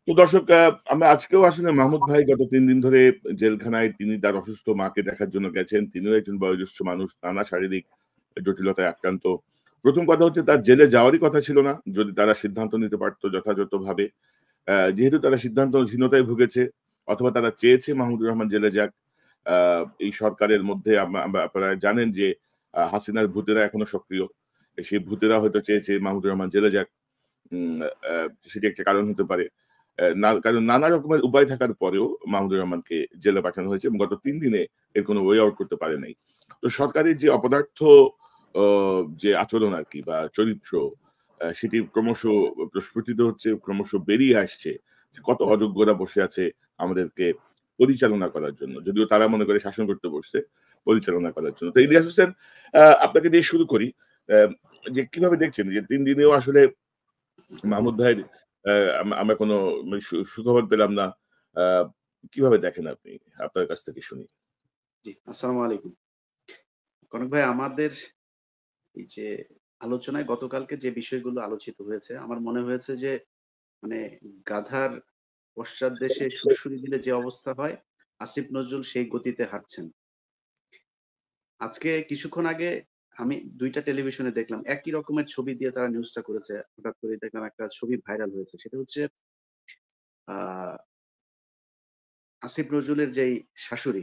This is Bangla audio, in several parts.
তো দর্শক আমরা আজকেও আসলে মাহমুদ ভাই গত ৩ দিন ধরে জেলখানায় তিনি তার অসুস্থ মাকে দেখার জন্য গেছেন। তিনিও একজন বয়োজ্যেষ্ঠ মানুষ, নানা শারীরিক জটিলতায় আক্রান্ত। ১ম কথা হচ্ছে তার জেলে যাওয়ারই কথা ছিল না, যদি তারা সিদ্ধান্ত নিতে পারত যথাযথভাবে। যেহেতু তারা সিদ্ধান্তহীনতায় ভুগেছে অথবা তারা চেয়েছে মাহমুদুর রহমান জেলে যাক। আ এই সরকারের মধ্যে আপনারা জানেন যে হাসিনার ভূতেরা এখনো সক্রিয়। সেই ভূতেরা হয়তো চেয়েছে মাহমুদুর রহমান জেলে যাক। উম আ সেটি একটা কারণ হতে পারে। কারণ নানা রকমের উপায় থাকার পরেও মাহমুদুর রহমানকে জেলে পাঠানো হয়েছে এবং গত ৩ দিনে এর কোনো ওয়ে আউট করতে পারে নাই। তো সরকারের যে অপদার্থ অ যে আচরণ আরকি বা চরিত্র সেটি ক্রমশ প্রস্ফুটিত হচ্ছে, ক্রমশ বেরিয়ে আসছে যে কত অযোগ্যরা বসে আছে আমাদেরকে পরিচালনা করার জন্য। যদিও তারা মনে করে শাসন করতে বসছে, পরিচালনা করার জন্য। তো ইলিয়াস হোসেন আপনাকে দিয়ে শুরু করি। অ্যা যে কিভাবে দেখছেন যে ৩ দিনেও আসলে মাহমুদ ভাইয়ের আমরা কোনো সুখবর পেলাম না। আ কিভাবে দেখেন আপনি? আপনার কাছ থেকে শুনি। জি, আসসালামু আলাইকুম। কনক ভাই আমাদের এই যে আলোচনায় গতকালকে যে বিষয়গুলো আলোচিত হয়েছে, আমার মনে হয়েছে যে মানে গাধার পশ্চাৎদেশে সুড়সুড়ি দিলে যে অবস্থা হয়, আসিফ নজরুল সেই গতিতে হাঁটছেন। আজকে কিছুক্ষণ আগে আমি ২ টা টেলিভিশনে দেখলাম। একই রকমের ছবি দিয়ে তারা নিউজটা করেছে। হঠাৎ করেই দেখলাম একটা ছবি ভাইরাল হয়েছে। সেটা হচ্ছে আ আসিফ নজরুলের যেই শাশুড়ি,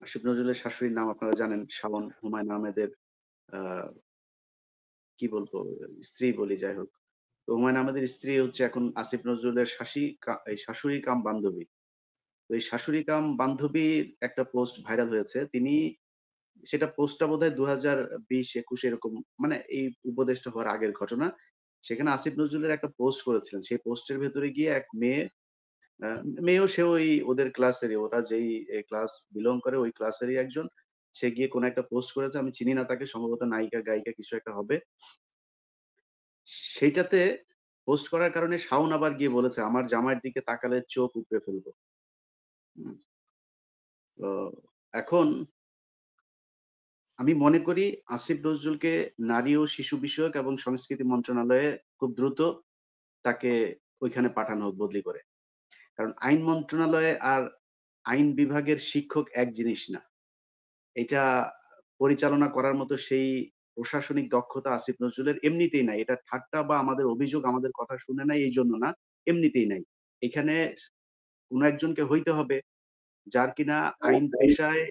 আসিফ নজরুলের শাশুড়ির নাম আপনারা জানেন শাওন হুমায়ূন আহমেদের আ কি বলবো? স্ত্রী বলি যাই হোক। তো হুমায়ূন আহমেদের স্ত্রী হচ্ছে এখন আসিফ নজরুলের এই শাশুড়ি কাম বান্ধবী। তো এই শাশুড়ি কাম বান্ধবীর একটা পোস্ট ভাইরাল হয়েছে। সেটা পোস্টটা বোধহয় ২০২০-২১ এরকম মানে এই উপদেষ্টা হওয়ার আগের ঘটনা। সেখানে আসিফ নজরুলের একটা পোস্ট করেছিলেন। সেই পোস্টের ভেতরে গিয়ে এক মেয়ে আ মেয়েও সে ওই ওদের ক্লাসেরই। ওরা যেই ক্লাস বিলং করে ওই ক্লাসেরই একজন। সে গিয়ে কোন একটা পোস্ট করেছে। আমি চিনি না তাকে সম্ভবত নায়িকা, গায়িকা কিছু একটা হবে। সেইটাতে পোস্ট করার কারণে শাওন আবার গিয়ে বলেছে, "আমার জামাইয়ের দিকে তাকালে চোখ উপড়ে ফেলবো।" হুম? তো এখন আমি মনে করি আসিফ নজরুলকে নারী ও শিশু বিষয়ক এবং সংস্কৃতি মন্ত্রণালয়ে খুব দ্রুত তাকে ওইখানে পাঠানো হোক বদলি করে। কারণ আইন মন্ত্রণালয়ে আর আইন বিভাগের শিক্ষক এক জিনিস না। এটা পরিচালনা করার মতো সেই প্রশাসনিক দক্ষতা আসিফ নজরুলের এমনিতেই নাই। এটা ঠাট্টা বা আমাদের অভিযোগ আমাদের কথা শুনে নাই এইজন্য না, এমনিতেই নাই। এখানে কোন একজনকে হইতে হবে যার কিনা আইন পেশায়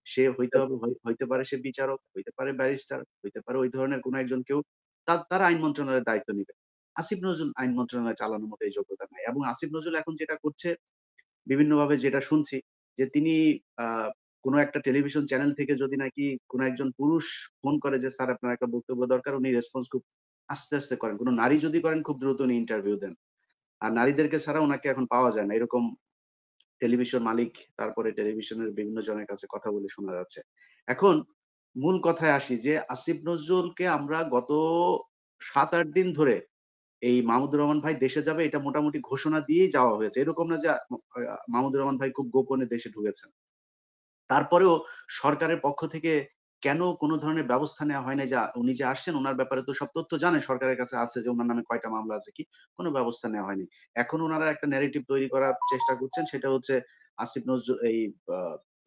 সে হইতে হবে হইতে পারে সে বিচারক, হইতে পারে ব্যারিস্টার, হইতে পারে ওই ধরনের কোন একজন কেউ তারা আইন মন্ত্রণালয়ের দায়িত্ব নিবে। আসিফ নজরুল আইন মন্ত্রণালয় চালানোর মতো এই যোগ্যতা নাই। এবং আসিফ নজরুল এখন যেটা করছে বিভিন্নভাবে যেটা শুনছি যে তিনি আ কোন একটা টেলিভিশন চ্যানেল থেকে যদি নাকি কোন একজন পুরুষ ফোন করে যে, "স্যার আপনার একটা বক্তব্য দরকার।" উনি রেসপন্স খুব আস্তে করেন। কোন নারী যদি করেন খুব দ্রুত উনি ইন্টারভিউ দেন। আর নারীদেরকে ছাড়া উনাকে এখন পাওয়া যায় না। এরকম টেলিভিশন মালিক, তারপরে টেলিভিশনের বিভিন্ন জনের কাছে কথা বলে শোনা যাচ্ছে। এখন মূল কথায় আসি যে আসিফ নজরুলকে আমরা গত ৭-৮ দিন ধরে এই মাহমুদুর রহমান ভাই দেশে যাবে এটা মোটামুটি ঘোষণা দিয়েই যাওয়া হয়েছে। এরকম না যে মাহমুদুর রহমান ভাই খুব গোপনে দেশে ঢুকেছেন। তারপরেও সরকারের পক্ষ থেকে কেন কোন ধরনের ব্যবস্থা নেওয়া হয় নাই যে উনি যে আসছেন উনার ব্যাপারে তো সব তথ্য জানে সরকারের কাছে আছে যে উনার নামে কয়টা মামলা আছে কি, কোন ব্যবস্থা নেওয়া হয়নি। এখন উনারা একটা ন্যারেটিভ তৈরি করার চেষ্টা করছেন সেটা হচ্ছে আসিফ নজরুল এই আ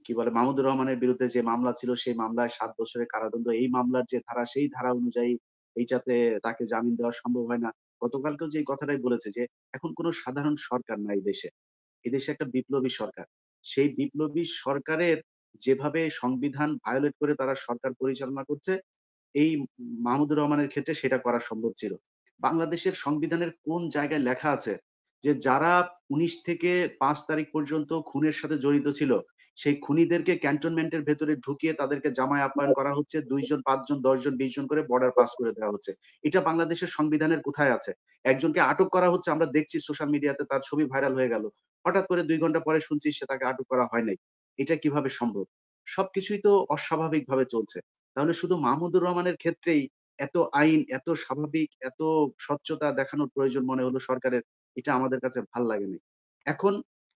কি বলে মাহমুদুর রহমানের বিরুদ্ধে যে মামলা ছিল সেই মামলায় ৭ বছরের কারাদণ্ড। এই মামলার যে ধারা সেই ধারা অনুযায়ী এইটাতে তাকে জামিন দেওয়া সম্ভব হয় না। গতকালকেও যে এই কথাটাই বলেছে যে এখন কোন সাধারণ সরকার নাই দেশে। এদেশে একটা বিপ্লবী সরকার। সেই বিপ্লবী সরকারের যেভাবে সংবিধান ভায়োলেট করে তারা সরকার পরিচালনা করছে, এই মাহমুদুর রহমানের ক্ষেত্রে সেটা করা সম্ভব ছিল। বাংলাদেশের সংবিধানের কোন জায়গায় লেখা আছে যে যারা ১৯ থেকে ৫ তারিখ পর্যন্ত খুনের সাথে জড়িত ছিল, সেই খুনিদেরকে ক্যান্টনমেন্টের ভেতরে ঢুকিয়ে তাদেরকে জামায় আপ্যায়ন করা হচ্ছে। ২ জন, ৫ জন, ১০ জন, ২০ জন করে বর্ডার পাস করে দেওয়া হচ্ছে। এটা বাংলাদেশের সংবিধানের কোথায় আছে? একজনকে আটক করা হচ্ছে আমরা দেখছি সোশ্যাল মিডিয়াতে তার ছবি ভাইরাল হয়ে গেল। হঠাৎ করে ২ ঘন্টা পরে শুনছি তাকে আটক করা হয় নাই। এটা কিভাবে সম্ভব? সবকিছুই তো অস্বাভাবিকভাবে চলছে। তাহলে শুধু মাহমুদুর রহমানের ক্ষেত্রেই এত আইন, এত স্বাভাবিক, এত স্বচ্ছতা দেখানোর প্রয়োজন মনে হলো সরকারের, এটা আমাদের কাছে ভাল লাগেনি। এখন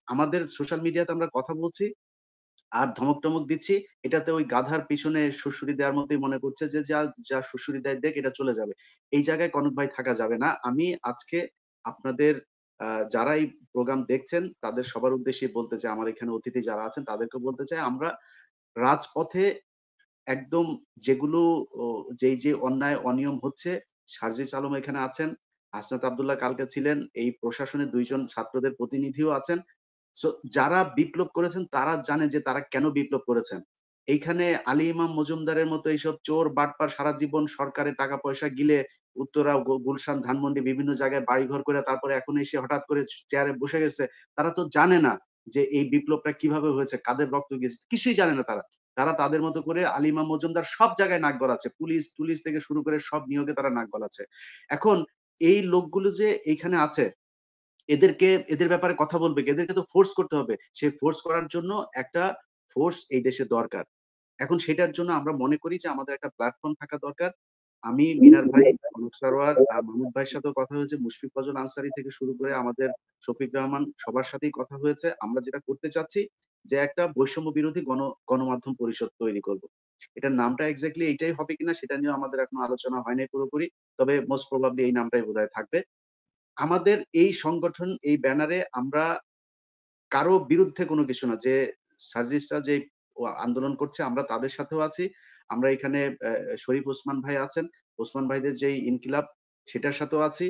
আমাদের সোশ্যাল মিডিয়াতে আমরা কথা বলছি আর ধমক-টমক দিচ্ছি, এটাতে ওই গাধার পিছনে সুড়সুড়ি দেওয়ার মতোই মনে করছে যে, যা সুড়সুড়ি দেয় দেক এটা চলে যাবে। এই জায়গায় কনক ভাই থাকা যাবে না। আমি আজকে আপনাদের যারা এই প্রোগ্রাম দেখছেন তাদের সবার উদ্দেশ্যেই বলতে চাই, আমার এখানে অতিথি যারা আছেন তাদেরকে বলতে চাই, আমরা রাজপথে একদম যেগুলো ও যে অন্যায় অনিয়ম হচ্ছে, সার্জিস আলম এখানে আছেন, হাসনাত আব্দুল্লাহ কালকে ছিলেন, এই প্রশাসনের ২ জন ছাত্রদের প্রতিনিধিও আছেন। সো যারা বিপ্লব করেছেন তারা জানে যে তারা কেন বিপ্লব করেছেন। এইখানে আলী ইমাম মজুমদারের মতো এইসব চোর বাটপার সারা জীবন সরকারের টাকা পয়সা গিলে উত্তরা, গুলশান, ধানমন্ডি বিভিন্ন জায়গায় বাড়িঘর করে তারপরে এখন এসে হঠাৎ করে চেয়ারে বসে গেছে। তারা তো জানে না যে এই বিপ্লবটা কিভাবে হয়েছে, কাদের রক্ত গিয়েছে, কিছুই জানে না তারা। তারা তাদের মতো করে আলী ইমাম মজুমদার সব জায়গায় নাক গলাচ্ছে। পুলিশ-টুলিশ থেকে শুরু করে সব নিয়োগে তারা নাক গলাচ্ছে। এখন এই লোকগুলো যে এইখানে আছে এদের ব্যাপারে কথা বলবে কে? এদেরকে তো ফোর্স করতে হবে। সেই ফোর্স করার জন্য একটা ফোর্স এই দেশে দরকার। এখন সেটার জন্য আমরা মনে করি যে আমাদের একটা প্ল্যাটফর্ম থাকা দরকার। আমি মিনার ভাই, অনুপ সারোয়ার আর মাহমুদ ভাইয়ের সাথেও কথা হয়েছে। মুশফিক ফজল আনসারী থেকে শুরু করে আমাদের শফিক রহমান সবার সাথেই কথা হয়েছে। আমরা যেটা করতে চাচ্ছি যে একটা বৈষম্য বিরোধী গণমাধ্যম পরিষদ তৈরি করব। এটার নামটা এক্সাক্টলি এইটাই হবে কিনা সেটা নিয়েও আমাদের এখনো আলোচনা হয় নাই পুরোপুরি। তবে মোস্ট প্রবাবলি এই নামটাই বোধহয় থাকবে। আমাদের এই সংগঠন, এই ব্যানারে আমরা কারো বিরুদ্ধে কোনো কিছু না। যে সার্জিসরা যে আন্দোলন করছে আমরা তাদের সাথেও আছি। আমরা এখানে শরীফ ওসমান ভাই আছেন। ওসমান ভাইদের যেই ইনকিলাব সেটার সাথেও আছি।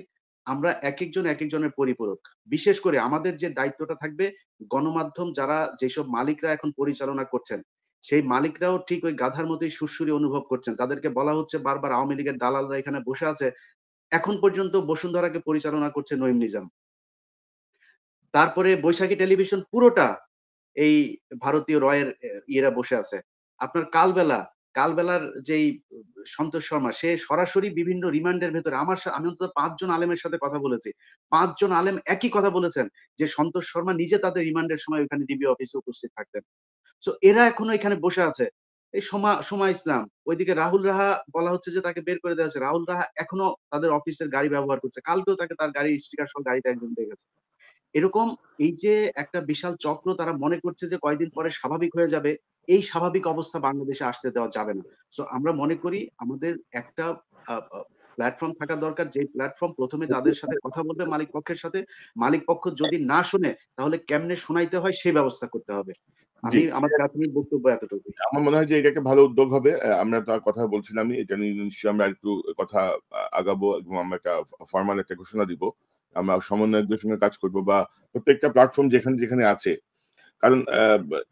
আমরা একেকজন একেকজনের পরিপূরক। বিশেষ করে আমাদের যে দায়িত্বটা থাকবে গণমাধ্যম যারা যেসব মালিকরা এখন পরিচালনা করছেন, সেই মালিকরাও ঠিক ওই গাধার মতোই সুড়সুড়ি অনুভব করছেন। তাদেরকে বলা হচ্ছে বারবার আওয়ামী লীগের দালালরা এখানে বসে আছে। এখন পর্যন্ত বসুন্ধরাকে পরিচালনা করছে নঈম নিজাম। তারপরে বৈশাখী টেলিভিশন পুরোটা এই ভারতীয় রয়ের ইয়েরা বসে আছে। আপনার কালবেলার যেই সন্তোষ শর্মা সে সরাসরি বিভিন্ন রিমান্ডের ভেতরে আমি অন্তত ৫ জন আলেমের সাথে কথা বলেছি। ৫ জন আলেম একই কথা বলেছেন যে সন্তোষ শর্মা নিজে তাদের রিমান্ডের সময় ওখানে ডিবি অফিসে উপস্থিত থাকতেন। সো এরা এখনো এখানে বসে আছে। এই সোমা ইসলাম, ওইদিকে রাহুল রাহা বলা হচ্ছে যে তাকে বের করে দেওয়া হয়েছে। রাহুল রাহা এখনো তাদের অফিসের গাড়ি ব্যবহার করছে। কালকেও তাকে তার গাড়ির স্টিকার সহ গাড়িতে একজন দিয়ে গেছে। এরকম এই যে একটা বিশাল চক্র তারা মনে করছে যে কয়দিন পরে স্বাভাবিক হয়ে যাবে, এই স্বাভাবিক অবস্থা বাংলাদেশে আসতে দেওয়া যাবে না। সো আমরা মনে করি আমাদের একটা আ আ প্ল্যাটফর্ম থাকা দরকার। যেই প্ল্যাটফর্ম ১ম এ তাদের সাথে কথা বলবে মালিক পক্ষের সাথে। মালিক পক্ষ যদি না শোনে তাহলে কেমনে শোনাইতে হয় সেই ব্যবস্থা করতে হবে। জি। আমার প্রাথমিক বক্তব্য এতটুকুই। আমার মনে হয় যে এটা একটা ভালো উদ্যোগ হবে। আমরা তো কথা বলছিলামই। এটা নিয়ে নিশ্চয়ই আমরা আরেকটু কথা আগাবো এবং আমরা একটা ফরমাল একটা ঘোষণা দিব। আমরা সমন্বয়কদের সঙ্গে কাজ করব বা প্রত্যেকটা প্ল্যাটফর্ম যেখানে আছে। কারণ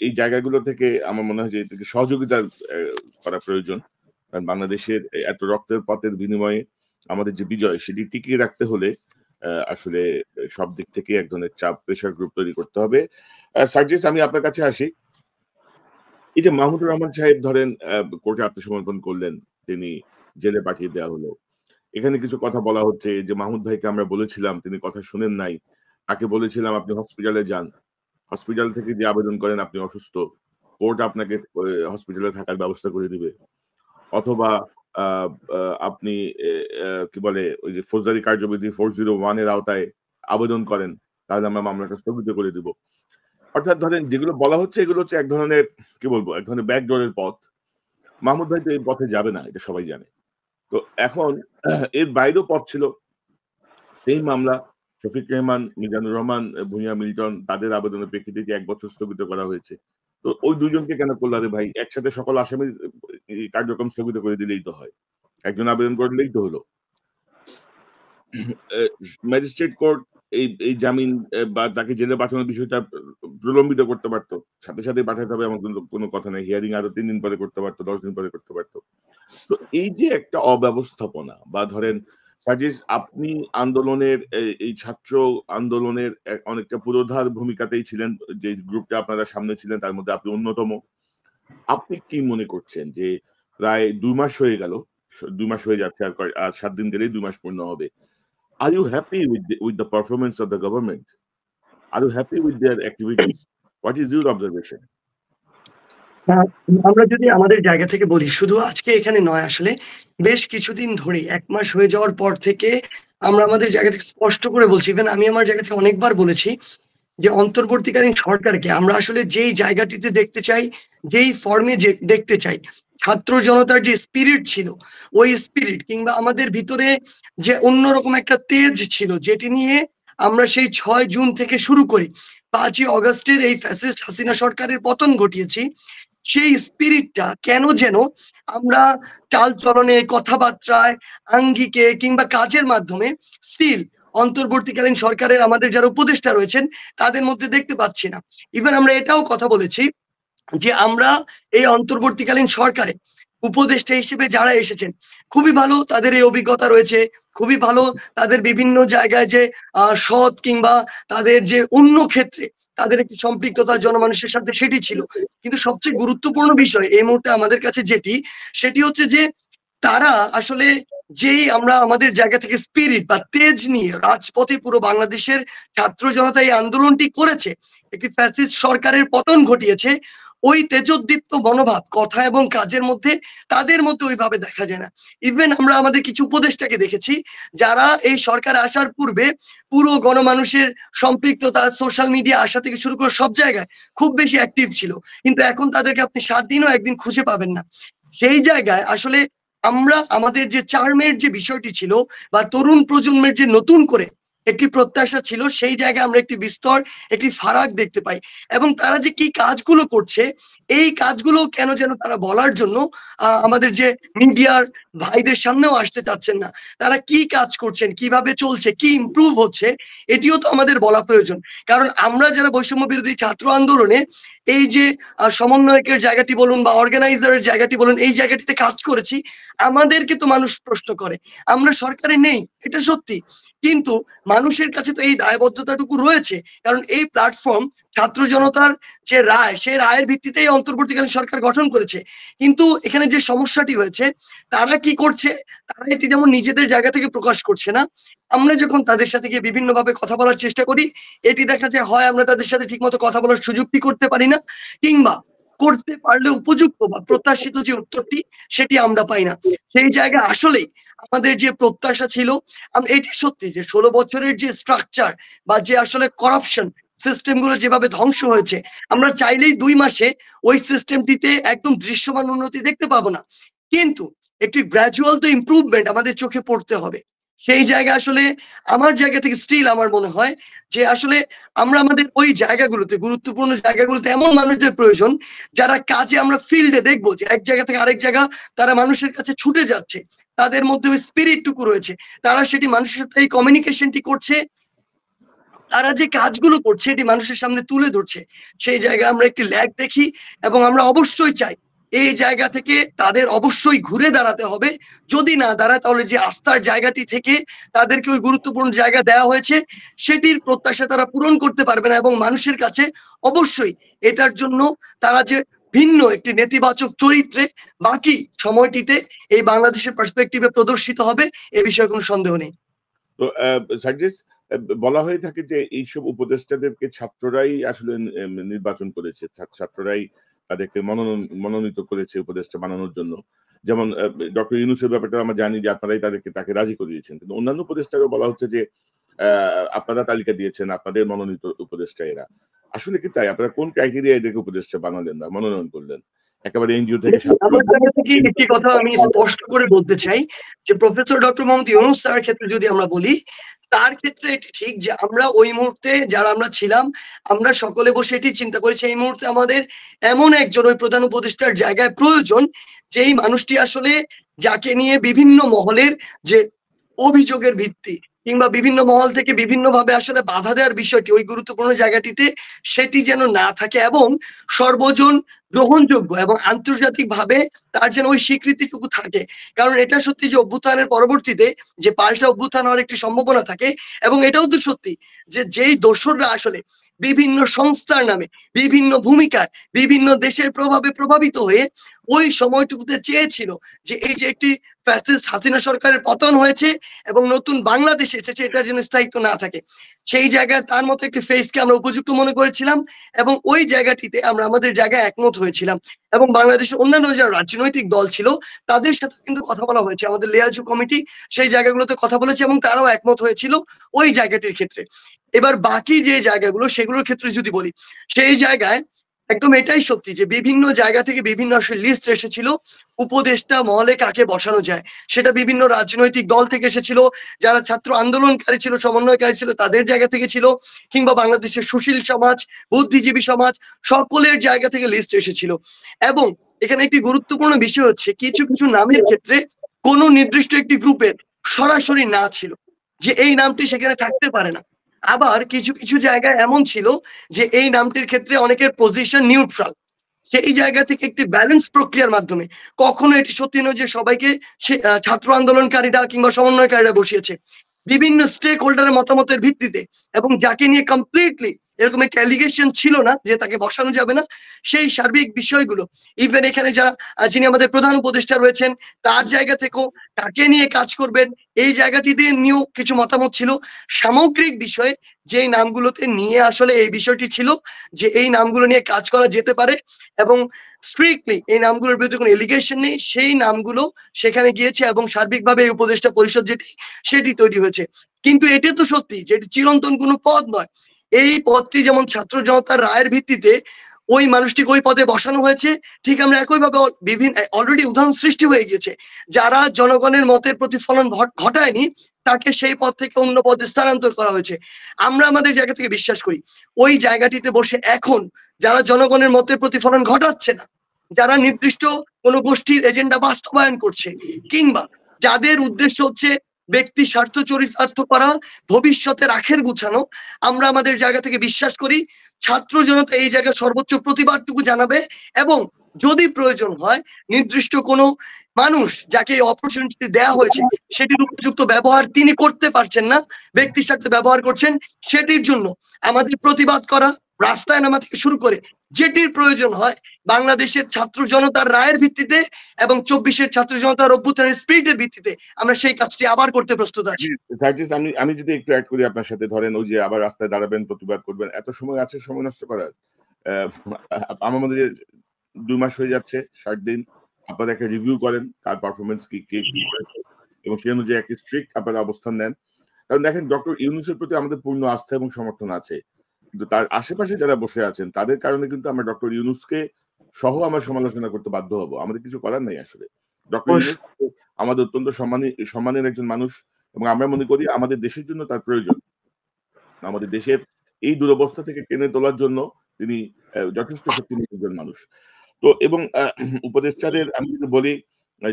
এই জায়গাগুলো থেকে আমার মনে হয় যে এদেরকে সহযোগিতা করা প্রয়োজন। কারণ বাংলাদেশের এত রক্তের পাতের বিনিময়ে আমাদের যে বিজয় সেটি টিকিয়ে রাখতে হলে আসলে সব দিক থেকে এক ধরনের চাপ প্রেশার গ্রুপ তৈরি করতে হবে। সার্জিস আমি আপনার কাছে আসি। এই যে মাহমুদুর রহমান সাহেব ধরেন কোর্টে আত্মসমর্পণ করলেন, তিনি জেলে পাঠিয়ে দেওয়া হলো। এখানে কিছু কথা বলা হচ্ছে যে মাহমুদ ভাইকে আমরা বলেছিলাম, তিনি কথা শুনেন নাই। তাকে বলেছিলাম আপনি হসপিটালে যান। হসপিটাল থেকে যে আবেদন করেন আপনি অসুস্থ। কোর্ট আপনাকে হসপিটালে থাকার ব্যবস্থা করে দিবে। অথবা আ আ আপনি এ কি বলে ওই যে ফৌজদারি কার্যবিধি 401 এর আওতায় আবেদন করেন, তাহলে আমরা মামলাটা স্থগিত করে দিব। অর্থাৎ ধরেন যেগুলো বলা হচ্ছে এগুলো হচ্ছে এক ধরনের কি বলবো? এক ধরনের ব্যাকডোরের পথ। মাহমুদ ভাই তো এই পথে যাবে না, এটা সবাই জানে। তো এখন এর বাইরেও পথ ছিল। সেই মামলা শফিক রেহমান, মিজানুর রহমান, ভূঁইয়া মিল্টন তাদের আবেদনের প্রেক্ষিতে যে ১ বছর স্থগিত করা হয়েছে। তো ওই ২ জনকে কেন করলা রে ভাই? একসাথে সকল আসামির কার্যক্রম স্থগিত করে দিলেই তো হয়। একজন আবেদন করলেই তো হলো। এ ম্যাজিস্ট্রেট কোর্ট এই জামিন বা তাকে জেলে পাঠানোর বিষয়টা প্রলম্বিত করতে পারত। সাথে পাঠাতে হবে এমন কোনো কথা নাই। হিয়ারিং আরো ৩ দিন পরে করতে পারত, ১০ দিন পরে করতে পারত। তো এই যে একটা অব্যবস্থাপনা বা ধরেন সার্জিস আপনি আন্দোলনের এই ছাত্র আন্দোলনের অনেকটা পুরোধার ভূমিকাতেই ছিলেন। যে গ্রুপটা আপনারা সামনে ছিলেন তার মধ্যে আপনি অন্যতম। আপনি কি মনে করছেন যে প্রায় ২ মাস হয়ে গেল। ২ মাস হয়ে যাচ্ছে আর ৭ দিন গেলেই ২ মাস পূর্ণ হবে। Are you happy with the performance of the government? Are you happy with their activities? What is your observation? আ আমরা যদি আমাদের জায়গা থেকে বলি, শুধু আজকে এখানে নয় আসলে বেশ কিছুদিন ধরেই ১ মাস হয়ে যাওয়ার পর থেকে আমরা আমাদের জায়গা থেকে স্পষ্ট করে বলছি, ইভেন আমি আমার জায়গা থেকে অনেকবার বলেছি যে অন্তর্বর্তীকালীন সরকারকে আমরা আসলে যেই জায়গাটিতে দেখতে চাই, যেই ফর্মে দেখতে চাই, ছাত্র জনতার যে স্পিরিট ছিল, ওই স্পিরিট কিংবা আমাদের ভিতরে যে অন্যরকম একটা তেজ ছিল যেটি নিয়ে আমরা সেই 6 জুন থেকে শুরু করি 5ই অগস্টের এই ফ্যাসিস্ট হাসিনা সরকারের পতন ঘটিয়েছি, সেই স্পিরিটটা কেন যেন আমরা চালচলনে, কথাবার্তায়, আঙ্গিকে কিংবা কাজের মাধ্যমে স্টিল অন্তর্বর্তীকালীন সরকারের আমাদের যারা উপদেষ্টা রয়েছেন তাদের মধ্যে দেখতে পাচ্ছি না। ইভেন আমরা এটাও কথা বলেছি যে আমরা এই অন্তর্বর্তীকালীন সরকারে উপদেষ্টা হিসেবে যারা এসেছেন খুবই ভালো, তাদের এই অভিজ্ঞতা রয়েছে, খুবই ভালো তাদের বিভিন্ন জায়গায় যে সৎ কিংবা তাদের যে অন্য ক্ষেত্রে তাদের একটি সম্পৃক্ততা জনমানুষের সাথে সেটি ছিল। কিন্তু সবচেয়ে গুরুত্বপূর্ণ বিষয় এই মুহূর্তে আমাদের কাছে সেটি হচ্ছে যে তারা আসলে যেই আমরা আমাদের জায়গা থেকে স্পিরিট বা তেজ নিয়ে রাজপথে পুরো বাংলাদেশের ছাত্র জনতা এই আন্দোলনটি করেছে, একটি ফ্যাসিস্ট সরকারের পতন ঘটিয়েছে, ওই তেজোদ্দীপ্ত মনোভাব কথা এবং কাজের মধ্যে তাদের মধ্যে ওইভাবে দেখা যায় না। ইভেন আমরা আমাদের কিছু উপদেষ্টাকে দেখেছি যারা এই সরকার আসার পূর্বে পুরো গণমানুষের সম্পৃক্ততা সোশ্যাল মিডিয়া আসা থেকে শুরু করে সব জায়গায় খুব বেশি অ্যাক্টিভ ছিল, কিন্তু এখন তাদেরকে আপনি 7 দিনও একদিন খুঁজে পাবেন না। সেই জায়গায় আসলে আমরা আমাদের যে চার্মের যে বিষয়টি ছিল বা তরুণ প্রজন্মের যে নতুন করে একটি প্রত্যাশা ছিল, সেই জায়গায় আমরা একটি বিস্তর একটি ফারাক দেখতে পাই। এবং তারা যে কি কাজগুলো করছে এই কাজগুলো কেন যেন তারা বলার জন্য আমাদের যে মিডিয়ার ভাইদের সামনেও আসতে চাচ্ছেন না। তারা কি কাজ করছেন, কিভাবে চলছে, কি ইমপ্রুভ হচ্ছে, এটিও তো আমাদের বলা প্রয়োজন। কারণ আমরা যারা বৈষম্য বিরোধী ছাত্র আন্দোলনে এই যে সমন্বয়কের জায়গাটি বলুন বা অর্গানাইজারের জায়গাটি বলুন, এই জায়গাটিতে কাজ করেছি, আমাদেরকে তো মানুষ প্রশ্ন করে। আমরা সরকারে নেই, এটা সত্যি, কিন্তু মানুষের কাছে তো এই দায়বদ্ধতাটুকু রয়েছে। কারণ এই প্ল্যাটফর্ম ছাত্র জনতার যে রায়, সেই রায়ের ভিত্তিতেই অন্তর্বর্তীকালীন সরকার গঠন করেছে। কিন্তু এখানে যে সমস্যাটি হয়েছে, তারা কি করছে, তারা এটি যেমন নিজেদের জায়গা থেকে প্রকাশ করছে না। আমরা যখন তাদের সাথে গিয়ে বিভিন্ন ভাবে কথা বলার চেষ্টা করি, এটি দেখা যায় হয় আমরা তাদের সাথে ঠিকমতো কথা বলার সুযোগটি করতে পারি না, কিংবা করতে পারলে উপযুক্ত বা প্রত্যাশিত যে উত্তরটি সেটি আমরা পাই না। সেই জায়গায় আসলেই আমাদের যে প্রত্যাশা ছিল, এটি সত্যি যে 16 বছরের যে স্ট্রাকচার বা যে আসলে করাপশন সিস্টেম গুলো যেভাবে ধ্বংস হয়েছে, আমরা চাইলেই 2 মাসে ওই সিস্টেমটিতে একদম দৃশ্যমান উন্নতি দেখতে পাবো না, কিন্তু একটি গ্র্যাজুয়াল তো ইমপ্রুভমেন্ট আমাদের চোখে পড়তে হবে। সেই জায়গা আসলে আমার জায়গা থেকে স্টিল আমার মনে হয় যে আসলে আমরা আমাদের ওই জায়গাগুলোতে, গুরুত্বপূর্ণ জায়গাগুলোতে এমন মানুষদের প্রয়োজন যারা কাজে আমরা ফিল্ডে দেখবো যে এক জায়গা থেকে আরেক জায়গা তারা মানুষের কাছে ছুটে যাচ্ছে, তাদের মধ্যে ওই স্পিরিটটুকু রয়েছে, তারা সেটি মানুষের সাথে এই কমিউনিকেশনটি করছে, তারা যে কাজগুলো করছে এটি মানুষের সামনে তুলে ধরছে। সেই জায়গায় আমরা একটি ল্যাগ দেখি এবং আমরা অবশ্যই চাই এই জায়গা থেকে তাদের অবশ্যই ঘুরে দাঁড়াতে হবে। যদি না দাঁড়ায় তাহলে যে আস্থার জায়গাটি থেকে তাদেরকে ওই গুরুত্বপূর্ণ জায়গা দেওয়া হয়েছে সেটির প্রত্যাশা তারা পূরণ করতে পারবে না, এবং মানুষের কাছে অবশ্যই এটার জন্য তারা যে ভিন্ন একটি নেতিবাচক চরিত্রে বাকি সময়টিতে এই বাংলাদেশের পার্সপেক্টিভে প্রদর্শিত হবে, এ বিষয়ে কোনো সন্দেহ নেই। তো সার্জিস, বলা হয়ে থাকে যে এইসব উপদেষ্টাদেরকে ছাত্ররাই আসলে নির্বাচন করেছে, ছাত্ররাই তাদেরকে মনোনীত করেছে উপদেষ্টা বানানোর জন্য। যেমন ডক্টর ইউনূসের ব্যাপারটা আমরা জানি যে আপনারাই তাকে রাজি করিয়েছেন, কিন্তু অন্যান্য উপদেষ্টাকে বলা হচ্ছে যে আপনারা তালিকা দিয়েছেন, আপনাদের মনোনীত উপদেষ্টা এরা। আসলে কি তাই? আপনারা কোন ক্রাইটেরিয়া এদেরকে উপদেষ্টা বানালেন না, মনোনয়ন করলেন? একেবারে এনজিও থেকে আমার জায়গা থেকে একটি কথা আমি স্পষ্ট করে বলতে চাই যে প্রফেসর ডক্টর মোহাম্মদ ইউনূস স্যারের ক্ষেত্রে যদি আমরা বলি, তার ক্ষেত্রে এটি ঠিক যে আমরা ওই মুহূর্তে যারা আমরা ছিলাম, আমরা সকলে বসে এটি চিন্তা করেছি এই মুহূর্তে আমাদের এমন একজন ওই প্রধান উপদেষ্টার জায়গায় প্রয়োজন, যেই মানুষটি আসলে যাকে নিয়ে বিভিন্ন মহলের যে অভিযোগের ভিত্তি কিংবা বিভিন্ন মহল থেকে বিভিন্ন ভাবে আসলে বাধা দেওয়ার বিষয়টি ওই গুরুত্বপূর্ণ জায়গাটিতে সেটি যেন না থাকে, এবং সর্বজন গ্রহণযোগ্য এবং আন্তর্জাতিক ভাবে তার যেন ওই স্বীকৃতিটুকু থাকে। কারণ এটা সত্যি যে অভ্যুত্থানের পরবর্তীতে যে পাল্টা অভ্যুত্থান হওয়ার একটি সম্ভাবনা থাকে, এবং এটাও তো সত্যি যে যেই দোসররা আসলে বিভিন্ন সংস্থার নামে বিভিন্ন ভূমিকায় বিভিন্ন দেশের প্রভাবে প্রভাবিত হয়ে ওই সময়টুকুতে চেয়েছিল যে এই যে একটি ফ্যাসিস্ট হাসিনা সরকারের পতন হয়েছে এবং নতুন বাংলাদেশ এসেছে, এটার জন্য স্থায়িত্ব না থাকে, সেই জায়গায় তার মতো একটি ফেসকে আমরা উপযুক্ত মনে করেছিলাম, এবং ওই জায়গাটিতে আমরা আমাদের জায়গায় একমত হয়েছিলাম। এবং বাংলাদেশের অন্যান্য যারা রাজনৈতিক দল ছিল তাদের সাথে কিন্তু কথা বলা হয়েছে, আমাদের লিয়াজু কমিটি সেই জায়গাগুলোতে কথা বলেছে এবং তারাও একমত হয়েছিল ওই জায়গাটির ক্ষেত্রে। এবার বাকি যে জায়গাগুলো সেগুলোর ক্ষেত্রে যদি বলি, সেই জায়গায় একদম এটাই সত্যি যে বিভিন্ন জায়গা থেকে বিভিন্ন আসলে লিস্ট এসেছিল উপদেষ্টা মহলে কাকে বসানো যায়। সেটা বিভিন্ন রাজনৈতিক দল থেকে এসেছিল, যারা ছাত্র আন্দোলনকারী ছিল, সমন্বয়কারী ছিল তাদের জায়গা থেকে ছিল, কিংবা বাংলাদেশের সুশীল সমাজ, বুদ্ধিজীবী সমাজ, সকলের জায়গা থেকে লিস্ট এসেছিল। এবং এখানে একটি গুরুত্বপূর্ণ বিষয় হচ্ছে কিছু কিছু নামের ক্ষেত্রে কোনো নির্দিষ্ট একটি গ্রুপের সরাসরি না ছিল যে এই নামটি সেখানে থাকতে পারে না। আবার কিছু কিছু জায়গায় এমন ছিল যে এই নামটির ক্ষেত্রে অনেকের পজিশন নিউট্রাল। সেই জায়গা থেকে একটি ব্যালেন্স প্রক্রিয়ার মাধ্যমে কখনো এটি সত্যি নয় যে সবাইকে ছাত্র আন্দোলনকারীরা কিংবা সমন্বয়কারীরা বসিয়েছে। বিভিন্ন স্টেক হোল্ডারের মতামতের ভিত্তিতে এবং যাকে নিয়ে কমপ্লিটলি এরকম একটা অ্যালিগেশন ছিল না যে তাকে বসানো যাবে না, সেই সার্বিক বিষয়গুলো ইভেন এখানে যারা যিনি আমাদের প্রধান উপদেষ্টা রয়েছেন তার জায়গা থেকেও কাকে নিয়ে কাজ করবেন এই জায়গাটি দিয়ে নিয়েও কিছু মতামত ছিল। সামগ্রিক বিষয়ে যেই নামগুলোতে নিয়ে আসলে এই বিষয়টি ছিল যে এই নামগুলো নিয়ে কাজ করা যেতে পারে এবং স্ট্রিক্টলি এই নামগুলোর বিরুদ্ধে কোনো এলিগেশন নেই, সেই নামগুলো সেখানে গিয়েছে এবং সার্বিকভাবে এই উপদেষ্টা পরিষদ যেটি সেটি তৈরি হয়েছে। কিন্তু এটা তো সত্যি যে এটি চিরন্তন কোনো পদ নয়। এই পদটি যেমন ছাত্র জনতার রায়ের ভিত্তিতে ওই মানুষটিকে ওই পদে বসানো হয়েছে, ঠিক আমরা একইভাবে বিভিন্ন অলরেডি উদাহরণ সৃষ্টি হয়ে গিয়েছে যারা জনগণের মতের প্রতিফলন ঘটায়নি তাকে সেই পদ থেকে অন্য পদে স্থানান্তর করা হয়েছে। আমরা আমাদের জায়গা থেকে বিশ্বাস করি ওই জায়গাটিতে বসে এখন যারা জনগণের মতের প্রতিফলন ঘটাচ্ছে না, যারা নির্দিষ্ট কোনো গোষ্ঠীর এজেন্ডা বাস্তবায়ন করছে, কিংবা যাদের উদ্দেশ্য হচ্ছে ব্যক্তি স্বার্থ চরিতার্থ করা, ভবিষ্যতের আখের গুছানো, আমরা আমাদের জায়গা থেকে বিশ্বাস করি ছাত্র জনতা এই জায়গায় সর্বোচ্চ প্রতিবাদটুকু জানাবে এবং যদি প্রয়োজন হয় নির্দিষ্ট কোনো মানুষ যাকে এই অপরচুনিটি দেওয়া হয়েছে সেটির উপযুক্ত ব্যবহার তিনি করতে পারছেন না, ব্যক্তির স্বার্থে ব্যবহার করছেন, সেটির জন্য আমাদের প্রতিবাদ করা, রাস্তায় নামা থেকে শুরু করে যেটির প্রয়োজন হয় বাংলাদেশের ছাত্র জনতার রায়ের ভিত্তিতে এবং 24-এর ছাত্র জনতার অভ্যুত্থানের স্পিরিটের ভিত্তিতে আমরা সেই কাজটি আবার করতে প্রস্তুত আছি। আমি আমি যদি একটু অ্যাড করি আপনার সাথে, ধরেন ওই যে আবার রাস্তায় দাঁড়াবেন, প্রতিবাদ করবেন, এত সময় আছে সময় নষ্ট করার? আমাদের 2 মাস হয়ে যাচ্ছে, 60 দিন। আপনারা একটা রিভিউ করেন কার পারফরমেন্স কি, কে কি করেছে এবং সেই অনুযায়ী একটা স্ট্রিক্ট আপনারা অবস্থান নেন। কারণ দেখেন ডক্টর ইউনূসের প্রতি আমাদের পূর্ণ আস্থা এবং সমর্থন আছে। কিন্তু তার আশেপাশে যারা বসে আছেন তাদের কারণে কিন্তু আমরা ডক্টর ইউনূসকে সহ আমরা সমালোচনা করতে বাধ্য হব। আমাদের কিছু করার নাই আসলে। ডক্টর ইউনূস আমাদের অত্যন্ত সম্মানের একজন মানুষ এবং আমরা মনে করি আমাদের দেশের জন্য তার প্রয়োজন। আমাদের দেশের এই দুরবস্থা থেকে টেনে তোলার জন্য তিনি যথেষ্ট শক্তিমান একজন মানুষ। তো এবং উপদেষ্টাদের আমি যদি বলি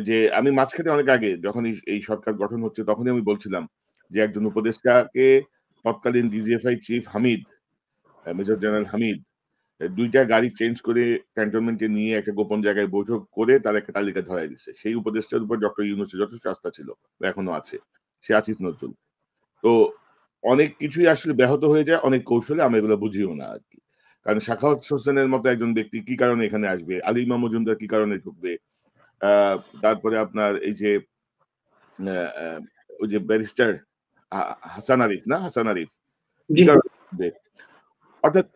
যে আমি মাঝখানে অনেক আগে যখন এই সরকার গঠন হচ্ছে তখনই আমি বলছিলাম যে একজন উপদেষ্টাকে তৎকালীন DGFI chief Hamid, major general Hamid ২ টা গাড়ি চেঞ্জ করে ক্যান্টনমেন্টে নিয়ে একটা গোপন জায়গায় বৈঠক করে তার একটা তালিকা ধরায় দিচ্ছে। সেই উপদেষ্টার উপর ডক্টর ইউনূসের যথেষ্ট আস্থা ছিল, এখনো আছে। সে আসিফ নজরুল। তো অনেক কিছুই আসলে ব্যাহত হয়ে যায় অনেক কৌশলে, আমরা এগুলো বুঝিও না আরকি। কারণ সাখাওয়াত হোসেনের মতো একজন ব্যক্তি কি কারণে এখানে আসবে? আলী ইমাম মজুমদার কি কারণে ঢুকবে? আ তারপরে আপনার এই যে আ আ ওই যে ব্যারিস্টার হাসান আরিফ না? হাসান আরিফ কি কারণে ঢুকবে? অর্থাৎ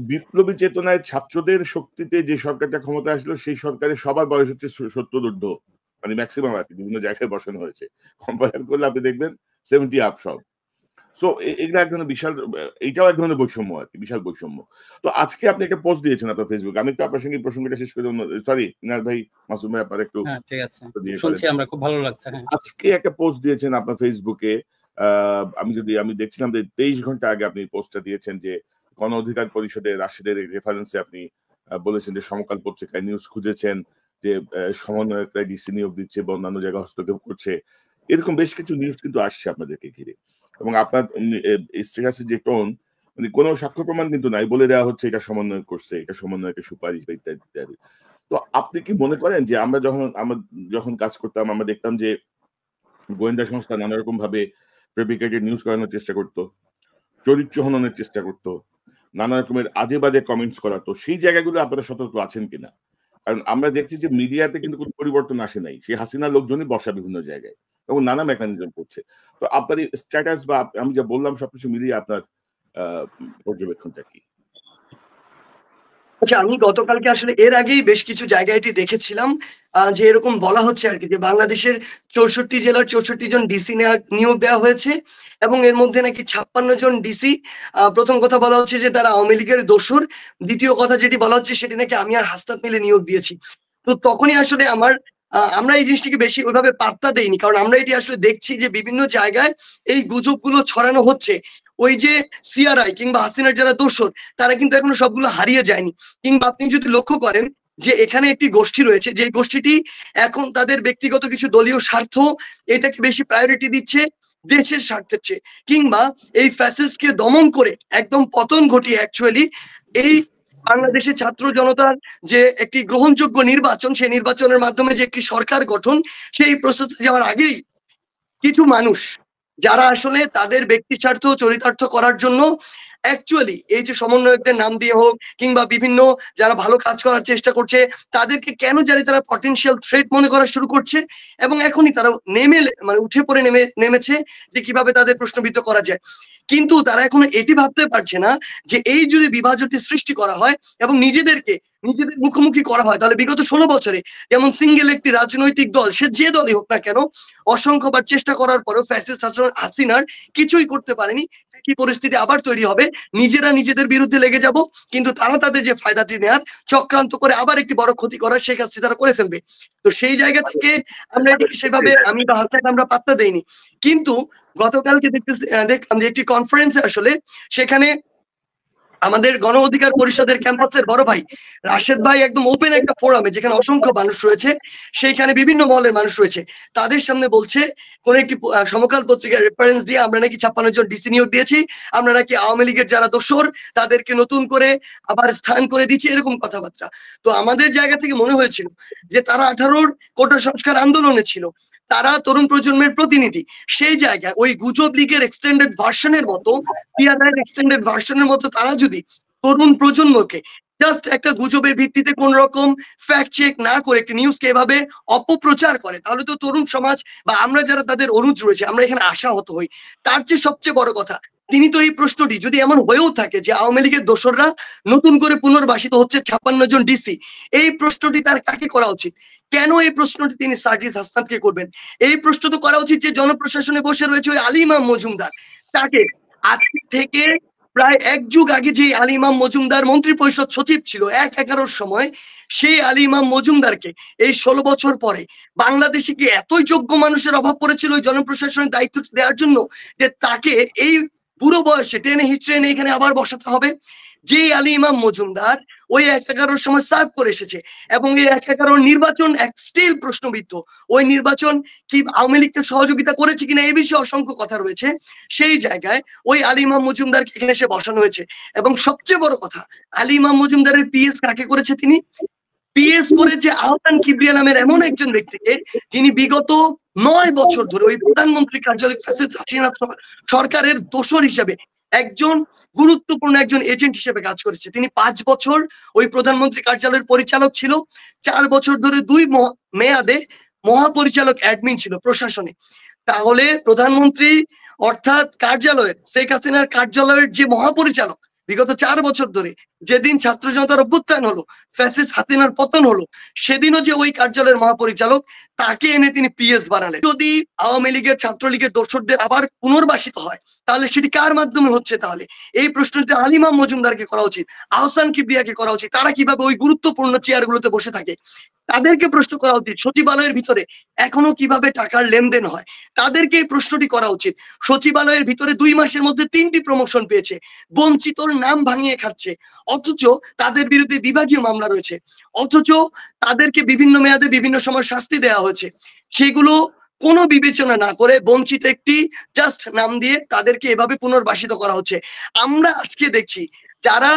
বিপ্লবী চেতনায় ছাত্রদের শক্তিতে যে সরকারটা ক্ষমতায় আসলো সেই সরকারের সবার বয়স হচ্ছে ৭০ ঊর্ধ্ব। মানে মেক্সিমাম আরকি বিভিন্ন জায়গায় বসানো হয়েছে। কম্পেয়ার করলে আপনি দেখবেন 70 আপ সব। সো এগুলা এক ধরনের বিশাল এইটাও এক ধরনের বৈষম্য আরকি, বিশাল বৈষম্য। তো আজকে আপনি একটা পোস্ট দিয়েছেন আপনার ফেসবুকে। আমি একটু আপনার সঙ্গে এই প্রসঙ্গটা শেষ করে সরি ইনার ভাই, মাসুম ভাই আপনারা একটু হ্যাঁ, ঠিক আছে। দিয়ে শুনছি করেন। আমরা, খুব ভালো লাগছে। হ্যাঁ। আজকে একটা পোস্ট দিয়েছেন আপনার ফেসবুকে। আ আমি দেখছিলাম যে 23 ঘন্টা আগে আপনি পোস্টটা দিয়েছেন যে গণ অধিকার পরিষদের রাশিদের রেফারেন্সে আপনি বলেছেন যে সমকাল পত্রিকায় নিউজ খুঁজেছেন যে সমন্বয়করা ডিসি নিয়োগ দিচ্ছে বা অন্যান্য জায়গায় হস্তক্ষেপ করছে। এরকম বেশ কিছু নিউজ কিন্তু আসছে আপনাদেরকে ঘিরে। এবং আপনার স্ট্যাটাসের যে টোন মানে কোনো সাক্ষ্য প্রমাণ কিন্তু নাই। বলে দেওয়া হচ্ছে এটা সমন্বয় করছে, এটা সমন্বয়কের সুপারিশ বা ইত্যাদি, ইত্যাদি। তো আপনি কি মনে করেন যে আমরা যখন কাজ করতাম আমরা দেখতাম যে গোয়েন্দা সংস্থা নানা রকম ভাবে ফেব্রিকেটেড নিউজ করানোর চেষ্টা করত, চরিত্র হননের চেষ্টা করত, নানা রকমের আজে বাজে কমেন্টস করাতো, সেই জায়গাগুলো আপনারা সতর্ক আছেন কিনা? কারণ আমরা দেখছি যে মিডিয়াতে কিন্তু কোনো পরিবর্তন আসে নাই। সেই হাসিনার লোকজনই বসা বিভিন্ন জায়গায় এবং নানা মেকানিজম করছে। তো আপনার এই স্ট্যাটাস বা আমি যা বললাম সবকিছু মিলিয়ে আপনার পর্যবেক্ষণটা কি? আচ্ছা, আমি গতকালকে আসলে এর আগেই বেশ কিছু জায়গায় এটি দেখেছিলাম, যে এরকম বলা হচ্ছে আরকি যে বাংলাদেশের 64 জেলার 64 জন ডিসি নিয়োগ দেওয়া হয়েছে এবং এর মধ্যে নাকি 56 জন ডিসি, ১ম কথা বলা হচ্ছে যে তারা আওয়ামী লীগের দোসর। দ্বিতীয় কথা যেটি বলা হচ্ছে সেটি নাকি আমি আর হাসনাত মিলে নিয়োগ দিয়েছি। তো তখনই আসলে আমরা এই জিনিসটিকে বেশি ওইভাবে পাত্তা দেইনি। কারণ আমরা এটি আসলে দেখছি যে বিভিন্ন জায়গায় এই গুজবগুলো ছড়ানো হচ্ছে। ওই যে সিআরআই কিংবা হাসিনার যারা দোসর তারা কিন্তু এখনো সবগুলো হারিয়ে যায়নি। কিংবা আপনি যদি লক্ষ্য করেন যে এখানে একটি গোষ্ঠী রয়েছে, যে গোষ্ঠীটি এখন তাদের ব্যক্তিগত কিছু দলীয় স্বার্থ এটাকে বেশি প্রায়োরিটি দিচ্ছে দেশের স্বার্থের চেয়ে। কিংবা এই ফ্যাসিস্টকে দমন করে একদম পতন ঘটিয়ে অ্যাকচুয়ালি এই বাংলাদেশের ছাত্র জনতার যে একটি গ্রহণযোগ্য নির্বাচন, সেই নির্বাচনের মাধ্যমে যে একটি সরকার গঠন, সেই প্রসেসে যাওয়ার আগেই কিছু মানুষ যারা আসলে তাদের ব্যক্তি স্বার্থ চরিতার্থ করার জন্য অ্যাকচুয়ালি এই যে সমন্বয়কদের নাম দিয়ে হোক কিংবা বিভিন্ন যারা ভালো কাজ করার চেষ্টা করছে তাদেরকে কেন জানি তারা পটেনশিয়াল থ্রেট মনে করা শুরু করছে এবং এখনই তারা মানে উঠে পড়ে নেমেছে যে কিভাবে তাদের প্রশ্নবিদ্ধ করা যায়। কিন্তু তারা এখনো এটি ভাবতে পারছে না যে এই যদি বিভাজনটি সৃষ্টি করা হয় এবং নিজেদের মুখোমুখি করা হয়, তাহলে বিগত 16 বছরে যেমন সিঙ্গেল একটি রাজনৈতিক দল, সে যে দলই হোক না কেন, অসংখ্যবার চেষ্টা করার পরেও ফ্যাসিস্ট হাসিনার কিছুই করতে পারেনি। কি পরিস্থিতি আবার তৈরি হবে, নিজেরা নিজেদের বিরুদ্ধে লেগে যাব, কিন্তু তারা তাদের যে ফায়দাটি নেয়ার চক্রান্ত করে আবার একটি বড় ক্ষতি করার সেই কাজটি তারা করে ফেলবে। তো সেই জায়গা থেকে আমরা এটিকে সেভাবে আমি বা হাসনাত আমরা পাত্তা দেইনি। কিন্তু গতকালকে দেখলাম যে একটি কনফারেন্সে আসলে সেখানে আমাদের গণ অধিকার পরিষদের ক্যাম্পাসের বড় ভাই রাশেদ ভাই একদম ওপেন একটা ফোরামে, যেখানে অসংখ্য মানুষ রয়েছে, সেইখানে বিভিন্ন মহলের মানুষ রয়েছে, তাদের সামনে বলছে কোন একটি সমকাল পত্রিকার রেফারেন্স দিয়ে আমরা নাকি 56 জন ডিসি নিয়োগ দিয়েছি, আমরা নাকি আওয়ামী লীগের যারা দোসর তাদেরকে নতুন করে আবার স্থান করে দিচ্ছি, এরকম কথাবার্তা। তো আমাদের জায়গা থেকে মনে হয়েছিল যে তারা 18 কোটা সংস্কার আন্দোলনে ছিল, তারা তরুণ প্রজন্মের প্রতিনিধি, সেই জায়গায় ওই গুজব লীগের এক্সটেন্ডেড ভার্সনের মতো, পিয়ারের এক্সটেন্ডেড ভার্সনের মতো তারা যদি তরুণ প্রজন্মকে জাস্ট একটা গুজবের ভিত্তিতে কোন রকম ফ্যাক্ট চেক না করে একটি নিউজকে এভাবে অপপ্রচার করে, তাহলে তো তরুণ সমাজ বা আমরা যারা তাদের অনুজ রয়েছে আমরা এখানে আশাহত হই। তার চেয়ে সবচেয়ে বড় কথা, তিনি তো এই প্রশ্নটি যদি এমন হয়েও থাকে যে আওয়ামী লীগের দোসররা নতুন করে পুনর্বাসিত হচ্ছে 56 জন ডিসি, এই প্রশ্নটি তার কাকে করা উচিত? কেন এই প্রশ্নটি তিনি সার্জিস হাসনাতকে করবেন? এই প্রশ্ন তো করা উচিত যে জনপ্রশাসনে বসে রয়েছে ওই আলী ইমাম মজুমদার, তাকে আজকে থেকে প্রায় 1 যুগ আগে যে আলী ইমাম মজুমদার মন্ত্রী পরিষদ সচিব ছিল 1/11 সময়, সেই আলী ইমাম মজুমদারকে এই 16 বছর পরে বাংলাদেশে কি এতই যোগ্য মানুষের অভাব পড়েছিল ওই জনপ্রশাসনের দায়িত্ব দেওয়ার জন্য যে তাকে এই বুড়ো বয়সে টেনে হিচড়ে এনে এখানে আবার বসাতে হবে? যে আলী ইমাম মজুমদার ওই 1/11 সময় সার্ভ করে এসেছে এবং এই 1/11 নির্বাচন এক স্টিল প্রশ্নবিদ্ধ, ওই নির্বাচন কি আওয়ামী লীগকে সহযোগিতা করেছে কিনা এই বিষয়ে অসংখ্য কথা রয়েছে। সেই জায়গায় ওই আলী ইমাম মজুমদারকে এখানে এসে বসানো হয়েছে এবং সবচেয়ে বড় কথা, আলী ইমাম মজুমদারের পিএস কাকে করেছে? তিনি পিএস করেছে আহসান কিবরিয়া নামের এমন একজন ব্যক্তিকে, যিনি বিগত 9 বছর ধরে ওই প্রধানমন্ত্রী কার্যালয় ফ্যাসিস্ট হাসিনা সরকারের দোসর হিসেবে একজন গুরুত্বপূর্ণ একজন এজেন্ট হিসেবে কাজ করেছে। তিনি 5 বছর ওই প্রধানমন্ত্রী কার্যালয়ের পরিচালক ছিল, 4 বছর ধরে 2 মেয়াদে মহাপরিচালক অ্যাডমিন ছিল প্রশাসনে। তাহলে প্রধানমন্ত্রী অর্থাৎ কার্যালয়ের, শেখ হাসিনার কার্যালয়ের যে মহাপরিচালক বিগত 4 বছর ধরে, যেদিন ছাত্র জনতার অভ্যুত্থান হলো, ফ্যাসিস্ট হাসিনার পতন হলো, সেদিনও যে ওই কার্যালয়ের মহাপরিচালক, তাকে এনে তিনি পিএস বানালেন। যদি আওয়ামী লীগের ছাত্রলীগের দোসরদের আবার পুনর্বাসিত হয় তাহলে সেটি কার মাধ্যমে হচ্ছে? তাহলে এই প্রশ্নটি আলী ইমাম মজুমদারকে করা উচিত, আহসান কিবরিয়াকে করা উচিত। তারা কিভাবে ওই গুরুত্বপূর্ণ চেয়ারগুলোতে বসে থাকে তাদেরকে প্রশ্ন করা উচিত। সচিবালয়ের ভিতরে এখনো কিভাবে টাকার লেনদেন হয় তাদেরকে এই প্রশ্নটি করা উচিত। সচিবালয়ের ভিতরে 2 মাসের মধ্যে 3টি প্রমোশন পেয়েছে, বঞ্চিতর নাম ভাঙিয়ে খাচ্ছে, অথচ তাদের বিরুদ্ধে বিভাগীয় মামলা রয়েছে, অথচ তাদেরকে বিভিন্ন মেয়াদে বিভিন্ন সময় শাস্তি দেওয়া হয়েছে। সেগুলো কোনো বিবেচনা না করে বঞ্চিত একটি জাস্ট নাম দিয়ে তাদেরকে এভাবে পুনর্বাসিত করা হচ্ছে। আমরা আজকে দেখছি যারা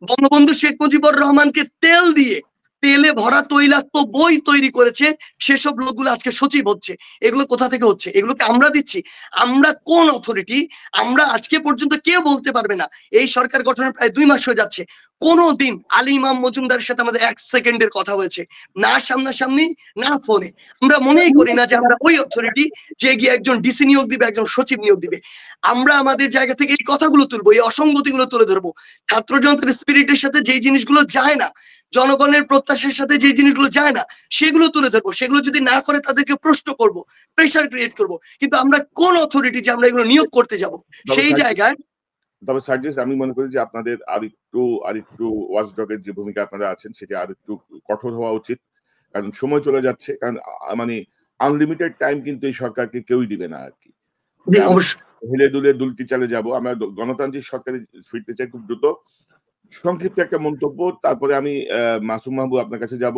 বঙ্গবন্ধু শেখ মুজিবুর রহমানকে তেল দিয়ে তেলে ভরা তৈলাক্ত বই তৈরি করেছে, সেসব লোকগুলো আজকে সচিব হচ্ছে। এগুলো কোথা থেকে হচ্ছে? এগুলোকে আমরা দিচ্ছি? আমরা কোন অথরিটি? আমরা আজকে পর্যন্ত কেউ বলতে পারবে না, এই সরকার গঠনের প্রায় 2 মাস হয়ে যাচ্ছে, কোনদিন আলী ইমাম মজুমদারের সাথে আমাদের 1 সেকেন্ডের কথা হয়েছে? না সামনাসামনি, না ফোনে। আমরা মনেই করি না যে আমরা ওই অথরিটি যে গিয়ে একজন ডিসি নিয়োগ দিবে, একজন সচিব নিয়োগ দিবে। আমরা আমাদের জায়গা থেকে এই কথাগুলো তুলবো, এই অসঙ্গতিগুলো তুলে ধরবো। ছাত্র জনতার স্পিরিটের সাথে যে জিনিসগুলো যায় না, জনগণের প্রত্যাশার সাথে যে জিনিসগুলো যায় না, সেগুলো তুলে ধরবো। সেগুলো যদি না করে তাদেরকে প্রশ্ন করব, প্রেসার ক্রিয়েট করব। কিন্তু আমরা কোন অথরিটি যে আমরা এগুলো নিয়োগ করতে যাব, সেই জায়গায়। তবে সার্জিস, আমি মনে করি যে আপনাদের আরেকটু ওয়াচডগের যে ভূমিকা আপনারা আছেন সেটা আরেকটু কঠোর হওয়া উচিত। কারণ সময় চলে যাচ্ছে। কারণ মানে আনলিমিটেড টাইম কিন্তু এই সরকারকে কেউই দিবে না আর কি। হেলে দুলে দুলকি চালে যাব। আমরা গণতান্ত্রিক সরকারে ফিরতে চাই খুব দ্রুত। সংক্ষিপ্ত একটা মন্তব্য, তারপরে আমি মাসুম মাহবুব আপনার কাছে যাব।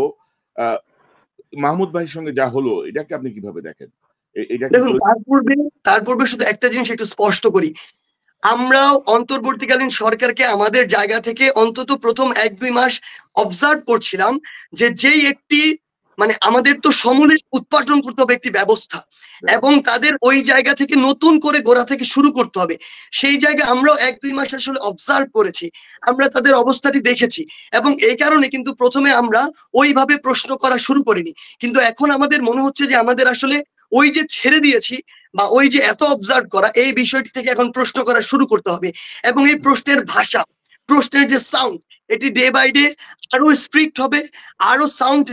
মাহমুদ ভাইয়ের সঙ্গে যা হলো, এটাকে আপনি কিভাবে দেখেন? দেখুন, তার পূর্বে শুধু একটা জিনিস একটু স্পষ্ট করি। আমরাও অন্তর্বর্তীকালীন সরকারকে আমাদের জায়গা থেকে অন্তত প্রথম 1-2 মাস অবজার্ভ করছিলাম যে যেই একটি মানে আমাদের তো সমূলে উৎপাদন করতে হবে একটি ব্যবস্থা, এবং তাদের ওই জায়গা থেকে নতুন করে গোড়া থেকে শুরু করতে হবে। সেই জায়গায় আমরাও 1-2 মাস আসলে অবজার্ভ করেছি, আমরা তাদের অবস্থাটি দেখেছি, এবং এই কারণে কিন্তু প্রথমে আমরা ওইভাবে প্রশ্ন করা শুরু করিনি। কিন্তু এখন আমাদের মনে হচ্ছে যে আমাদের আসলে ওই যে ছেড়ে দিয়েছি বা ওই যে এত অবজার্ভ করা, এই বিষয়টি থেকে এখন প্রশ্ন করা শুরু করতে হবে। এবং এই প্রশ্নের ভাষা, প্রশ্নের যে সাউন্ড, এটি ডে বাই ডে আরো স্ট্রিক্ট হবে, আরো সাউন্ড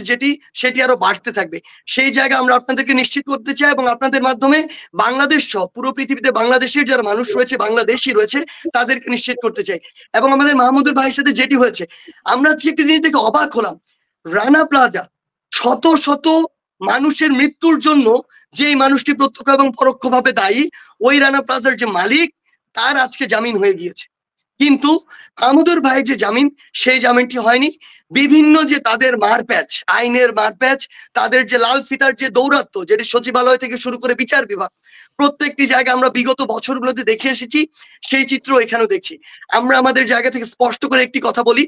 সেটি আরো বাড়তে থাকবে। সেই জায়গা আমরা আপনাদেরকে নিশ্চিত করতে চাই, এবং আপনাদের মাধ্যমে বাংলাদেশ সহ পুরো পৃথিবীতে বাংলাদেশের যারা মানুষ রয়েছে, বাংলাদেশি রয়েছে, তাদেরকে নিশ্চিত করতে চাই। এবং আমাদের মাহমুদুল ভাইয়ের সাথে যেটি হয়েছে, আমরা আজকে একটি জিনিস থেকে অবাক হলাম। রানা প্লাজা শত শত মানুষের মৃত্যুর জন্য যেই মানুষটি প্রত্যক্ষ এবং পরোক্ষভাবে দায়ী, ওই রানা প্লাজার যে মালিক, তার আজকে জামিন হয়ে গিয়েছে। কিন্তু মাহমুদুর ভাই যে জামিন, সেই জামিনটি হয়নি। বিভিন্ন যে তাদের মারপ্যাচ, আইনের মারপ্যাচ, তাদের যে লাল ফিতার যে দৌরাত্ম, যেটি সচিবালয় থেকে শুরু করে বিচার বিভাগ, প্রত্যেকটি জায়গায় আমরা বিগত বছরগুলোতে দেখে এসেছি, সেই চিত্র এখানেও দেখছি। আমরা আমাদের জায়গা থেকে স্পষ্ট করে একটি কথা বলি,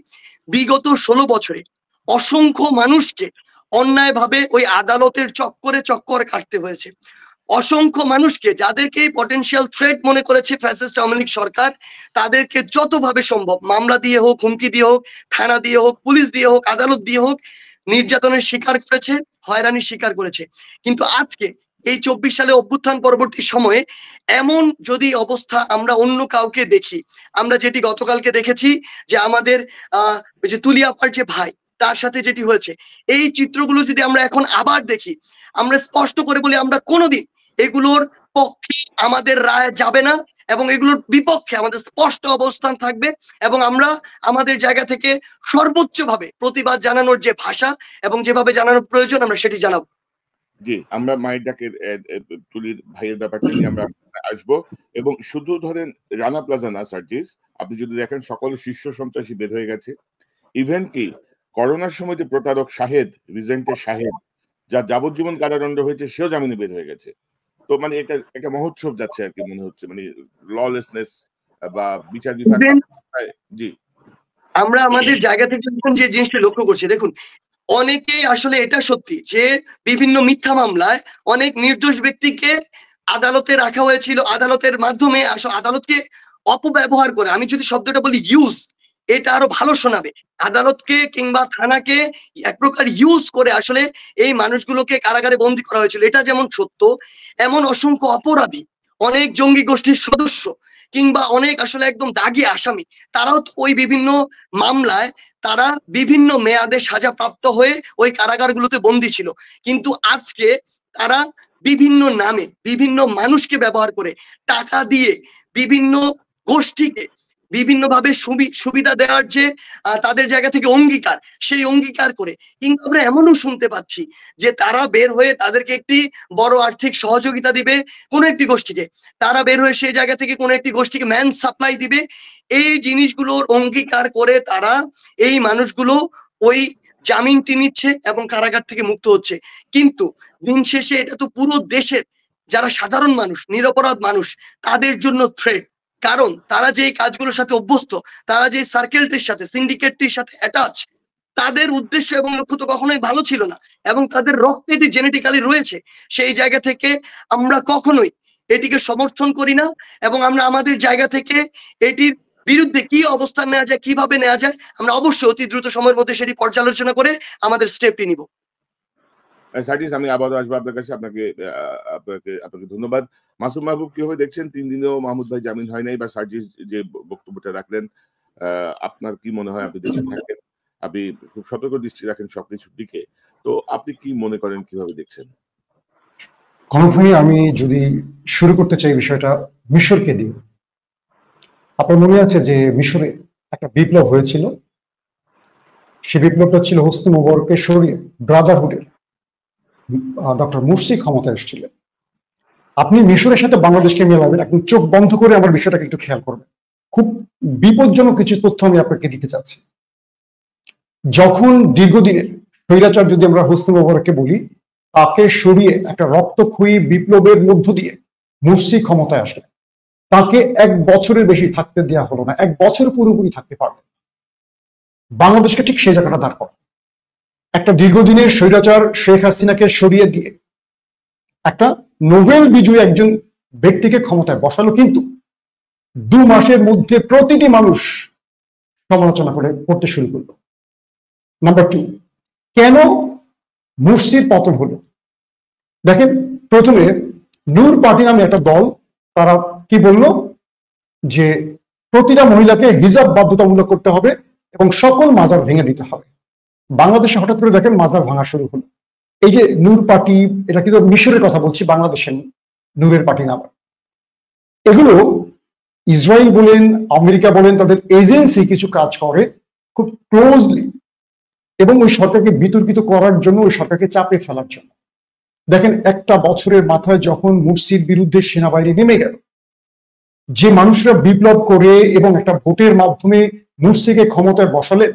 বিগত 16 বছরে অসংখ্য মানুষকে অন্যায়ভাবে ওই আদালতের চক্করে কাটতে হয়েছে। অসংখ্য মানুষকে, যাদেরকে পটেনশিয়াল থ্রেট মনে করেছে ফ্যাসিস্ট আওয়ামী লীগ সরকার, তাদেরকে যতভাবে সম্ভব মামলা দিয়ে হোক, হুমকি দিয়ে হোক, থানা দিয়ে হোক, পুলিশ দিয়ে হোক, আদালত দিয়ে হোক, নির্যাতনের শিকার করেছে, হয়রানির শিকার করেছে। কিন্তু আজকে এই 24 সালে অভ্যুত্থান পরবর্তী সময়ে এমন যদি অবস্থা আমরা অন্য কাউকে দেখি, আমরা যেটি গতকালকে দেখেছি যে আমাদের যে তুলিয়াপার যে ভাই, তার সাথে যেটি হয়েছে, এই চিত্রগুলো যদি আমরা এখন আবার দেখি, আমরা স্পষ্ট করে বলি আমরা কোনোদিন এগুলোর পক্ষে আমাদের রায় যাবে না, এবং এগুলোর বিপক্ষে আমাদের স্পষ্ট অবস্থান থাকবে, এবং আমরা আমাদের জায়গা থেকে সর্বোচ্চ ভাবে প্রতিবাদ জানানোর যে ভাষা এবং যেভাবে জানানোর প্রয়োজন, আমরা সেটি জানাবো। জি, আমরা মায়ের ডাকের তুলির ভাইয়ের ব্যাপারটা নিয়ে আমরা আসবো। এবং শুধু ধরেন রানা প্লাজা না সার্জিস, আপনি যদি দেখেন সকল শীর্ষ সন্ত্রাসী বের হয়ে গেছে। ইভেন কি করোনার সময় যে প্রতারক শাহেদ, রিজেন্টের শাহেদ, যার যাবজ্জীবন কারাদণ্ড হয়েছে, সেও জামিনে বের হয়ে গেছে। তো মানে এটা একটা মহোৎসব যাচ্ছে আর কি মনে হচ্ছে, মানে ললেসনেস বা বিচার বিভাগ। জি, আমরা আমাদের জায়গা থেকে যে জিনিসটা লক্ষ্য করছি, দেখুন, অনেকেই আসলে এটা সত্যি যে বিভিন্ন মিথ্যা মামলায় অনেক নির্দোষ ব্যক্তিকে আদালতে রাখা হয়েছিল, আদালতের মাধ্যমে আসলে আদালতকে অপব্যবহার করে, আমি যদি শব্দটা বলি ইউজ, এটা আরো ভালো শোনাবে, আদালতকে কিংবা থানাকে এক প্রকার ইউজ করে আসলে এই মানুষগুলোকে কারাগারে বন্দী করা হয়েছিল। এটা যেমন সত্য, এমন অসংখ্য অপরাধী, অনেক জঙ্গি গোষ্ঠীর সদস্য কিংবা অনেক আসলে একদম দাগী আসামি, তারাও তো ওই বিভিন্ন মামলায় তারা বিভিন্ন মেয়াদে সাজা প্রাপ্ত হয়ে ওই কারাগারগুলোতে বন্দী ছিল। কিন্তু আজকে তারা বিভিন্ন নামে বিভিন্ন মানুষকে ব্যবহার করে, টাকা দিয়ে বিভিন্ন গোষ্ঠীকে বিভিন্নভাবে সুবিধা দেওয়ার যে তাদের জায়গা থেকে অঙ্গীকার, সেই অঙ্গীকার করে, কিন্তু আমরা এমনও শুনতে পাচ্ছি যে তারা বের হয়ে তাদেরকে একটি বড় আর্থিক সহযোগিতা দিবে কোন একটি গোষ্ঠীকে, তারা বের হয়ে সেই জায়গা থেকে কোন একটি গোষ্ঠীকে ম্যান সাপ্লাই দিবে। এই জিনিসগুলোর অঙ্গীকার করে তারা এই মানুষগুলো ওই জামিনটি নিচ্ছে এবং কারাগার থেকে মুক্ত হচ্ছে। কিন্তু দিন শেষে এটা তো পুরো দেশের যারা সাধারণ মানুষ, নিরপরাধ মানুষ, তাদের জন্য থ্রেট। কারণ তারা যে কাজগুলোর সাথে অভ্যস্ত, তারা যে সার্কেলটির সাথে, সিন্ডিকেটটির সাথে অ্যাটাচ, তাদের উদ্দেশ্য এবং লক্ষ্য তো কখনোই ভালো ছিল না, এবং তাদের রক্তে এটি জেনেটিক্যালি রয়েছে। সেই জায়গা থেকে আমরা কখনোই এটিকে সমর্থন করি না, এবং আমরা আমাদের জায়গা থেকে এটির বিরুদ্ধে কি অবস্থান নেওয়া যায়, কিভাবে নেওয়া যায়, আমরা অবশ্যই অতি দ্রুত সময়ের মধ্যে সেটি পর্যালোচনা করে আমাদের স্টেপটি নিব। সার্জিস, আমি আবারও আসবো আপনার কাছে। আপনাকে আপনাকে ধন্যবাদ। মাসুম মাহবুব, কিভাবে দেখছেন 3 দিনেও মাহমুদ ভাই জামিন হয় নাই, বা সার্জিস যে বক্তব্যটা রাখলেন, আপনার কি মনে হয়? আপনি দেশে থাকেন, আপনি খুব সতর্ক দৃষ্টি রাখেন সবকিছুর দিকে, তো আপনি কি মনে করেন, কিভাবে দেখছেন? কনক ভাই, আমি যদি শুরু করতে চাই বিষয়টা মিশরকে দিয়ে। আপনার মনে আছে যে মিশরে একটা বিপ্লব হয়েছিল, সে বিপ্লবটা ছিল হোসনি মোবারককে সরিয়ে ব্রাদারহুডের ডক্টর মুরসি ক্ষমতায় এসেছিলেন। আপনি মিশরের সাথে বাংলাদেশকে মেলাবেন, আপনি চোখ বন্ধ করে আমার বিষয়টাকে একটু খেয়াল করবেন। খুব বিপজ্জনক কিছু তথ্য আমি আপনাকে দিতে চাচ্ছি। যখন দীর্ঘদিনের স্বৈরাচার, যদি আমরা হোসনি মোবারককে বলি, তাকে সরিয়ে একটা রক্তক্ষয়ী বিপ্লবের মধ্য দিয়ে মুরসি ক্ষমতায় আসলেন, তাকে 1 বছরের বেশি থাকতে দেওয়া হলো না, 1 বছর পুরোপুরি থাকতে পারলেন। বাংলাদেশকে ঠিক সেই জায়গাটা দাঁড় করা, একটা দীর্ঘদিনের স্বৈরাচার শেখ হাসিনাকে সরিয়ে দিয়ে একটা নোবেল বিজয়ী একজন ব্যক্তিকে ক্ষমতায় বসালো, কিন্তু 2 মাসের মধ্যে প্রতিটি মানুষ সমালোচনা করতে শুরু করলো। নাম্বার 2, কেন মুরসির পতন হলো? দেখেন, প্রথমে নূর পার্টি নামে একটা দল, তারা কি বলল যে প্রতিটা মহিলাকে হিজাব বাধ্যতামূলক করতে হবে এবং সকল মাজার ভেঙে দিতে হবে। বাংলাদেশে হঠাৎ করে দেখেন মাজার ভাঙা শুরু হলো। এই যে নূর পার্টি, এটা কিন্তু মিশরের কথা বলছি, বাংলাদেশের নূরের পার্টি নাম। এগুলো ইসরায়েল বলেন, আমেরিকা বলেন, তাদের এজেন্সি কিছু কাজ করে খুব ক্লোজলি, এবং ওই সরকারকে বিতর্কিত করার জন্য, ওই সরকারকে চাপে ফেলার জন্য। দেখেন, 1 বছরের মাথায় যখন মুরসির বিরুদ্ধে সেনাবাহিনী নেমে গেল, যে মানুষরা বিপ্লব করে এবং একটা ভোটের মাধ্যমে মুরসিকে ক্ষমতায় বসালে,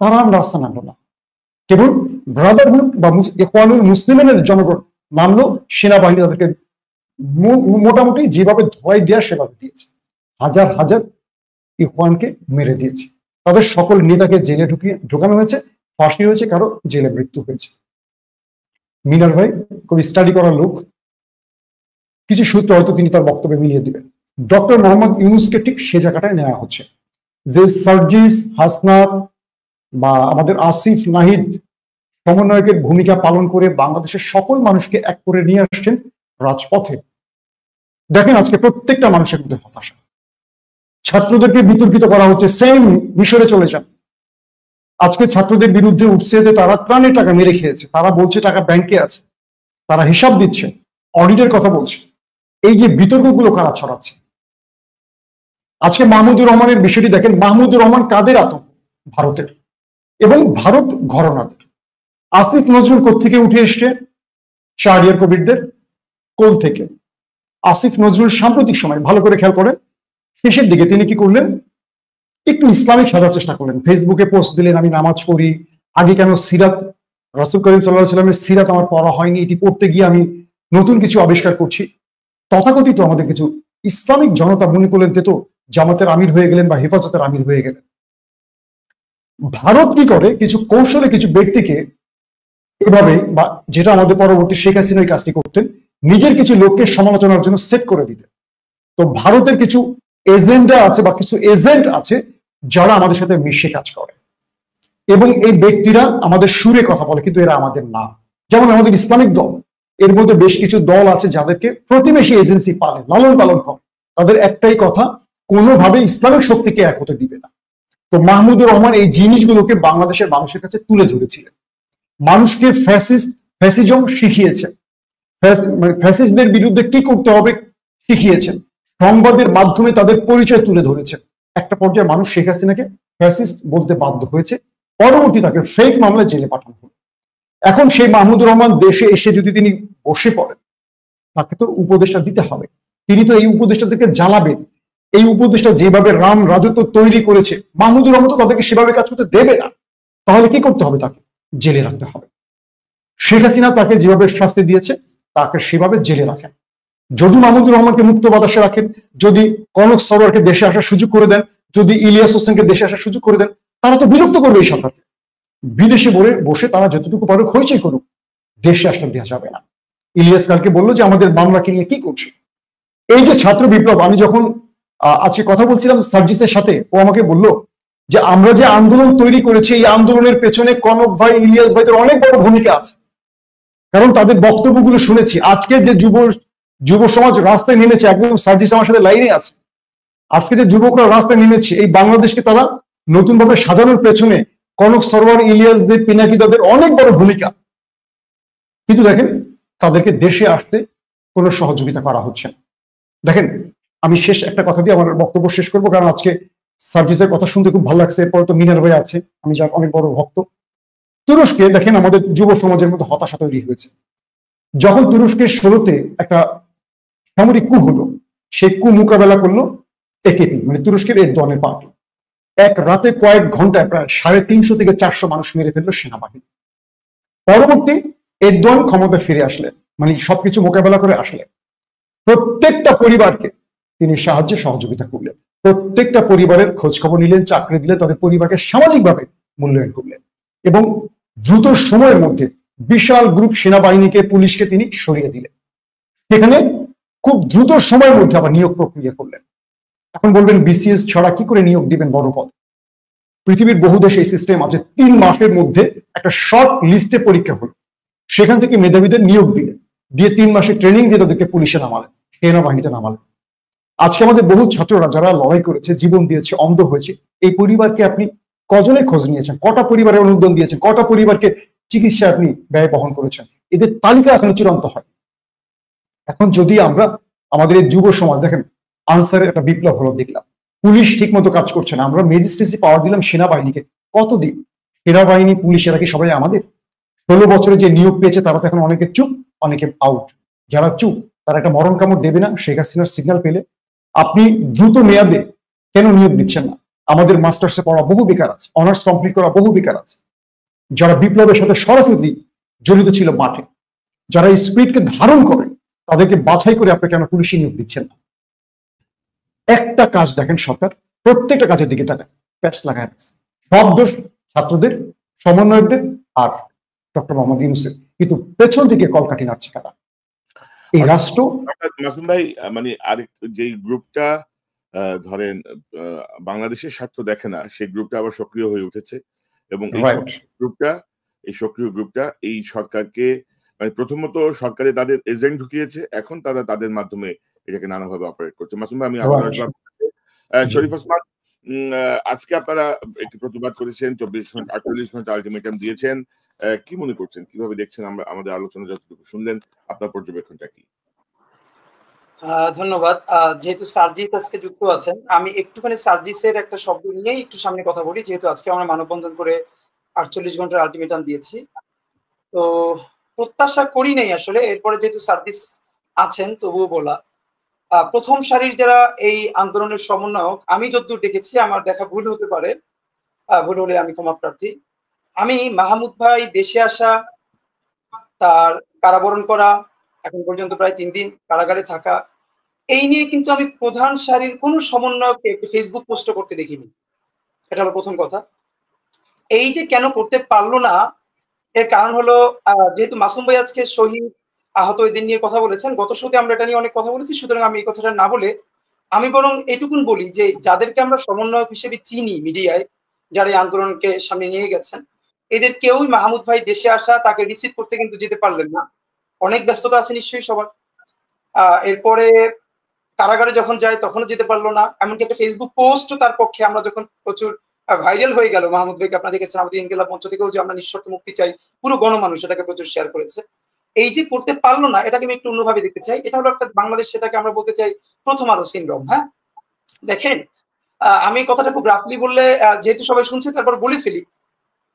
তারা রাস্তা নামলো না। কেবল ব্রাদারহুড বা ইখওয়ানুল মুসলিমিনের জনগণ নামলো, সেনাবাহিনী তাদেরকে মোটামুটি যেভাবে ধোয়াই দেওয়া সেভাবে দিয়েছে। হাজার হাজার ইখওয়ানকে মেরে দিয়েছে, তাদের সকল নেতাকে জেলে ঢুকানো হয়েছে, ফাঁসি হয়েছে, কারো জেলে মৃত্যু হয়েছে। মিনার ভাই খুব স্টাডি করার লোক, কিছু সূত্র হয়তো তিনি তার বক্তব্যে মিলিয়ে দিবেন। ডক্টর মোহাম্মদ ইউনূসকে ঠিক সে জায়গাটায় নেওয়া হচ্ছে, যে সার্জিস, হাসনাত বা আমাদের আসিফ নাহিদ সমন্বয়কের ভূমিকা পালন করে বাংলাদেশের সকল মানুষকে এক করে নিয়ে আসছেন রাজপথে। দেখেন, আজকে প্রত্যেকটা মানুষের মধ্যে হতাশা। ছাত্রদেরকে বিতর্কিত করা হচ্ছে, সেম মিশরে চলে যান। আজকে ছাত্রদের বিরুদ্ধে উঠছে যে তারা ত্রাণের টাকা মেরে খেয়েছে, তারা বলছে টাকা ব্যাংকে আছে, তারা হিসাব দিচ্ছে, অডিটের কথা বলছে। এই যে বিতর্কগুলো কারা ছড়াচ্ছে? আজকে মাহমুদুর রহমানের বিষয়টি দেখেন, মাহমুদুর রহমান কাদের আতঙ্ক? ভারতের, এবং ভারত ঘরানাদের। আসিফ নজরুল কোত্থেকে উঠে এসছে? শাহরিয়ার কবিরদের কোল থেকে। আসিফ নজরুল সাম্প্রতিক সময়, ভালো করে খেয়াল করেন, শেষের দিকে তিনি কি করলেন? একটু ইসলামিক সাজার চেষ্টা করলেন, ফেসবুকে পোস্ট দিলেন, আমি নামাজ পড়ি, আগে কেন সিরাত, রাসূল করিম সাল্লাল্লাহু আলাইহি সাল্লামের সিরাত আমার পড়া হয়নি, এটি পড়তে গিয়ে আমি নতুন কিছু আবিষ্কার করছি। তথাকথিত আমাদের কিছু ইসলামিক জনতা মনে করলেন তো জামাতের আমির হয়ে গেলেন বা হেফাজতের আমির হয়ে গেলেন। ভারত কি করে? কিছু কৌশলে কিছু ব্যক্তিকে এভাবে, বা যেটা আমাদের পরবর্তী শেখ হাসিনা এই কাজটি করতেন, নিজের কিছু লোককে সমালোচনার জন্য সেট করে দিতেন। তো ভারতের কিছু এজেন্ডা আছে বা কিছু এজেন্ট আছে যারা আমাদের সাথে মিশে কাজ করে, এবং এই ব্যক্তিরা আমাদের সুরে কথা বলে, কিন্তু এরা আমাদের না। যেমন আমাদের ইসলামিক দল, এর মধ্যে বেশ কিছু দল আছে যাদেরকে প্রতিবেশী এজেন্সি পালে, লালন পালন করে। তাদের একটাই কথা, কোনোভাবে ইসলামিক শক্তিকে এক হতে দিবে না। তো মাহমুদুর রহমান এই জিনিসগুলোকে বাংলাদেশের মানুষের কাছে তুলে ধরেছিলেন, মানুষকে ফ্যাসিজম শিখিয়েছেন, ফ্যাসিস্টদের বিরুদ্ধে কি করতে হবে শিখিয়েছেন, সংবাদের মাধ্যমে তাদের পরিচয় তুলে ধরেছেন। একটা পর্যায়ে মানুষ শেখ হাসিনাকে ফ্যাসিস্ট বলতে বাধ্য হয়েছে, পরবর্তী তাকে ফেক মামলায় জেলে পাঠানো হলো। এখন সেই মাহমুদুর রহমান দেশে এসে যদি তিনি বসে পড়েন, তাকে তো উপদেষ্টা দিতে হবে। তিনি তো এই উপদেষ্টাদেরকে জ্বালাবেন। এই উপদেষ্টা যেভাবে রাম রাজত্ব তৈরি করেছে, মাহমুদুর রহমান তো তাদেরকে সেভাবে কাজ করতে দেবে না। তাহলে কি করতে হবে? তাকে জেলে রাখতে হবে। শেখ হাসিনা তাকে যেভাবে শাস্তি দিয়েছে, তাকে সেভাবে জেলে রাখেন। যদি মাহমুদুর রহমানকে মুক্ত বাতাসে রাখেন, যদি কনক সরোয়ারকে দেশে আসার সুযোগ করে দেন, যদি ইলিয়াস হোসেনকে দেশে আসার সুযোগ করে দেন, তারা তো বিরক্ত করবে এই সরকারকে। বিদেশে বসে তারা যতটুকু পারুক হইচই করুক, দেশে আসতে দেওয়া যাবে না। ইলিয়াস কালকে বললো যে আমাদের মামলাকে নিয়ে কি করছে। এই যে ছাত্র বিপ্লব, আমি যখন আজকে কথা বলছিলাম সার্জিসের সাথে, ও আমাকে বলল যে আমরা যে আন্দোলন তৈরি করেছি এই আন্দোলনের পেছনে কনক ভাই, ইলিয়াস ভাইদের অনেক বড় ভূমিকা আছে, কারণ তাদের বক্তব্যগুলো শুনেছি। আজকের যে যুব সমাজ রাস্তায় নেমেছে, একদম সার্জিস আমার সাথে লাইনে আছে, আজকে যে যুবকরা রাস্তায় নেমেছে এই বাংলাদেশকে তারা নতুন ভাবে সাজানোর পেছনে কনক সরোয়ার, ইলিয়াসদের, পিনাকিদাদের অনেক বড় ভূমিকা। কিন্তু দেখেন তাদেরকে দেশে আসতে কোনো সহযোগিতা করা হচ্ছে না। দেখেন আমি শেষ একটা কথা দিয়ে আমার বক্তব্য শেষ করবো, কারণ আজকে সার্জিসের কথা শুনতে খুব ভালো লাগছে। এরপরে তো মিনার ভাই আছে, আমি যার অনেক বড় ভক্ত। তুরস্কে দেখেন আমাদের যুব সমাজের মধ্যে হতাশা তৈরি হয়েছে যখন তুরস্কের 16তে একটা সামরিক কূ হলো। সেই কূ মোকাবেলা করলো একেপি, মানে তুরস্কের এরদোয়ানের পার্টি। এক রাতে কয়েক ঘন্টায় প্রায় 350 থেকে 400 মানুষ মেরে ফেললো সেনাবাহিনী। পরবর্তী এরদোয়ান ক্ষমতায় ফিরে আসলেন, মানে সবকিছু মোকাবেলা করে আসলেন। প্রত্যেকটা পরিবারকে তিনি সহযোগিতা করলেন, প্রত্যেকটা পরিবারের খোঁজ খবর নিলেন, চাকরি দিলেন, তাদের পরিবারকে সামাজিকভাবে মূল্যায়ন করলেন এবং দ্রুত সময়ের মধ্যে বিশাল গ্রুপ সেনাবাহিনীকে, পুলিশকে তিনি সরিয়ে দিলেন। সেখানে খুব দ্রুত সময়ের মধ্যে আবার নিয়োগ প্রক্রিয়া করলেন। এখন বলবেন বিসিএস ছাড়া কি করে নিয়োগ দিবেন বড় পদ? পৃথিবীর বহু দেশে এই সিস্টেম আছে। 3 মাসের মধ্যে একটা শর্ট লিস্টে পরীক্ষা হলো, সেখান থেকে মেধাবীদের নিয়োগ দিলেন, দিয়ে 3 মাসের ট্রেনিং দিয়ে তাদেরকে পুলিশে নামালেন, সেনাবাহিনীতে নামালেন। আজকে আমাদের বহু ছাত্ররা যারা লড়াই করেছে, জীবন দিয়েছে, অন্ধ হয়েছে, এই পরিবারকে আপনি কজনের খোঁজ নিয়েছেন? কটা পরিবারের অনুদান দিয়েছেন? কটা পরিবারকে চিকিৎসা আপনি ব্যয় বহন করেছেন? এদের তালিকা এখনো চূড়ান্ত হয়। এখন যদি আমরা আমাদের এই যুব সমাজ, দেখেন আনসারের একটা বিপ্লব হলো, দেখলাম পুলিশ ঠিক মতো কাজ করছে না, আমরা ম্যাজিস্ট্রেসি পাওয়ার দিলাম সেনাবাহিনীকে। কতদিন সেনাবাহিনী, পুলিশ এরা কি সবাই আমাদের? 16 বছরে যে নিয়োগ পেয়েছে তারা তো এখন অনেকে চুপ, অনেকে আউট। যারা চুপ তারা একটা মরণ কামড় দেবে না শেখ হাসিনার সিগন্যাল পেলে? আপনি দ্রুত মেয়াদে কেন নিয়োগ দিচ্ছেন না? আমাদের মাস্টার্সে পড়া বহু বেকার আছে, অনার্স কমপ্লিট করা বহু বেকার আছে, যারা বিপ্লবের সাথে সরাসরি জড়িত ছিল মাঠে, যারা এই স্পিডকে ধারণ করে, তাদেরকে বাছাই করে আপনি কেন পুলিশে নিয়োগ দিচ্ছেন না? একটা কাজ দেখেন সরকার, প্রত্যেকটা কাজের দিকে তাকায়, প্যাচ লাগায় রাখছে। সব দোষ ছাত্রদের, সমন্বয়কদের আর ডক্টর মোহাম্মদ ইউনূসের, কিন্তু পেছন দিকে কলকাঠি নাড়ছে কারা? এই রাষ্ট্র। মাসুম ভাই, মানে আরেক যেই গ্রুপটা ধরেন বাংলাদেশের স্বার্থ দেখে না, সেই গ্রুপটা আবার সক্রিয় হয়ে উঠেছে এবং এই সক্রিয় গ্রুপটা এই সরকারকে, মানে প্রথমত সরকারে তাদের এজেন্ট ঢুকিয়েছে, এখন তারা তাদের মাধ্যমে এটাকে নানাভাবে অপারেট করছে। মাসুম ভাই, আমি আবার শরীফ ওসমান, আজকে আপনারা একটি প্রতিবাদ করেছেন, 24 ঘন্টা 48 ঘন্টা আলটিমেটাম দিয়েছেন, কি মনে করছেন, কিভাবে দেখছেন? আমরা আমাদের আলোচনা যতটুকু শুনলেন, আপনার পর্যবেক্ষণটা কি? ধন্যবাদ। যেহেতু সার্জিস আজকে যুক্ত আছেন, আমি একটুখানি সার্জিসের একটা শব্দ নিয়েই একটু সামনে কথা বলি, যেহেতু আজকে আমরা মানববন্ধন করে 48 ঘন্টার আলটিমেটাম দিয়েছি। তো প্রত্যাশা করি নাই আসলে, এরপরে যেহেতু সার্জিস আছেন তবুও বলা। প্রথম সারির যারা এই আন্দোলনের সমন্বয়ক, আমি যতদূর দেখেছি, আমার দেখা ভুল হতে পারে, ভুল হলে আমি ক্ষমা প্রার্থী। আমি মাহমুদ ভাই দেশে আসা, তার কারাবরণ করা, এখন পর্যন্ত প্রায় 3 দিন কারাগারে থাকা, এই নিয়ে কিন্তু আমি প্রধান সারির কোনো সমন্বয়ককে ফেসবুক পোস্ট করতে দেখিনি। এটা হলো প্রথম কথা। এই যে কেন করতে পারলো না, এর কারণ হলো যেহেতু মাসুম ভাই আজকে শহীদ আহত এদের নিয়ে কথা বলেছেন, গত শোতে আমরা এটা নিয়ে অনেক কথা বলেছি, সুতরাং আমি এই কথাটা না বলে আমি বরং এটুকুন বলি যে যাদেরকে আমরা সমন্বয়ক হিসেবে চিনি মিডিয়ায়, যারা এই আন্দোলনকে সামনে নিয়ে গেছেন, এদের কেউই মাহমুদ ভাই দেশে আসা তাকে রিসিভ করতে কিন্তু যেতে পারলেন না। অনেক ব্যস্ততা আছে নিশ্চয়ই সবার। এরপরে কারাগারে যখন যায় তখনও যেতে পারলো না। এমনকি একটা ফেসবুক পোস্ট তার পক্ষে, আমরা যখন প্রচুর ভাইরাল হয়ে গেল মাহমুদ ভাইকে, আপনারা দেখেছেন আমাদের ইনকিলাব মঞ্চ থেকেও যে আমরা নিঃশর্ত মুক্তি চাই, পুরো গণমানুষ এটাকে প্রচুর শেয়ার করেছে। এই যে করতে পারলো না, এটাকে আমি একটু অন্যভাবে দেখতে চাই। এটা হলো একটা বাংলাদেশ, সেটাকে আমরা বলতে চাই প্রথম আলো সিনড্রোম। হ্যাঁ, দেখেন আমি কথাটা খুব রাফলি বললে, যেহেতু সবাই শুনছে তারপর বলে ফেলি।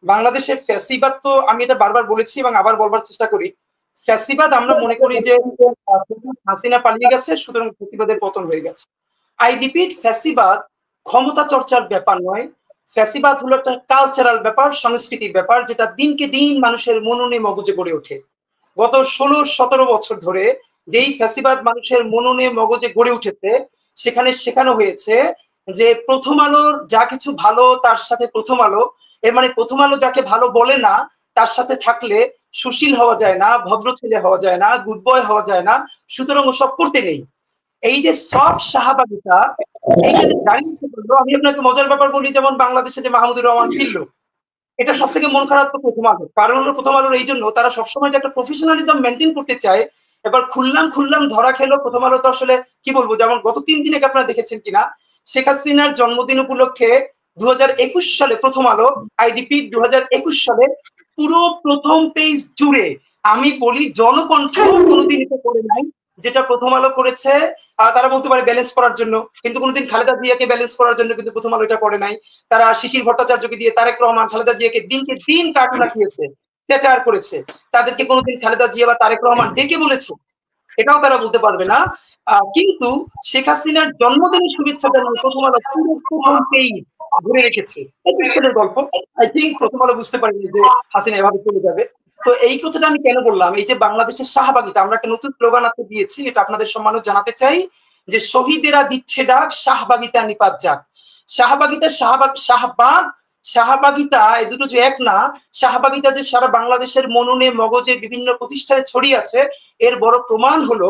বাংলাদেশে ফ্যাসিবাদ, তো আমি এটা বারবার বলেছি এবং আবার বলবার চেষ্টা করি, ফ্যাসিবাদ আমরা মনে করি যে হাসিনা পালিয়ে গেছে, সুতরাং ফ্যাসিবাদের পতন হয়ে গেছে। আই রিপিট, ফ্যাসিবাদ ক্ষমতা চর্চার ব্যাপার নয়, ফ্যাসিবাদ হলো একটা কালচারাল ব্যাপার, সংস্কৃতির ব্যাপার, যেটা দিনকে দিন মানুষের মননে মগজে গড়ে ওঠে। গত 16-17 বছর ধরে যেই ফ্যাসিবাদ মানুষের মননে মগজে গড়ে উঠেছে, সেখানে শেখানো হয়েছে যে প্রথম আলোর যা কিছু ভালো তার সাথে প্রথম আলো, এর মানে প্রথম আলো যাকে ভালো বলে না তার সাথে থাকলে সুশীল হওয়া যায় না, ভদ্র ছেলে হওয়া যায় না, গুড বয় হওয়া যায় না, সুতরাং ওসব করতে নেই। এই যে সফট শাহবাগিতা, এইটা যে দাঁড়িয়ে করলো, আমি আপনাকে মজার ব্যাপার বলি, যেমন বাংলাদেশে যে মাহমুদুর রহমান ফিরলো, এটা সব থেকে মন খারাপ তো প্রথম আলো। কারণ হলো প্রথম আলোর এই জন্য তারা সবসময় একটা প্রফেশনালিজম মেনটেন করতে চায়। এবার খুললাম ধরা খেলো প্রথম আলো। তো আসলে কি বলবো, যেমন গত 3 দিন আগে আপনারা দেখেছেন কিনা, শেখ হাসিনার জন্মদিন উপলক্ষে 2021 সালে প্রথম আলো, আইডিপি 2021 সালে পুরো প্রথম পেজ জুড়ে, আমি বলি জনকণ্ঠ কোনোদিন এটা করে নাই যেটা প্রথম আলো করেছে। তারা বলতে পারে ব্যালেন্স করার জন্য, কিন্তু কোনোদিন খালেদা জিয়াকে ব্যালেন্স করার জন্য কিন্তু প্রথম আলো এটা করে নাই। তারা শিশির ভট্টাচার্যকে দিয়ে তারেক রহমান খালেদা জিয়াকে দিনকে দিন কার্টুন আঁকিয়েছে, থিয়েটার করেছে। তাদেরকে কোনোদিন খালেদা জিয়া বা তারেক রহমান ডেকে বলেছে, এটাও তারা বলতে পারবে না। কিন্তু শেখ হাসিনার জন্মদিনের শুভেচ্ছা জানিয়ে প্রথম আলো প্রথম পেজ ঘুরে রেখেছে। ছেলের গল্প, আই থিঙ্ক প্রথম আলো বুঝতে পারিনি যে হাসিনা এভাবে চলে যাবে। তো এই কথাটা আমি কেন বললাম, এই যে বাংলাদেশের শাহবাগিতা, আমরা একটা নতুন স্লোগান আজকে দিয়েছি, এটা আপনাদের সম্মানও জানাতে চাই, যে শহীদেরা দিচ্ছে ডাক, শাহবাগিতা নিপাত যাক। শাহবাগিতা, শাহবাগ, শাহবাগিতা, এই দুটো যে এক না। শাহবাগিতা যে সারা বাংলাদেশের মননে মগজে বিভিন্ন প্রতিষ্ঠানে ছড়িয়ে আছে, এর বড় প্রমাণ হলো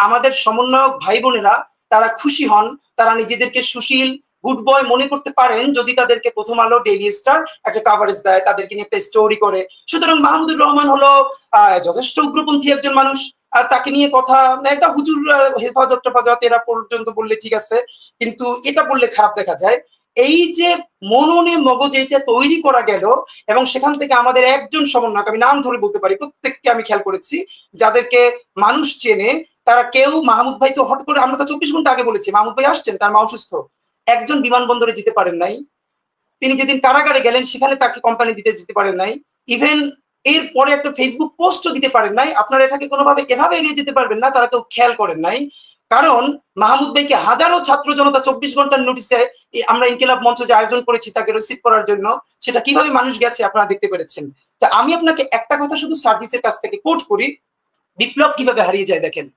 আমাদের সমন্বয়ক ভাই বোনেরা, তারা খুশি হন, তারা নিজেদেরকে সুশীল গুড বয় মনে করতে পারেন যদি তাদেরকে প্রথম আলো, ডেইলি স্টার একটা কভারেজ দেয়, তাদেরকে নিয়ে একটা স্টোরি করে। সুতরাং মাহমুদুর রহমান হলো যথেষ্ট উগ্রপন্থী একজন মানুষ, আর তাকে নিয়ে কথা, একটা হুজুর হেফাজত টেফাজত এরা পর্যন্ত বললে ঠিক আছে, কিন্তু এটা বললে খারাপ দেখা যায়। এই যে মননে মগজে এটা তৈরি করা গেল, এবং সেখান থেকে আমাদের একজন সমন্বয়ক, আমি নাম ধরে বলতে পারি, প্রত্যেককে আমি খেয়াল করেছি, যাদেরকে মানুষ চেনে, তারা কেউ, মাহমুদ ভাই তো হট করে, আমরা তো 24 ঘন্টা আগে বলেছি মাহমুদ ভাই আসছেন, তার মা অসুস্থ, একজন বিমানবন্দরে যেতে পারেন নাই। তিনি যেদিন কারাগারে গেলেন সেখানে তাকে কোম্পানি দিতে যেতে পারেন নাই। ইভেন এর পরে একটা ফেসবুক পোস্টও দিতে পারেন নাই। আপনারা এটাকে কোনোভাবে এভাবে এড়িয়ে যেতে পারবেন না, তারা কেউ খেয়াল করেন নাই। কারণ মাহমুদ ভাইকে হাজারো ছাত্র জনতা 24 ঘন্টার নোটিসে আমরা ইনকিলাব মঞ্চ যে আয়োজন করেছি তাকে রিসিভ করার জন্য, সেটা কিভাবে মানুষ গেছে আপনারা দেখতে পেরেছেন। তা আমি আপনাকে একটা কথা শুধু সার্জিসের কাছ থেকে কোট করি, বিপ্লব কিভাবে হারিয়ে যায় দেখেন।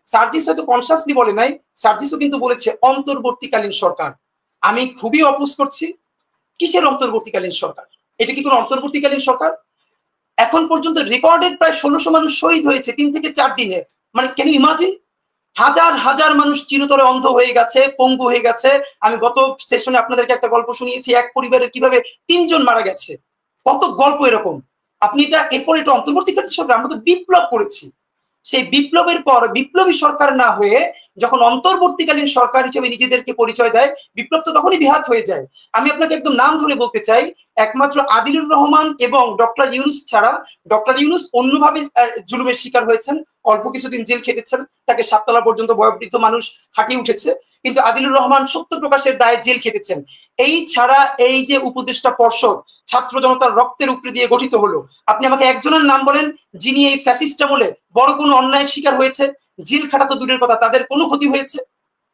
সার্জিস হয়তো কনসাসলি বলে নাই, সার্জিসও কিন্তু বলেছে অন্তর্বর্তীকালীন সরকার। আমি খুবই অপোজ করছি। কিসের অন্তর্বর্তীকালীন সরকার? এটা কি কোনো অন্তর্বর্তীকালীন সরকার? এখন পর্যন্ত রেকর্ডেড প্রায় 1600 মানুষ শহীদ হয়েছে 3 থেকে 4 দিনে। মানে ক্যান ইউ ইমাজিন? হাজার হাজার মানুষ চিরতরে অন্ধ হয়ে গেছে, পঙ্গু হয়ে গেছে। আমি গত সেশনে আপনাদেরকে একটা গল্প শুনিয়েছি, এক পরিবারের কিভাবে 3 জন মারা গেছে। কত গল্প এরকম। আপনি এটা এরপর এটা অন্তর্বর্তীকালীন সরকার? আমরা তো বিপ্লব করেছি। সেই বিপ্লবের পর বিপ্লবী সরকার না হয়ে যখন অন্তর্বর্তীকালীন সরকার হিসেবে নিজেদেরকে পরিচয় দেয়, বিপ্লব তো তখনই বিহাত হয়ে যায়। আমি আপনাকে একদম নাম ধরে বলতে চাই, একমাত্র আদিলুর রহমান এবং ডক্টর ইউনুস ছাড়া, ডক্টর ইউনুস অন্যভাবে জুলুমের শিকার হয়েছেন, অল্প কিছুদিন জেল খেটেছেন, তাকে 7 তলা পর্যন্ত বয়োবৃদ্ধ মানুষ হাঁটিয়ে উঠেছে, কিন্তু আদিলুর রহমান সত্য প্রকাশের দায়ে জেল খেটেছেন। এই ছাড়া এই যে উপদেষ্টা পর্ষদ ছাত্র জনতার রক্তের উপরে দিয়ে গঠিত হলো, আপনি আমাকে একজনের নাম বলেন যিনি এই ফ্যাসিস্ট আমলে বড় কোনো অন্যায়ের শিকার হয়েছে, জেল খাটা তো দূরের কথা, তাদের কোনো ক্ষতি হয়েছে?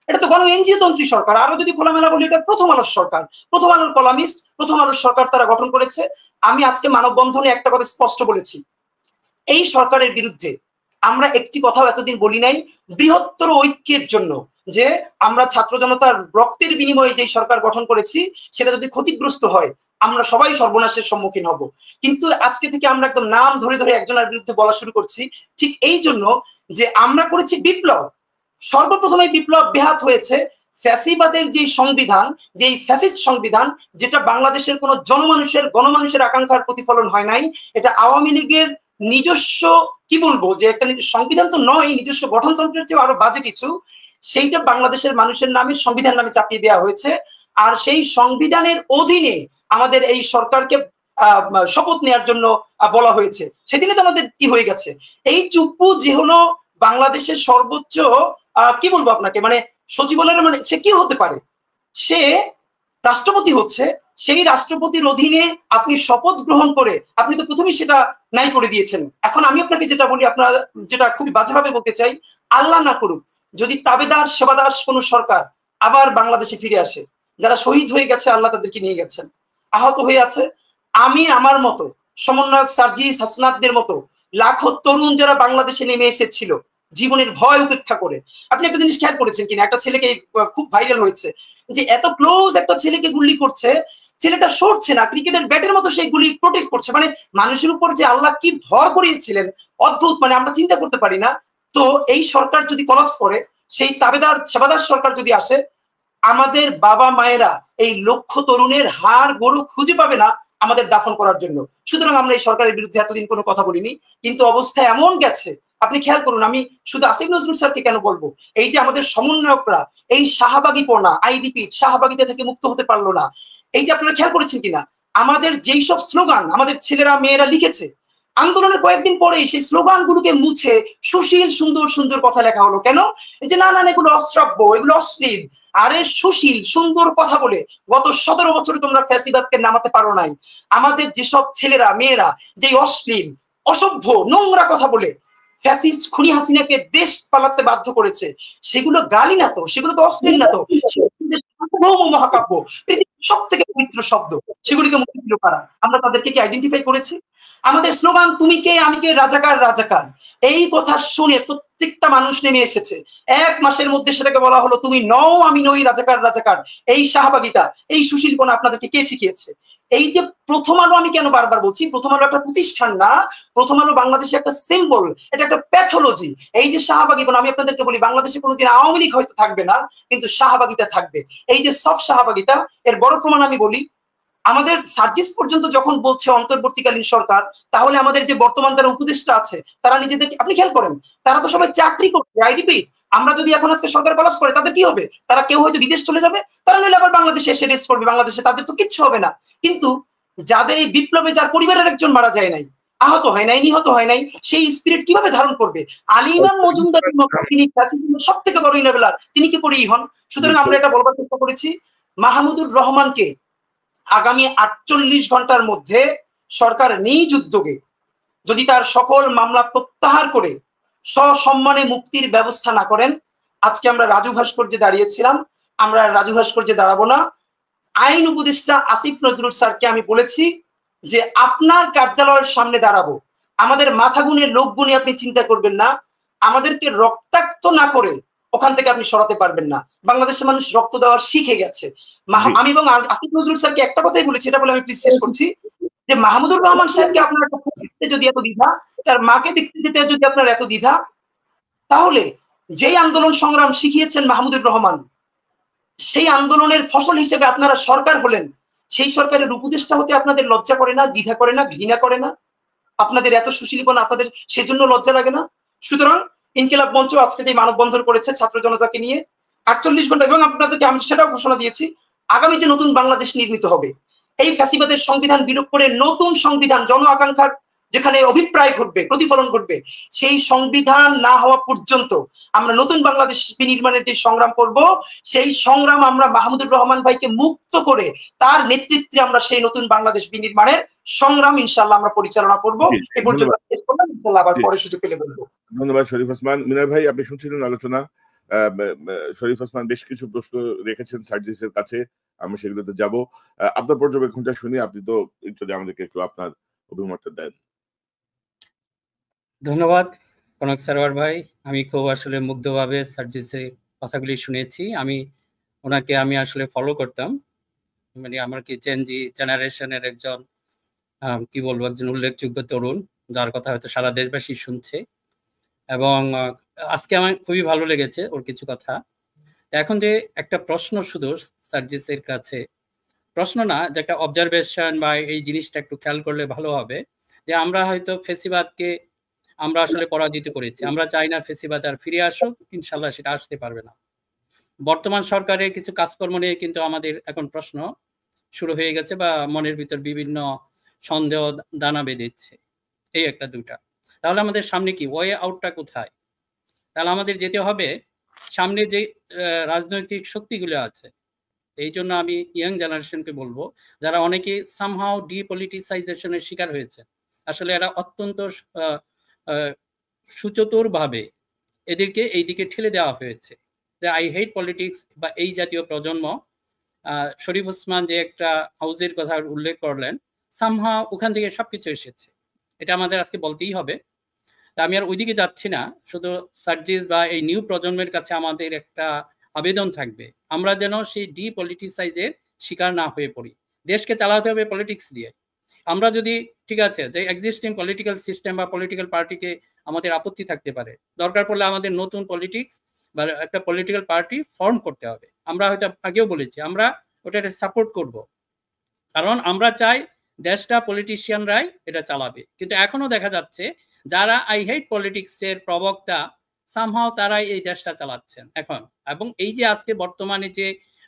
এটা তো গণ এনজিও তন্ত্রী সরকার। আরো যদি খোলামেলা বলি, এটা প্রথম আলোর সরকার, প্রথম আলোর কলামিস্ট, প্রথম আলোর সরকার তারা গঠন করেছে। আমি আজকে মানববন্ধনে একটা কথা স্পষ্ট বলেছি, এই সরকারের বিরুদ্ধে আমরা একটি কথাও এতদিন বলি নাই, বৃহত্তর ঐক্যের জন্য, যে আমরা ছাত্র জনতার রক্তের বিনিময়ে যে সরকার গঠন করেছি সেটা যদি ক্ষতিগ্রস্ত হয় আমরা সবাই সর্বনাশের সম্মুখীন হব। কিন্তু আজকে থেকে আমরা একদম নাম ধরে ধরে একজনের বিরুদ্ধে বলা শুরু করছি, ঠিক এই জন্য যে আমরা করেছি বিপ্লব। সর্বপ্রথমে বিপ্লব বেহাত হয়েছে ফ্যাসিবাদের যে সংবিধান, যে ফ্যাসিস্ট সংবিধান, যেটা বাংলাদেশের কোন জনমানুষের গণমানুষের আকাঙ্ক্ষার প্রতিফলন হয় নাই। এটা আওয়ামী লীগের নিজস্ব, কি বলবো, যে একটা সংবিধান তো নয়, নিজস্ব গঠনতন্ত্রের চেয়ে আরো বাজে কিছু, সেইটা বাংলাদেশের মানুষের নামে সংবিধান নামে চাপিয়ে দেওয়া হয়েছে। আর সেই সংবিধানের অধীনে আমাদের এই সরকারকে শপথ নেওয়ার জন্য বলা হয়েছে। সেদিনে তো আমাদের কি হয়ে গেছে, এই চুপ্পু যে হলো বাংলাদেশের সর্বোচ্চ, কি বলবো আপনাকে, মানে সচিবালয়ের, মানে সে কি হতে পারে, সে রাষ্ট্রপতি হচ্ছে, সেই রাষ্ট্রপতির অধীনে আপনি শপথ গ্রহণ করে আপনি তো প্রথমেই সেটা নাই করে দিয়েছেন। এখন আমি আপনাকে যেটা বলি, আপনারা যেটা খুবই বাজেভাবে বলতে চাই, আল্লাহ না করুক যদি তাবেদার সেবাদার কোন সরকার আবার বাংলাদেশে ফিরে আসে, যারা শহীদ হয়ে গেছে আল্লাহ তাদেরকে নিয়ে গেছেন, আহত হয়ে আছে, আমি আমার মতো সমন্বয়ক সার্জিস হাসনাতদের মতো লাখো তরুণ যারা বাংলাদেশে নেমে এসেছিল, জীবনের ভয় উপেক্ষা করে। আপনি একটা জিনিস খেয়াল করেছেন কিনা, একটা ছেলেকে খুব ভাইরাল হয়েছে যে এত ক্লোজ একটা ছেলেকে গুলি করছে, ছেলেটা সরছে না, ক্রিকেটের ব্যাটের মতো সেই গুলি প্রোটেক্ট করছে। মানে মানুষের উপর যে আল্লাহ কি ভর করিয়েছিলেন অদ্ভুত, মানে আমরা চিন্তা করতে পারি না। তো এই সরকার যদি কলাপস করে, সেই তাবেদার সেবাদার সরকার যদি আসে, আমাদের বাবা মায়েরা এই লক্ষ তরুণের হাড় গরু খুঁজে পাবে না আমাদের দাফন করার জন্য। সুতরাং আমরা এই সরকারের বিরুদ্ধে এতদিন কোনো কথা বলিনি, কিন্তু অবস্থা এমন গেছে আপনি খেয়াল করুন। আমি শুধু আসিফ নজরুল স্যারকে কেন বলবো, এই যে আমাদের সমন্বয়করা এই শাহবাগীপনা আইডিপি শাহবাগিতা থেকে মুক্ত হতে পারলো না, এই যে আপনারা খেয়াল করেছেন কিনা আমাদের যেই সব স্লোগান আমাদের ছেলেরা মেয়েরা লিখেছে, আন্দোলনের কয়েকদিন পরে সেই স্লোগান গুলোকে মুছে সুশীল সুন্দর সুন্দর কথা লেখা হলো। কেন? যে না না এগুলো অশ্রাব্য, এগুলো অশ্লীল। আরে সুশীল সুন্দর কথা বলে গত 17 বছরে তোমরা ফ্যাসিবাদকে নামাতে পারো নাই। আমাদের যেসব ছেলেরা মেয়েরা যে অশ্লীল অসভ্য নোংরা কথা বলে ফ্যাসিস্ট খুনি হাসিনাকে দেশ পালাতে বাধ্য করেছে, সেগুলো গালি না তো, সেগুলো তো অশ্লীল না তো, মহাকাব্য, পৃথিবীর সব থেকে পবিত্র শব্দ, সেগুলিকে মুক্তি দিল কারা? আমরা তাদেরকে কি আইডেন্টিফাই করেছি? আমাদের স্লোগান তুমি কে আমি কে রাজাকার রাজাকার, এই কথা শুনে প্রত্যেকটা মানুষ নেমে এসেছে। 1 মাসের মধ্যে সেটাকে বলা হলো তুমি নও আমি নই রাজাকার রাজাকার। এই শাহবাগিতা এই সুশীলপনা আপনাদেরকে কে শিখিয়েছে? এই যে প্রথম আলো, আমি কেন বারবার বলছি প্রথম আলো একটা প্রতিষ্ঠান না, প্রথম আলো বাংলাদেশে একটা সিম্বল, এটা একটা প্যাথোলজি। এই যে শাহবাগিপনা, আমি আপনাদেরকে বলি বাংলাদেশে কোনোদিন আওয়ামী লীগ হয়তো থাকবে না, কিন্তু শাহবাগিতা থাকবে। এই যে সব শাহবাগিতা, এর বড় প্রমাণ আমি বলি, আমাদের সার্জিস পর্যন্ত যখন বলছে অন্তর্বর্তীকালীন সরকার, তাহলে আমাদের যে বর্তমান যারা উপদেষ্টা আছে তারা নিজেদের, আপনি খেয়াল করেন তারা তো সবাই চাকরি করছে আইডিপি। আমরা যদি এখন আজকে সরকার কলাপস করে তাদের কি হবে? তারা কেউ হয়তো বিদেশ চলে যাবে, তারা নইলে আবার বাংলাদেশে এসে রেস্ট করবে, বাংলাদেশে তাদের তো কিচ্ছু হবে না। কিন্তু যাদের এই বিপ্লবে যার পরিবারের একজন মারা যায় নাই, আহত হয় নাই, নিহত হয় নাই, সেই স্পিরিট কিভাবে ধারণ করবে? আলী ইমাম মজুমদার তিনি সব থেকে বড় ইনেবলার, তিনি কি করেই হন? সুতরাং আমরা এটা বলবার চেষ্টা করেছি, মাহমুদুর রহমানকে আগামী 48 ঘন্টার মধ্যে সরকার নিজ উদ্যোগে যদি তার সকল মামলা প্রত্যাহার করে সসম্মানে মুক্তির ব্যবস্থা না করেন, আজকে আমরা রাজু ভাস্কর্যে দাঁড়িয়েছিলাম, আমরা রাজু ভাস্কর্যে দাঁড়াবো না। আইন উপদেষ্টা আসিফ নজরুল স্যারকে আমি বলেছি যে আপনার কার্যালয়ের সামনে দাঁড়াবো, আমাদের মাথা গুনে লোক গুনে আপনি চিন্তা করবেন না, আমাদেরকে রক্তাক্ত না করে ওখান থেকে আপনি সরাতে পারবেন না। বাংলাদেশের মানুষ রক্ত দেওয়ার শিখে গেছে। আমি এবং আসিফ নজরুল স্যারকে একটা কথাই বলেছি, এটা বলে আমি প্লিজ শেষ করছি, যে মাহমুদুর রহমান সাহেবকে আপনার যদি এত দ্বিধা, তার মাকে দেখতে যেতে যদি আপনার এত দ্বিধা, তাহলে যেই আন্দোলন সংগ্রাম শিখিয়েছেন মাহমুদুর রহমান, সেই আন্দোলনের ফসল হিসেবে আপনারা সরকার হলেন, সেই সরকারের উপদেষ্টা হতে আপনাদের লজ্জা করে না, দ্বিধা করে না, ঘৃণা করে না? আপনাদের এত সুশীলপনা আপনাদের সেজন্য লজ্জা লাগে না? সুতরাং ইনকিলাব মঞ্চ আজকে যে মানববন্ধন করেছে ছাত্র জনতাকে নিয়ে 48 ঘন্টা, এবং আপনাদেরকে আমি সেটাও ঘোষণা দিয়েছি, আগামী যে নতুন বাংলাদেশ নির্মিত হবে, এই ফ্যাসিবাদের সংবিধান বিলোপ করে নতুন সংবিধান, জন আকাঙ্ক্ষার যেখানে অভিপ্রায় ঘটবে, প্রতিফলন ঘটবে, সেই সংবিধান না হওয়া পর্যন্ত আমরা নতুন বাংলাদেশ বিনির্মাণের যে সংগ্রাম করব, সেই সংগ্রাম আমরা মাহমুদুর রহমান ভাইকে মুক্ত করে তার নেতৃত্বে আমরা সেই নতুন বাংলাদেশ বিনির্মাণের সংগ্রাম ইনশাআল্লাহ আমরা পরিচালনা করব। এই পর্যন্ত ইনশাআল্লাহ আবার পরে সুযোগ পেলে বলবো। ধন্যবাদ শরীফ ওসমান। মিনার ভাই, আপনি শুনছিলেন আলোচনা। শরীফ ওসমান বেশ কিছু প্রশ্ন রেখেছেন সার্জিসের কাছে, আমি সেগুলোতে যাব। আপনার পর্যবেক্ষণটা শুনি, আপনি তো যদি আমাদেরকে একটু আপনার অভিমতটা দেন। ধন্যবাদ কনক সারোয়ার ভাই। আমি খুব আসলে মুগ্ধভাবে সার্জিসের কথাগুলি শুনেছি। ওনাকে আমি আসলে ফলো করতাম, মানে আমার কি চেঞ্জি জেনারেশনের একজন কি বলবো একজন উল্লেখযোগ্য তরুণ, যার কথা হয়তো সারা দেশবাসী শুনছে, এবং আজকে আমার খুবই ভালো লেগেছে ওর কিছু কথা। এখন যে একটা প্রশ্ন শুধু সার্জিসের কাছে, প্রশ্ন না, যে একটা অবজারভেশন বা এই জিনিসটা একটু খেয়াল করলে ভালো হবে, যে আমরা হয়তো ফেসিবাদকে আমরা আসলে পরাজিত করেছি, আমরা চাই না ফেসিবাদ আর ফিরে আসুক, ইনশাল্লাহ সেটা আসতে পারবে না। বর্তমান সরকারের কিছু কাজকর্ম নিয়ে কিন্তু আমাদের এখন প্রশ্ন শুরু হয়ে গেছে, বা মনের ভিতর বিভিন্ন সন্দেহ দানা বেঁধেছে, এই একটা দুটা। তাহলে আমাদের সামনে কি ওয়ে আউটটা কোথায়? তাহলে আমাদের যেতে হবে সামনে যে রাজনৈতিক শক্তিগুলো আছে। এই জন্য আমি ইয়াং জেনারেশনকে বলবো, যারা অনেকে সামহাও ডিপলিটিসাইজেশনের শিকার হয়েছে, আসলে এরা অত্যন্ত সুচতুর ভাবে এদেরকে এই দিকে ঠেলে দেওয়া হয়েছে, যে আই হেট পলিটিক্স বা এই জাতীয় প্রজন্ম। শরীফ ওসমান যে একটা হাউজের কথা উল্লেখ করলেন, সামহাও ওখান থেকে সবকিছু এসেছে, এটা আমাদের আজকে বলতেই হবে। তা আমি আর ওইদিকে যাচ্ছি না, শুধু সার্জিস বা এই নিউ প্রজন্মের কাছে আমাদের একটা আবেদন থাকবে, আমরা যেন সেই ডিপলিটিসাইজের শিকার না হয়ে পড়ি। দেশকে চালাতে হবে পলিটিক্স দিয়ে। আমরা যদি ঠিক আছে যে এক্সিস্টিং পলিটিক্যাল সিস্টেম বা পলিটিক্যাল পার্টিকে আমাদের আপত্তি থাকতে পারে, দরকার পড়লে আমাদের নতুন পলিটিক্স বা একটা পলিটিক্যাল পার্টি ফর্ম করতে হবে। আমরা হয়তো আগেও বলেছি আমরা ওটাকে সাপোর্ট করব, কারণ আমরা চাই দেশটা পলিটিশিয়ানরাই এটা চালাবে। কিন্তু এখনো দেখা যাচ্ছে যারা আই হেট পলিটিক্স এর প্রবক্তা সামহাও তারাই এই দেশটা চালাচ্ছেন এখন। এবং এই যে আজকে বর্তমানে যে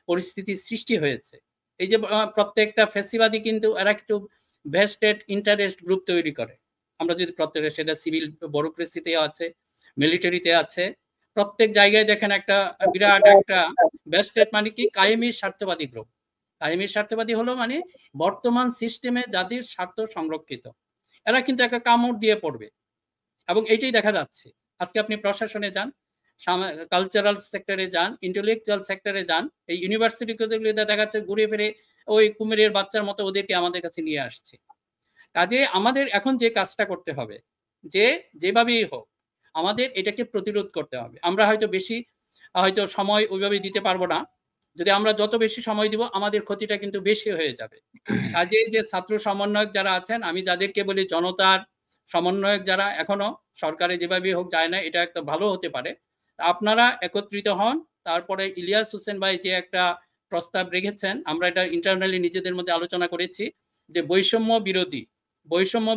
পরিস্থিতি সৃষ্টি হয়েছে, এই যে প্রত্যেকটা ফ্যাসিবাদী কিন্তু এরা একটু ভেস্টেড ইন্টারেস্ট গ্রুপ তৈরি করে। আমরা যদি প্রত্যেকটা, সেটা সিভিল ব্যুরোক্রেসিতে আছে, মিলিটারিতে আছে, প্রত্যেক জায়গায় দেখেন একটা বিরাট একটা ভেস্টেড মানে কি কায়েমি স্বার্থবাদী গ্রুপ। কায়েমি স্বার্থবাদী হলো মানে বর্তমান সিস্টেমে যাদের স্বার্থ সংরক্ষিত, এরা কিন্তু একটা কামড় দিয়ে পড়বে। এবং এইটাই দেখা যাচ্ছে। আজকে আপনি প্রশাসনে যান, কালচারাল সেক্টরে যান, ইন্টেলেকচুয়াল সেক্টরে যান, এই ইউনিভার্সিটিগুলোতে দেখা যাচ্ছে ঘুরে ফিরে ওই কুমিরের বাচ্চার মতো ওদেরকে আমাদের কাছে নিয়ে আসছে। কাজে আমাদের এখন যে কাজটা করতে হবে, যে যেভাবেই হোক আমাদের এটাকে প্রতিরোধ করতে হবে। আমরা হয়তো বেশি হয়তো সময় ওইভাবে দিতে পারবো না, যদি আমরা যত বেশি সময় দিব আমাদের ক্ষতিটা কিন্তু বেশি হয়ে যাবে। কাজে যে ছাত্র সমন্বয়ক যারা আছেন, আমি যাদেরকে বলি জনতার সমন্বয়ক যারা এখনো সরকারে যেভাবে হোক যায় না, এটা একটা ভালো হতে পারে, আপনারা একত্রিত হন। তারপরে ইলিয়াস হোসেন ভাই যে একটা প্রস্তাব রেখেছেন, আমরা এটা ইন্টারনালি নিজেদের মধ্যে আলোচনা করেছি, যে বৈষম্য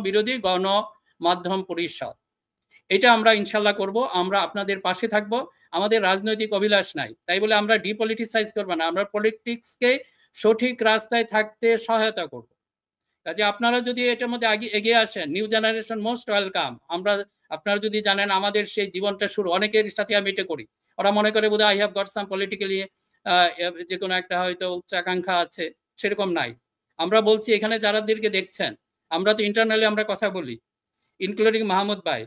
বিরোধী গণমাধ্যম পরিষদ, এটা আমরা ইনশাল্লাহ করব। আমরা আপনাদের পাশে থাকব। আমাদের রাজনৈতিক অভিলাষ নাই, তাই বলে আমরা ডিপলিটিসাইজ করবো না, আমরা পলিটিক্সকে সঠিক রাস্তায় থাকতে সহায়তা করব। কাজে আপনারা যদি এটার মধ্যে এগিয়ে আসেন, নিউ জেনারেশন মোস্ট ওয়েলকাম। আপনারা যদি জানেন আমাদের সেই জীবনটা শুরু অনেকের সাথে আমি এটা করি, ওরা মনে করে বোধহয় I have got some politically যে কোনো একটা হয়তো উচ্চাকাঙ্ক্ষা আছে, সেরকম নাই। আমরা বলছি এখানে যারাদেরকে দেখছেন, আমরা তো ইন্টারনালি আমরা কথা বলি, ইনক্লুডিং মাহমুদ ভাই,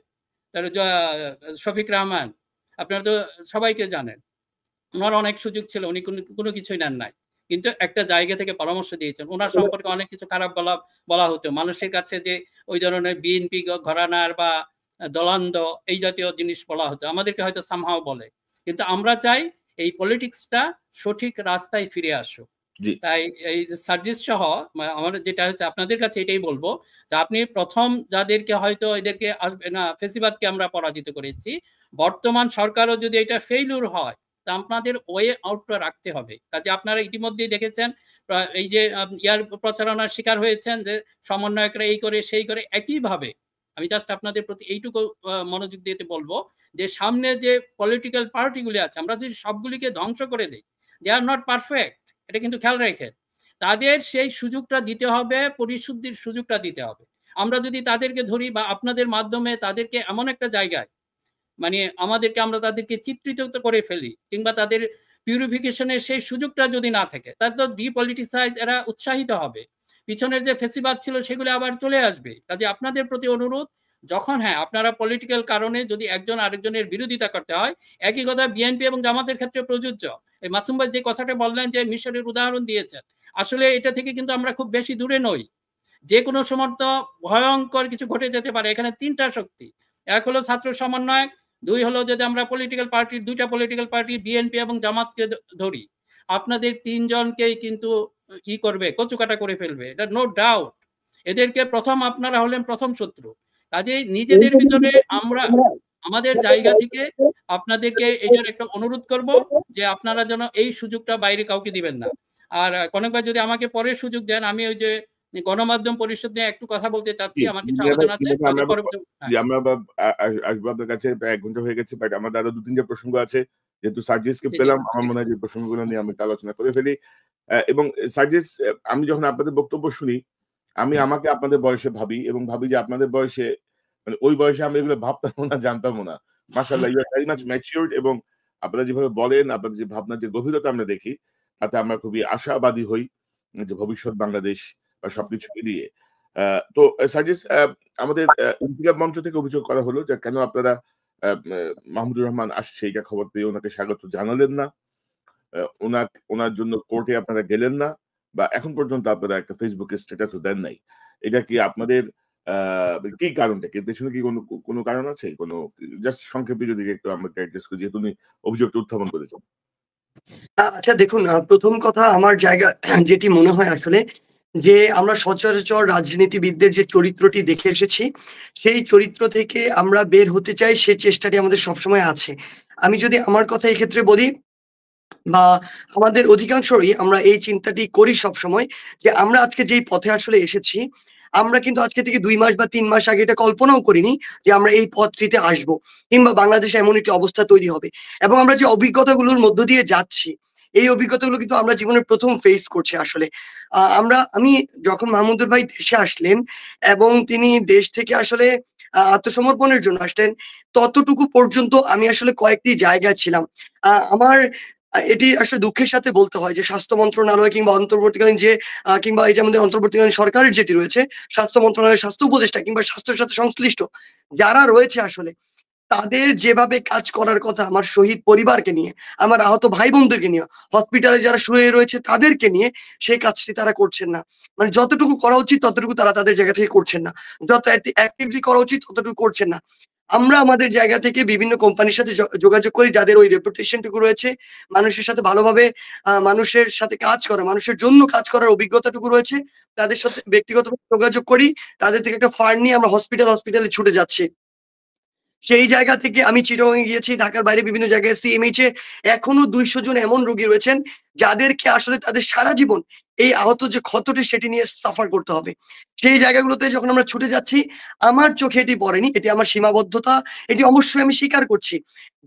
তার শফিক রহমান, আপনারা তো সবাইকে জানেন, ওনার অনেক সুযোগ ছিল, উনি কোনো কিছুই নেন নাই, কিন্তু একটা জায়গা থেকে পরামর্শ দিয়েছেন। ওনার সম্পর্কে অনেক কিছু খারাপ বলা হতো মানুষের কাছে, যে ওই ধরনের বিএনপি ঘরানার বা দলান্দ এই জাতীয় জিনিস বলা হতো, আমাদেরকে হয়তো সামহাও বলে। কিন্তু আমরা চাই এই পলিটিক্সটা সঠিক রাস্তায় ফিরে আসুক। তাই এই যে সার্জিস সহ আমার যেটা হচ্ছে আপনাদের কাছে এটাই বলবো, যে আপনি প্রথম যাদেরকে হয়তো এদেরকে আসবে না, ফেসিবাদকে আমরা পরাজিত করেছি, বর্তমান সরকারও যদি এটা ফেইলুর হয় তা আপনাদের ওয়ে আউটটা রাখতে হবে। কাজে আপনারা ইতিমধ্যেই দেখেছেন এই যে ইয়ার প্রচারণার শিকার হয়েছেন, যে সমন্বয়করা এই করে সেই করে। একইভাবে আমি জাস্ট আপনাদের প্রতি এইটুকু মনোযোগ দিতে বলবো, যে সামনে যে পলিটিক্যাল পার্টিগুলি আছে, আমরা যদি সবগুলিকে ধ্বংস করে দিই, দে আর নট পারফেক্ট, এটা কিন্তু খেয়াল রেখে তাদের সেই সুযোগটা দিতে হবে, পরিশুদ্ধির সুযোগটা দিতে হবে। আমরা যদি তাদেরকে ধরি বা আপনাদের মাধ্যমে তাদেরকে এমন একটা জায়গায় মানে আমরা তাদেরকে চিত্রিত করে ফেলি, কিংবা তাদের পিউরিফিকেশনের সেই সুযোগটা যদি না থাকে, তাহলে তো ডিপলিটিসাইজ এরা উৎসাহিত হবে, পিছনের যে ফেসিবাদ ছিল সেগুলো আবার চলে আসবে। কাজে আপনাদের প্রতি অনুরোধ, যখন আপনারা পলিটিক্যাল কারণে যদি একজন আরেকজনের বিরোধিতা করতে হয়, একই কথা বিএনপি এবং জামাতের ক্ষেত্রে প্রযোজ্য। এই মাসুম ভাই যে কথাটা বললেন, যে মিশরের উদাহরণ দিয়েছেন, আসলে এটা থেকে কিন্তু আমরা খুব বেশি দূরে নই। যে কোনো সময় তো ভয়ঙ্কর কিছু ঘটে যেতে পারে। এখানে তিনটা শক্তি, এক হলো ছাত্র সমন্বয়, দুই হলো যদি আমরা দুইটা পলিটিক্যাল পার্টি বিএনপি এবং জামাতকে ধরি, আপনাদের তিনজনকেই কিন্তু করবে, কচুকাটা করে ফেলবে, এটা নো ডাউট। এদেরকে আপনারা হলেন প্রথম শত্রু। কাজেই নিজেদের ভিতরে আমরা আমাদের জায়গা থেকে আপনাদেরকে এটার একটা অনুরোধ করব, যে আপনারা যেন এই সুযোগটা বাইরে কাউকে দিবেন না। আর কনক ভাই যদি আমাকে পরে সুযোগ দেন, আমি ওই যে গণমাধ্যম পরিষদ নিয়ে একটু কথা বলতে চাচ্ছি, আমার কিছু আবেদন আছে। আমরা আসবো আপনার কাছে, 1 ঘন্টা হয়ে গেছে, বাট আমাদের আরো 2-3টা প্রসঙ্গ আছে। যেহেতু সার্জিসকে পেলাম, আমার মনে হয় যে প্রসঙ্গগুলো নিয়ে আমি আলোচনা করে ফেলি। এবং সার্জিস, আমি যখন আপনাদের বক্তব্য শুনি, আমি আমাকে আপনাদের বয়সে ভাবি, এবং ভাবি যে আপনাদের বয়সে, মানে ওই বয়সে আমি এগুলো ভাবতামও না, জানতামও না। মাশাআল্লাহ, you are very much matured, এবং আপনারা যেভাবে বলেন, আপনাদের যে ভাবনার যে গভীরতা আমরা দেখি, তাতে আমরা খুবই আশাবাদী হই যে ভবিষ্যৎ বাংলাদেশ বা সবকিছু মিলিয়ে। তো সার্জিস, আমাদের ইন্তিকাব মঞ্চ থেকে অভিযোগ করা হলো যে কেন আপনারা মাহমুদুর রহমান আসছে এটা খবর পেয়ে ওনাকে স্বাগত জানালেন না, ওনার জন্য কোর্টে আপনারা গেলেন না, বা এখন পর্যন্ত আপনারা একটা ফেসবুকে স্ট্যাটাসও দেন নাই। এটা কি আপনাদের কি কারণটা কি পেছনে কি কোনো কারণ আছে? কোনো জাস্ট সংক্ষেপে যদি একটু আমাকে অ্যাড্রেস করে, যেহেতু উনি অভিযোগটা উত্থাপন করেছেন। আচ্ছা দেখুন, প্রথম কথা আমার জায়গা যেটি মনে হয় আসলে যে আমরা সচরাচর রাজনীতিবিদদের যে চরিত্রটি দেখে এসেছি, সেই চরিত্র থেকে আমরা বের হতে চাই, সে চেষ্টাটি আমাদের সবসময় আছে। আমি যদি আমার কথা এক্ষেত্রে বলি, বা আমাদের অধিকাংশই আমরা এই চিন্তাটি করি সবসময় যে আমরা আজকে যেই পথে আসলে এসেছি, আমরা কিন্তু আজকে থেকে ২ মাস বা ৩ মাস আগে এটা কল্পনাও করিনি যে আমরা এই পথটিতে আসবো, কিংবা বাংলাদেশে এমন একটি অবস্থা তৈরি হবে। এবং আমরা যে অভিজ্ঞতাগুলোর মধ্য দিয়ে যাচ্ছি, এই অভিজ্ঞতাগুলো কিন্তু আমরা জীবনের ১ম ফেস করছি আসলে। আমি যখন মাহমুদুর ভাই দেশে আসলেন এবং তিনি দেশ থেকে আসলে আত্মসমর্পণের জন্য আসলেন, ততটুকু পর্যন্ত আমি আসলে কয়েকটি জায়গায় ছিলাম। আমার এটি আসলে দুঃখের সাথে বলতে হয় যে স্বাস্থ্য মন্ত্রণালয় কিংবা অন্তর্বর্তীকালীন যে কিংবা এই যে আমাদের অন্তর্বর্তীকালীন সরকারের যেটি রয়েছে, স্বাস্থ্য মন্ত্রণালয়ের স্বাস্থ্য উপদেষ্টা কিংবা স্বাস্থ্যের সাথে সংশ্লিষ্ট যারা রয়েছে আসলে, তাদের যেভাবে কাজ করার কথা আমার শহীদ পরিবারকে নিয়ে, আমার আহত ভাই বোনদেরকে নিয়ে, হসপিটালে যারা শুয়ে রয়েছে তাদেরকে নিয়ে, সেই কাজটি তারা করছেন না। মানে যতটুকু করা উচিত ততটুকু তারা তাদের জায়গা থেকে করছেন না। যত অ্যাক্টিভলি করা উচিত ততটুকু করছেন না। আমরা আমাদের জায়গা থেকে বিভিন্ন কোম্পানির সাথে যোগাযোগ করি, যাদের ওই রেপুটেশন টুকু রয়েছে, মানুষের সাথে ভালোভাবে মানুষের সাথে কাজ করা, মানুষের জন্য কাজ করার অভিজ্ঞতাটুকু রয়েছে, তাদের সাথে ব্যক্তিগতভাবে যোগাযোগ করি। তাদের থেকে একটা ফান্ড নিয়ে আমরা হসপিটালে ছুটে যাচ্ছি। সেই জায়গা থেকে আমি চিটাগং এ গিয়েছি, ঢাকার বাইরে বিভিন্ন জায়গায় সিএমএইচ এ এখনো ২০০ জন এমন রোগী রয়েছেন যাদেরকে আসলে তাদের সারা জীবন এই আহত যে ক্ষতটি সেটি নিয়ে সাফার করতে হবে। সেই জায়গাগুলোতে যখন আমরা ছুটে যাচ্ছি, আমার চোখে এটি পড়েনি, এটি আমার সীমাবদ্ধতা, এটি অবশ্যই আমি স্বীকার করছি।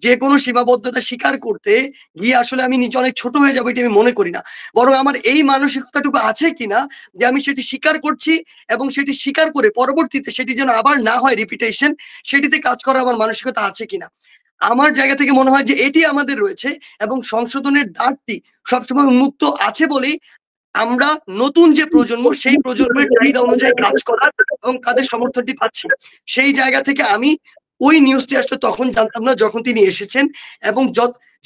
যেকোনো সীমাবদ্ধতা স্বীকার করতে গিয়ে আসলে আমি নিজে অনেক ছোট হয়ে যাবো, এটি আমি মনে করি না। বরং আমার এই মানসিকতাটুকু আছে কিনা যে আমি সেটি স্বীকার করছি, এবং সেটি স্বীকার করে পরবর্তীতে সেটি যেন আবার না হয় রিপিটেশন, সেটিতে কাজ করার আমার মানসিকতা আছে কিনা। আমার জায়গা থেকে মনে হয় যে এটি আমাদের রয়েছে, এবং সংশোধনের দ্বারটি সবসময় উন্মুক্ত আছে বলেই আমরা নতুন যে প্রজন্ম, সেই প্রজন্মের চাহিদা অনুযায়ী কাজ করার এবং তাদের সমর্থনটি পাচ্ছি। সেই জায়গা থেকে আমি ওই নিউজটি আসলে তখন জানতাম না যখন তিনি এসেছেন, এবং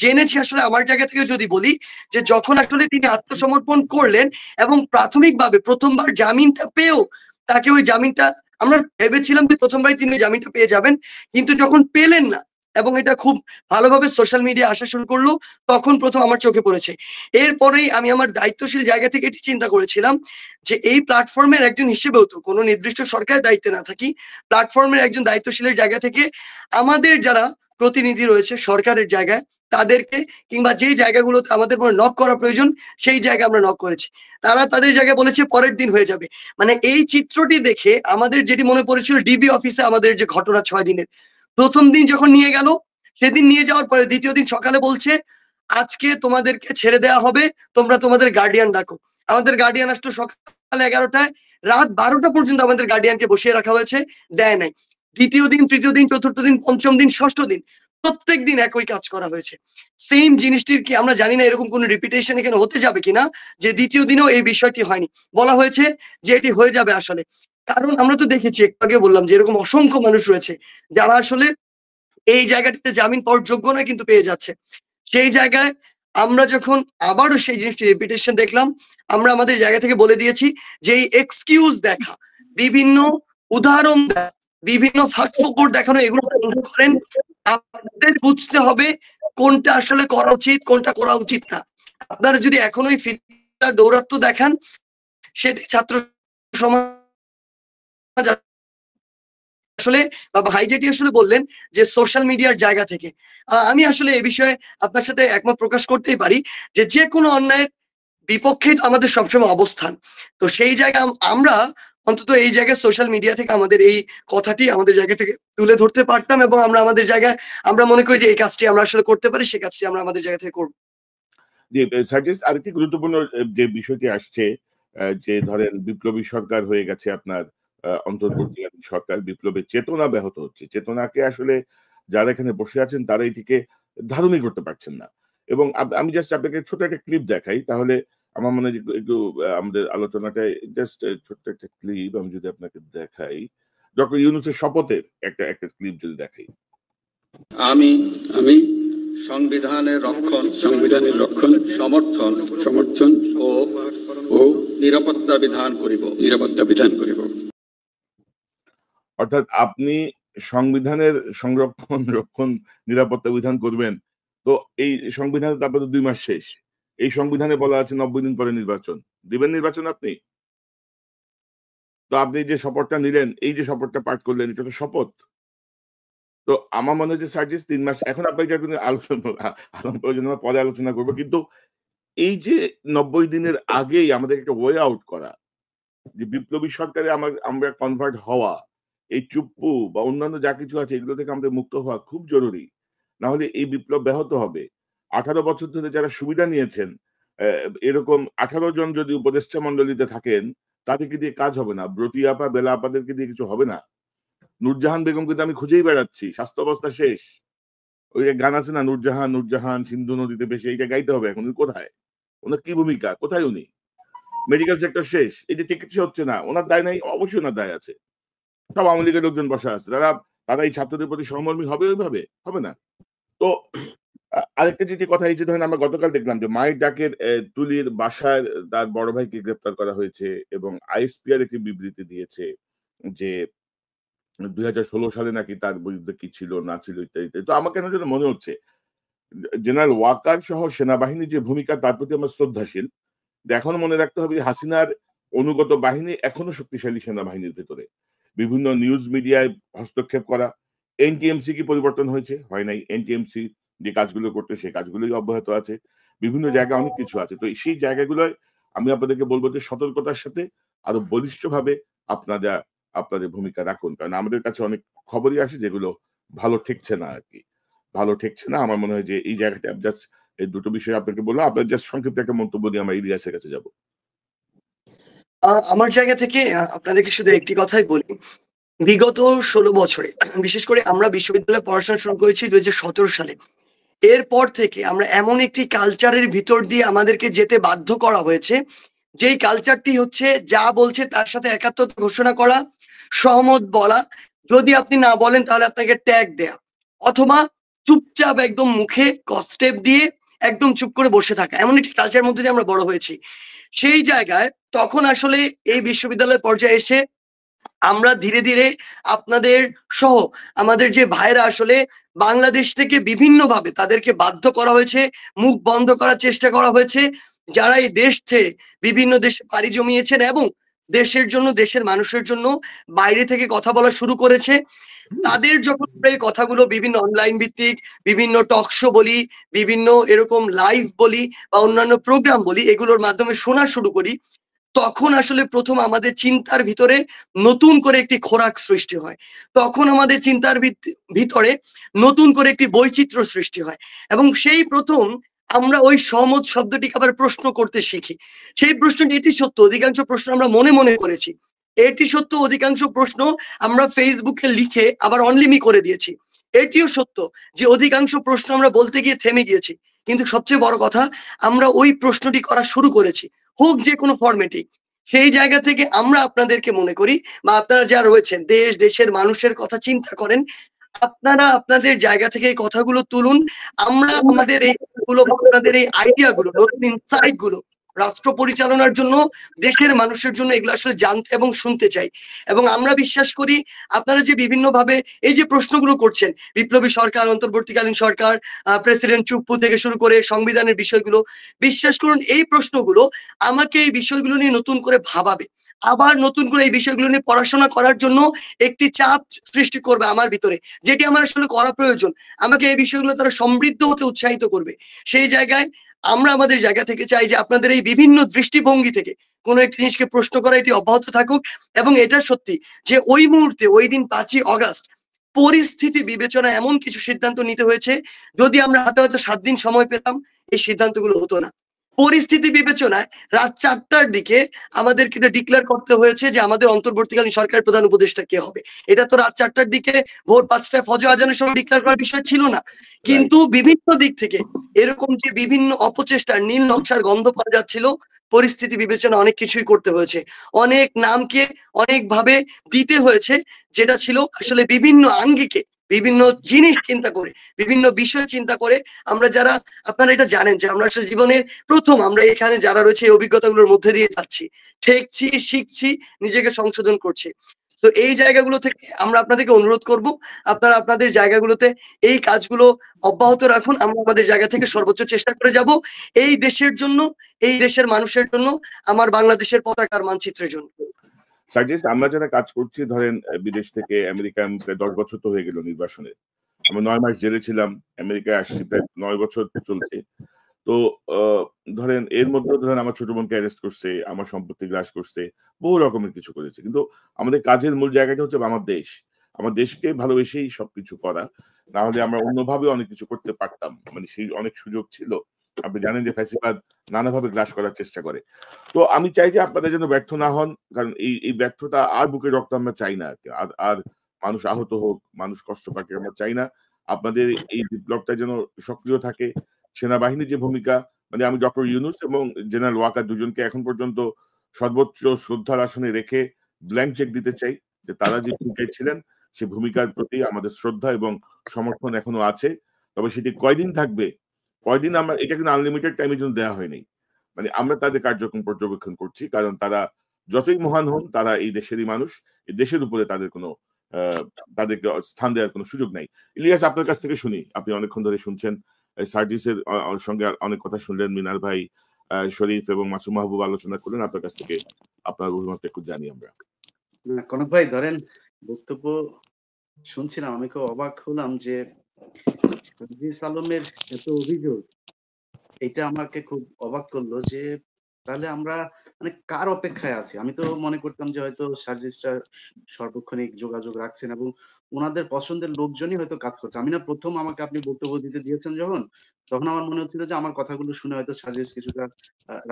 জেনেছি আসলে আমার জায়গা থেকে যদি বলি যে যখন আসলে তিনি আত্মসমর্পণ করলেন এবং প্রাথমিকভাবে প্রথমবার জামিনটা পেয়েও তাকে ওই জামিনটা, আমরা ভেবেছিলাম যে প্রথমবারই তিনি ওই জামিনটা পেয়ে যাবেন, কিন্তু যখন পেলেন না এবং এটা খুব ভালোভাবে সোশ্যাল মিডিয়া আসা শুরু করলো, তখন প্রথম আমার চোখে পড়েছে। এরপরেই আমি আমার দায়িত্বশীল জায়গা থেকে এটি চিন্তা করেছিলাম যে এই প্ল্যাটফর্মের একজন হিসেবেও তো কোনো নির্দিষ্ট সরকারের দায়িত্বে না থাকি, প্ল্যাটফর্মের একজন দায়িত্বশীলের জায়গা থেকে আমাদের যারা প্রতিনিধি রয়েছে সরকারের জায়গায়, তাদেরকে কিংবা যে জায়গাগুলোতে আমাদের মনে নক করা প্রয়োজন, সেই জায়গায় আমরা নক করেছি। তারা তাদের জায়গায় বলেছে পরের দিন হয়ে যাবে। মানে এই চিত্রটি দেখে আমাদের যেটি মনে পড়েছিল ডিবি অফিসে আমাদের যে ঘটনা ৬ দিনের, প্রথম দিন যখন নিয়ে গেল, সেদিন নিয়ে যাওয়ার পরে দ্বিতীয় দিন সকালে বলছে আজকে তোমাদেরকে ছেড়ে দেওয়া হবে, তোমরা তোমাদের গার্ডিয়ান ডাকো। আমাদের গার্ডিয়ান আসলো সকাল 11টায়, রাত 12টা পর্যন্ত আমাদের গার্ডিয়ানকে বসিয়ে রাখা হয়েছে, দেয় নাই। দ্বিতীয় দিন, তৃতীয় দিন, চতুর্থ দিন, পঞ্চম দিন, ষষ্ঠ দিন, প্রত্যেক দিন একই কাজ করা হয়েছে। সেম জিনিসটির কি আমরা জানি না এরকম কোন রিপিটেশন এখানে হতে যাবে কিনা, যে দ্বিতীয় দিনও এই বিষয়টি হয়নি। বলা হয়েছে যে এটি হয়ে যাবে আসলে, কারণ আমরা তো দেখেছি, একটু আগে বললাম যে এরকম অসংখ্য মানুষ রয়েছে যারা আসলে এই জায়গাটিতে জামিন পাওয়ার যোগ্য নয় কিন্তু পেয়ে যাচ্ছে। সেই জায়গায় আমরা যখন আবারও সেই জিনিসটি রিপিটেশন দেখলাম, আমরা আমাদের জায়গা থেকে বলে দিয়েছি যে এই এক্সকিউজ দেখা, বিভিন্ন উদাহরণ দেওয়া, বিভিন্ন ফাঁকফোকর দেখানো, এগুলো বন্ধ করেন। আপনাদের বুঝতে হবে কোনটা আসলে করা উচিত, কোনটা করা উচিত না। আপনারা যদি এখনো ফিতার দৌরাত্ম্য দেখান, সেটি ছাত্র সমাজ আসলে ভাই যেটি আসলে বললেন যে সোশ্যাল মিডিয়ার জায়গা থেকে, আমি আসলে এই বিষয়ে আপনার সাথে একমত প্রকাশ করতেই পারি যে যে কোনো অন্যায়ের বিপক্ষে আমাদের সবসময় অবস্থান। তো সেই জায়গায় আমরা অন্তত এই জায়গায় সোশ্যাল মিডিয়া থেকে আমাদের এই কথাটি আমাদের জায়গা থেকে তুলে ধরতে পারতাম, এবং আমরা আমাদের জায়গায় আমরা মনে করি যে এই কাজটি আমরা আসলে করতে পারি, সেই কাজটি আমরা আমাদের জায়গা থেকে করবো। আরেকটি গুরুত্বপূর্ণ যে বিষয়টি আসছে, যে ধরেন বিপ্লবী সরকার হয়ে গেছে আপনার অন্তর্বর্তীকালীন সরকার, বিপ্লবের চেতনা ব্যাহত হচ্ছে। চেতনাকে আসলে যারা এখানে বসে আছেন তারা এটিকে ধারণই করতে পারছেন না। এবং আমি জাস্ট আপনাকে ছোট একটা ক্লিপ দেখাই, তাহলে আমার মনে হয় একটু আমাদের আলোচনাটায় জাস্ট ছোট্ট একটা ক্লিপ আমি যদি আপনাকে দেখাই, ডক্টর ইউনূসের শপথের একটা ক্লিপ যদি দেখাই। আমি সংবিধানের রক্ষণ সমর্থন ও নিরাপত্তা বিধান করিব। অর্থাৎ আপনি সংবিধানের সংরক্ষণ, রক্ষণ, নিরাপত্তা বিধান করবেন। তো এই সংবিধানে তারপরে ২ মাস শেষ। এই সংবিধানে বলা আছে ৯০ দিন পরে নির্বাচন। দিবেন নির্বাচন আপনি? তো আপনি যে শপথটা নিলেন, এই যে শপথটা পাঠ করলেন, এটা তো শপথ। তো আমার মনে হয় যে সার্জিস ৩ মাস এখন আপনার এটা কিন্তু আলোচনা প্রয়োজন আমরা পরে আলোচনা করব। কিন্তু এই যে ৯০ দিনের আগেই আমাদের একটা ওয়ে আউট করা, যে বিপ্লবী সরকারে আমরা কনভার্ট হওয়া, এই চুপ্পু বা অন্যান্য যা কিছু আছে এগুলো থেকে আমাদের মুক্ত হওয়া খুব জরুরি। না হলে এই বিপ্লব ব্যাহত হবে। ১৮ বছর ধরে যারা সুবিধা নিয়েছেন, এরকম ১৮ জন যদি উপদেষ্টা মণ্ডলীতে থাকেন, তাদেরকে দিয়ে কাজ হবে না। ব্রতী আপা, বেলা আপাদেরকে দিয়ে কিছু হবে না। নূরজাহান বেগম কিন্তু আমি খুঁজেই বেড়াচ্ছি। স্বাস্থ্য অবস্থা শেষ। ওই যে গান আছে না, নূরজাহান, নূরজাহান সিন্ধু নদীতে ভেসে, এইটা গাইতে হবে এখন। উনি কোথায়? ওনার কি ভূমিকা? কোথায় উনি? মেডিকেল সেক্টর শেষ। এই যে চিকিৎসা হচ্ছে না, ওনার দায় নাই? অবশ্যই ওনার দায় আছে। সব আওয়ামী লীগের লোকজন বসা আছে। তারা এই ছাত্রদের প্রতি সহমর্মী হবে ওইভাবে? হবে না। তো আরেকটা যেটি কথা, এই যে ধরেন আমরা গতকাল দেখলাম যে মায়ের ডাকের তুলির বাসায় তার বড় ভাইকে গ্রেপ্তার করা হয়েছে এবং আইএসপিআর একটি বিবৃতি দিয়েছে যে ২০১৬ সালে নাকি তার বিরুদ্ধে কি ছিল না ছিল ইত্যাদি। তো আমার কেন যেন মনে হচ্ছে জেনারেল ওয়াকার সহ সেনাবাহিনীর যে ভূমিকা তার প্রতি আমরা শ্রদ্ধাশীল। এখনো মনে রাখতে হবে হাসিনার অনুগত বাহিনী এখনো শক্তিশালী সেনাবাহিনীর ভেতরে। বিভিন্ন নিউজ মিডিয়ায় হস্তক্ষেপ করা। এনটিএমসি কি পরিবর্তন হয়েছে? হয় নাই। এনটিএমসি যে কাজগুলো করতে সেই কাজগুলোই অব্যাহত আছে। বিভিন্ন জায়গায় অনেক কিছু আছে। তো সেই জায়গাগুলোয় আমি আপনাদেরকে বলব যে সতর্কতার সাথে আরো বলিষ্ঠভাবে আপনাদের ভূমিকা রাখুন। কারণ আমাদের কাছে অনেক খবরই আসে যেগুলো ভালো ঠেকছে না আরকি। ভালো ঠেকছে না। আমার মনে হয় যে এই জায়গাটা জাস্ট এই দুটো বিষয় আপনাকে বললাম। আপনার জাস্ট সংক্ষিপ্ত একটা মন্তব্য দিয়ে আমরা ইলিয়াসের কাছে যাব। আমার জায়গা থেকে আপনাদেরকে শুধু একটি কথাই বলি। বিগত ১৬ বছরে বিশেষ করে আমরা বিশ্ববিদ্যালয়ে পড়াশোনা শুরু করেছি ২০১৭ সালে। এরপর থেকে আমরা এমন একটি কালচারের ভিতর দিয়ে আমাদেরকে যেতে বাধ্য করা হয়েছে, যেই কালচারটি হচ্ছে যা বলছে তার সাথে একাত্মতা ঘোষণা করা, সহমত বলা, যদি আপনি না বলেন তাহলে আপনাকে ট্যাগ দেয়া, অথবা চুপচাপ একদম মুখে স্টেপ দিয়ে একদম চুপ করে বসে থাকা। এমন একটি কালচারের মধ্যে দিয়ে আমরা বড় হয়েছি। সেই জায়গায় তখন আসলে এই বিশ্ববিদ্যালয় পর্যায়ে এসে আমরা ধীরে ধীরে আপনাদের সহ আমাদের যে ভাইরা আসলে বাংলাদেশ থেকে বিভিন্নভাবে তাদেরকে বাধ্য করা হয়েছে, মুখ বন্ধ করার চেষ্টা করা হয়েছে, যারা এই দেশ থেকে বিভিন্ন দেশে পাড়ি জমিয়েছেন এবং দেশের জন্য, দেশের মানুষের জন্য বাইরে থেকে কথা বলা শুরু করেছে। তাদের যখন এই কথাগুলো বিভিন্ন অনলাইন ভিত্তিক বিভিন্ন টক শো বলি, বিভিন্ন এরকম লাইভ বলি বা অন্যান্য প্রোগ্রাম বলি, এগুলোর মাধ্যমে শোনা শুরু করি, তখন আসলে প্রথম আমাদের চিন্তার ভিতরে নতুন করে একটি খোরাক সৃষ্টি হয়। তখন আমাদের চিন্তার ভিতরে নতুন করে একটি বৈচিত্র্য সৃষ্টি হয় এবং সেই প্রথম আমরা ওই সহমত শব্দটিকে আবার প্রশ্ন করতে শিখি। সেই প্রশ্নটি এটি সত্য, অধিকাংশ প্রশ্ন আমরা মনে মনে করেছি। এটি সত্য, অধিকাংশ প্রশ্ন আমরা ফেসবুকে লিখে আবার অনলিমি করে দিয়েছি। এটিও সত্য যে অধিকাংশ প্রশ্ন আমরা বলতে গিয়ে থেমে গিয়েছি, কিন্তু সবচেয়ে বড় কথা আমরা ওই প্রশ্নটি করা শুরু করেছি, হোক যে কোনো ফরম্যাটে। সেই জায়গা থেকে আমরা আপনাদেরকে মনে করি বা আপনারা যারা রয়েছেন দেশ দেশের মানুষের কথা চিন্তা করেন, আপনারা আপনাদের জায়গা থেকে এই কথাগুলো তুলুন। আমরা আমাদের এই কথাগুলো, আপনাদের এই আইডিয়া গুলো, নতুন ইনসাইট গুলো রাষ্ট্র পরিচালনার জন্য, দেশের মানুষের জন্য এগুলো আসলে জানতে এবং শুনতে চাই। এবং আমরা বিশ্বাস করি আপনারা যে বিভিন্ন ভাবে এই যে প্রশ্নগুলো করছেন, বিপ্লবী সরকার, অন্তর্বর্তীকালীন সরকার, প্রেসিডেন্ট চুপ্পু থেকে শুরু করে সংবিধানের বিষয়গুলো, বিশ্বাস করুন এই প্রশ্নগুলো আমাকে এই বিষয়গুলো নিয়ে নতুন করে ভাবাবে, আবার নতুন করে এই বিষয়গুলো নিয়ে পড়াশোনা করার জন্য একটি চাপ সৃষ্টি করবে আমার ভিতরে, যেটি আমার আসলে করা প্রয়োজন। আমাকে এই বিষয়গুলো তারা সমৃদ্ধ হতে উৎসাহিত করবে। সেই জায়গায় আমরা আমাদের জায়গা থেকে চাই যে আপনাদের এই বিভিন্ন দৃষ্টিভঙ্গি থেকে কোনো একটি জিনিসকে প্রশ্ন করা এটি অব্যাহত থাকুক। এবং এটা সত্যি যে ওই মুহূর্তে, ওই দিন ৫ই অগাস্ট পরিস্থিতি বিবেচনায় এমন কিছু সিদ্ধান্ত নিতে হয়েছে, যদি আমরা হাতে হয়তো ৭ দিন সময় পেতাম এই সিদ্ধান্তগুলো হতো না। পরিস্থিতি বিবেচনায় রাত ৪টার দিকে আমাদেরকে এটা ডিক্লেয়ার করতে হয়েছে যে আমাদের অন্তর্বর্তীকালীন সরকারের প্রধান উপদেষ্টা কে হবে। এটা তো রাত ৪টার দিকে ভোর ৫টায় ফজর আজানের সময় ডিক্লেয়ার করার বিষয় ছিল না। কিন্তু বিভিন্ন দিক থেকে এরকম যে বিভিন্ন অপচেষ্টার নীল নকশার গন্ধ পাওয়া যাচ্ছিল, পরিস্থিতি বিবেচনা অনেক কিছুই করতে হয়েছে, অনেক নামকে অনেক ভাবে দিতে হয়েছে, যেটা ছিল আসলে বিভিন্ন আঙ্গিকে বিভিন্ন জিনিস চিন্তা করে, বিভিন্ন বিষয় চিন্তা করে। আমরা যারা, আপনারা এটা জানেন যে আমরা আসলে জীবনের প্রথম আমরা এখানে যারা রয়েছে এই অভিজ্ঞতাগুলোর মধ্যে দিয়ে যাচ্ছি, ঠেকছি, শিখছি, নিজেকে সংশোধন করছি। তো এই জায়গাগুলো থেকে আমরা আপনাদেরকে অনুরোধ করব, আপনারা আপনাদের জায়গাগুলোতে এই কাজগুলো অব্যাহত রাখুন। আমরা আমাদের জায়গা থেকে সর্বোচ্চ চেষ্টা করে যাব এই দেশের জন্য, এই দেশের মানুষের জন্য, আমার বাংলাদেশের পতাকার মানচিত্রের জন্য। সার্জিস, আমরা যারা কাজ করছি ধরেন বিদেশ থেকে আমেরিকা, আমি প্রায় 10 বছর তো হয়ে গেল নির্বাসনে। আমি 9 মাস জেলে ছিলাম, আমেরিকায় আসছি প্রায় 9 বছর চলছে। তো ধরেন এর মধ্যে ধরেন আমার ছোট বোনকে অ্যারেস্ট করছে, আমার সম্পত্তি গ্রাস করছে, বহু রকমের কিছু করেছে। কিন্তু আমাদের কাজের মূল জায়গাটা হচ্ছে আমার দেশ। আমার দেশকে ভালোবেসেই সবকিছু করা। না হলে আমরা অন্যভাবে অনেক কিছু করতে পারতাম। মানে সেই অনেক সুযোগ ছিল। আপনি জানেন যে ফ্যাসিবাদ নানাভাবে গ্রাস করার চেষ্টা করে। তো আমি চাই যে আপনারা যেন ব্যর্থ না হন। কারণ এই ব্যর্থতা আর বুকের রক্ত আমরা চাই না আরকি। আর মানুষ আহত হোক, মানুষ কষ্ট পাক আমরা চাই না। আপনাদের এই বিপ্লবটা যেন সক্রিয় থাকে। সেনাবাহিনীর যে ভূমিকা, মানে আমি ডক্টর ইউনূস এবং জেনারেল ওয়াকার দুজনকে এখন পর্যন্ত সর্বোচ্চ শ্রদ্ধার আসনে রেখে ব্ল্যাংক চেক দিতে চাই যে তারা যে ভূমিকায় ছিলেন সে ভূমিকার প্রতি আমাদের শ্রদ্ধা এবং সমর্থন এখনো আছে। তবে সেটি কয়দিন থাকবে, কয়দিন আমরা এটা কিন্তু আনলিমিটেড টাইমের জন্য দেওয়া হয়নি। মানে আমরা তাদের কার্যক্রম পর্যবেক্ষণ করছি। কারণ তারা যতই মহান হন তারা এই দেশেরই মানুষ। এই দেশের উপরে তাদের কোনো তাদেরকে স্থান দেওয়ার কোনো সুযোগ নাই। ইলিয়াস, আপনার কাছ থেকে শুনি। আপনি অনেকক্ষণ ধরে শুনছেন। সার্জিসের সঙ্গে অনেক কথা শুনলেন। মিনার ভাই, শরীফ এবং মাসুম মাহবুব আলোচনা করলেন। আপনার কাছ থেকে আপনার অভিমত একটু জানি আমরা। কনক ভাই ধরেন বক্তব্য শুনছিলাম, আমি খুব অবাক হলাম যে সার্জিস আলমের এত অভিযোগ, এটা আমাকে খুব অবাক করলো যে তাহলে আমরা মানে কার অপেক্ষায় আছি। আমি তো মনে করতাম যে হয়তো সার্জিসটা সার্বক্ষণিক যোগাযোগ রাখছেন এবং ওনাদের পছন্দের লোকজনই হয়তো কাজ করছে। আমি না প্রথম আমাকে আপনি বক্তব্য দিতে দিয়েছেন যখন, তখন আমার মনে হচ্ছিল যে আমার কথাগুলো শুনে হয়তো সার্জিস কিছুটা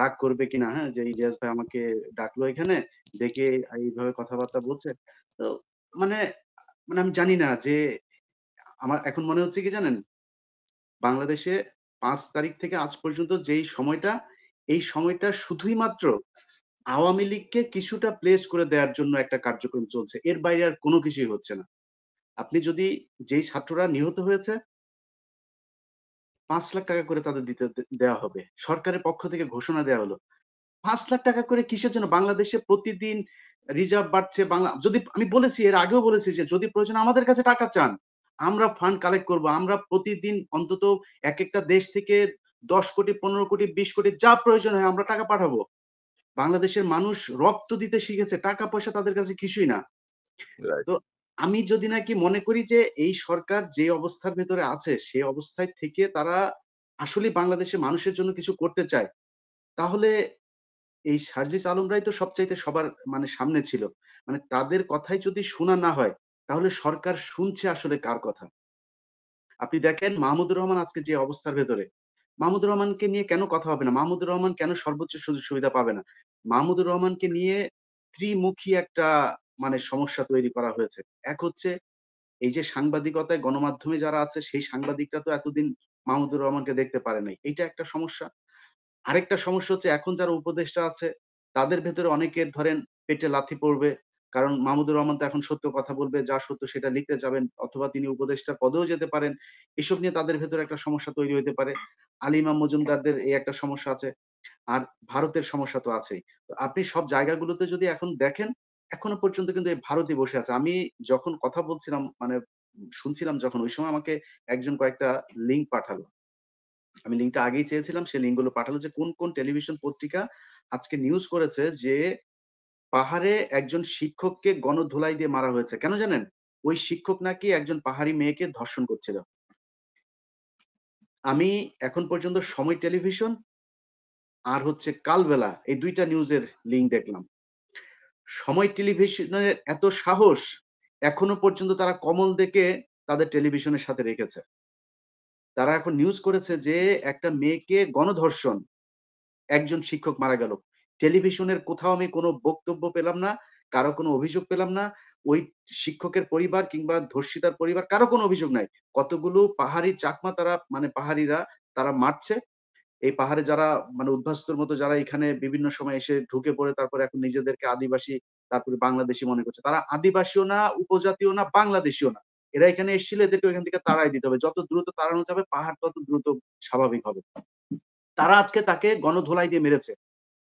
রাগ করবে কিনা, হ্যাঁ, যে ইলিয়াস ভাই আমাকে ডাকলো এখানে, ডেকে এইভাবে কথাবার্তা বলছে। তো মানে মানে আমি জানি না যে আমার এখন মনে হচ্ছে কি জানেন? বাংলাদেশে ৫ তারিখ থেকে আজ পর্যন্ত যেই সময়টা, এই সময়টা শুধুই মাত্র আওয়ামী লীগকে কিছুটা প্লেস করে দেওয়ার জন্য একটা কার্যক্রম চলছে। এর বাইরে আর কোন কিছুই হচ্ছে না। আপনি যদি যেই ছাত্ররা নিহত হয়েছে, ৳৫,০০,০০০ করে তাদের দিতে দেওয়া হবে। সরকারের পক্ষ থেকে ঘোষণা দেওয়া হলো। ৳৫,০০,০০০ করে কিসের জন্য? বাংলাদেশে প্রতিদিন রিজার্ভ বাড়ছে। যদি আমি বলেছি, এর আগেও বলেছি যে যদি প্রয়োজন আমাদের কাছে টাকা চান। আমরা ফান্ড কালেক্ট করব। আমরা প্রতিদিন অন্তত একেকটা দেশ থেকে ১০ কোটি, ১৫ কোটি, ২০ কোটি যা প্রয়োজন হয় আমরা টাকা পাঠাবো। বাংলাদেশের মানুষ রক্ত দিতে শিখেছে। টাকা-পয়সা তাদের কাছে কিছুই না। রাইট। তো আমি যদি নাকি মনে করি যে এই সরকার যে অবস্থার ভেতরে আছে, সে অবস্থায় থেকে তারা আসলেই বাংলাদেশের মানুষের জন্য কিছু করতে চায়, তাহলে এই সার্জিস আলমরাই তো সবচাইতে সবার মানে সামনে ছিল। মানে তাদের কথাই যদি শোনা না হয়, তাহলে সরকার শুনছে আসলে কার কথা? আপনি দেখেন মাহমুদুর রহমান আজকে যে অবস্থার ভেতরে, মাহমুদুর রহমানকে নিয়ে কেন কথা হবে না? মাহমুদুর রহমান কেন সর্বোচ্চ সুযোগ সুবিধা পাবে না? মাহমুদুর রহমানকে নিয়ে ত্রিমুখী একটা মানে সমস্যা তৈরি করা হয়েছে। এক হচ্ছে এই যে সাংবাদিকতায় গণমাধ্যমে যারা আছে সেই সাংবাদিকরা তো এতদিন মাহমুদুর রহমানকে দেখতে পারে নাই। এইটা একটা সমস্যা। আরেকটা সমস্যা হচ্ছে এখন যারা উপদেষ্টা আছে তাদের ভেতরে অনেকের ধরেন পেটে লাথি পড়বে। কারণ মাহমুদুর রহমান তো এখন সত্য কথা বলবে, যা সত্য সেটা লিখতে যাবেন অথবা তিনি উপদেষ্টার পদেও যেতে পারেন। এসব নিয়ে তাদের ভেতরে একটা সমস্যা তৈরি হইতে পারে। আলী ইমাম মজুমদারদের এই একটা সমস্যা আছে। আর ভারতের সমস্যা তো আছেই। তো আপনি সব জায়গাগুলোতে যদি এখন দেখেন, এখনো পর্যন্ত কিন্তু এই ভারতই বসে আছে। আমি যখন কথা বলছিলাম মানে শুনছিলাম যখন ওই সময় আমাকে একজন কয়েকটা লিঙ্ক পাঠালো। আমি লিঙ্কটা আগেই চেয়েছিলাম। সে লিঙ্ক গুলো পাঠালো যে কোন টেলিভিশন পত্রিকা আজকে নিউজ করেছে যে পাহাড়ে একজন শিক্ষককে গণধোলাই দিয়ে মারা হয়েছে। কেন জানেন? ওই শিক্ষক নাকি একজন পাহাড়ি মেয়েকে ধর্ষণ করছিল। আমি এখন পর্যন্ত সময় টেলিভিশন আর হচ্ছে কালবেলা এই ২ টা নিউজের লিঙ্ক দেখলাম। সময় টেলিভিশনের এত সাহস, এখনো পর্যন্ত তারা কমল দেখে তাদের টেলিভিশনের সাথে রেখেছে। তারা এখন নিউজ করেছে যে একটা মেয়েকে গণধর্ষণ, একজন শিক্ষক মারা গেল। টেলিভিশনের কোথাও আমি কোনো বক্তব্য পেলাম না, কারো কোনো অভিযোগ পেলাম না। ওই শিক্ষকের পরিবার কিংবা ধর্ষিতার পরিবার কারো কোনো অভিযোগ নাই। কতগুলো পাহাড়ি চাকমা তারা মানে পাহাড়িরা তারা মারছে। এই পাহাড়ে যারা মানে উদ্বাস্তুর মতো যারা এখানে বিভিন্ন সময় এসে ঢুকে পড়ে তারপরে এখন নিজেদেরকে আদিবাসী, তারপরে বাংলাদেশী মনে করছে। তারা আদিবাসীও না, উপজাতীয় না, বাংলাদেশীও না। এরা এখানে এসেছিল, এদেরকে ওইখান থেকে তাড়ায় দিতে হবে। যত দ্রুত তাড়ানো যাবে পাহাড় তত দ্রুত স্বাভাবিক হবে। তারা আজকে তাকে গণধোলাই দিয়ে মেরেছে।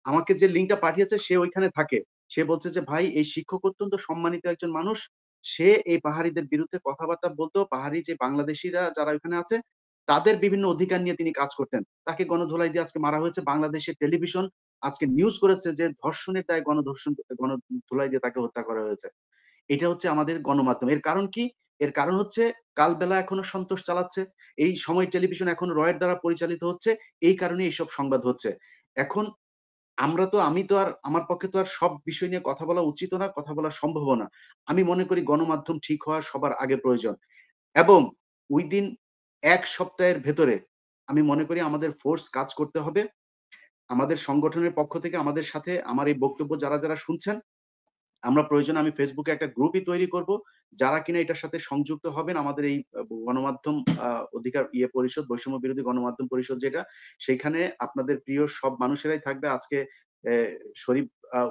আমাকে যে লিঙ্কটা পাঠিয়েছে সে ওইখানে থাকে। সে বলছে যে ভাই এই শিক্ষক অত্যন্ত সম্মানিত একজন মানুষ, সে এই পাহাড়িদের বিরুদ্ধে কথাবার্তা বলতো, পাহাড়ি যে বাংলাদেশিরা যারা ওখানে আছে তাদের বিভিন্ন অধিকার নিয়ে তিনি কাজ করতেন। তাকে গণধোলাই দিয়ে আজকে মারা হয়েছে। বাংলাদেশের টেলিভিশন আজকে নিউজ করেছে যে ধর্ষণের দায়ে গণধোলাই দিয়ে তাকে হত্যা করা হয়েছে। এটা হচ্ছে আমাদের গণমাধ্যম। এর কারণ কি? এর কারণ হচ্ছে কালবেলা এখনো সন্তোষ চালাচ্ছে। এই সময় টেলিভিশন এখন রয়ের দ্বারা পরিচালিত হচ্ছে। এই কারণে এইসব সংবাদ হচ্ছে। এখন আমি তো আর আমার পক্ষে তো আর সব বিষয় নিয়ে কথা বলা উচিতও না, কথা বলা সম্ভবও না। আমি মনে করি গণমাধ্যম ঠিক হওয়া সবার আগে প্রয়োজন। এবং উইদিন ১ সপ্তাহের ভেতরে আমি মনে করি আমাদের ফোর্স কাজ করতে হবে। আমাদের সংগঠনের পক্ষ থেকে আমাদের সাথে আমার এই বক্তব্য যারা শুনছেন, আমরা প্রয়োজনে আমি ফেসবুকে একটা গ্রুপই তৈরি করব। যারা কিনা এটার সাথে সংযুক্ত হবেন আমাদের এই গণমাধ্যম অধিকার পরিষদ, বৈষম্য বিরোধী গণমাধ্যম পরিষদ যেটা, সেইখানে আপনাদের প্রিয় সব মানুষেরাই থাকবে। আজকে এ শরীফ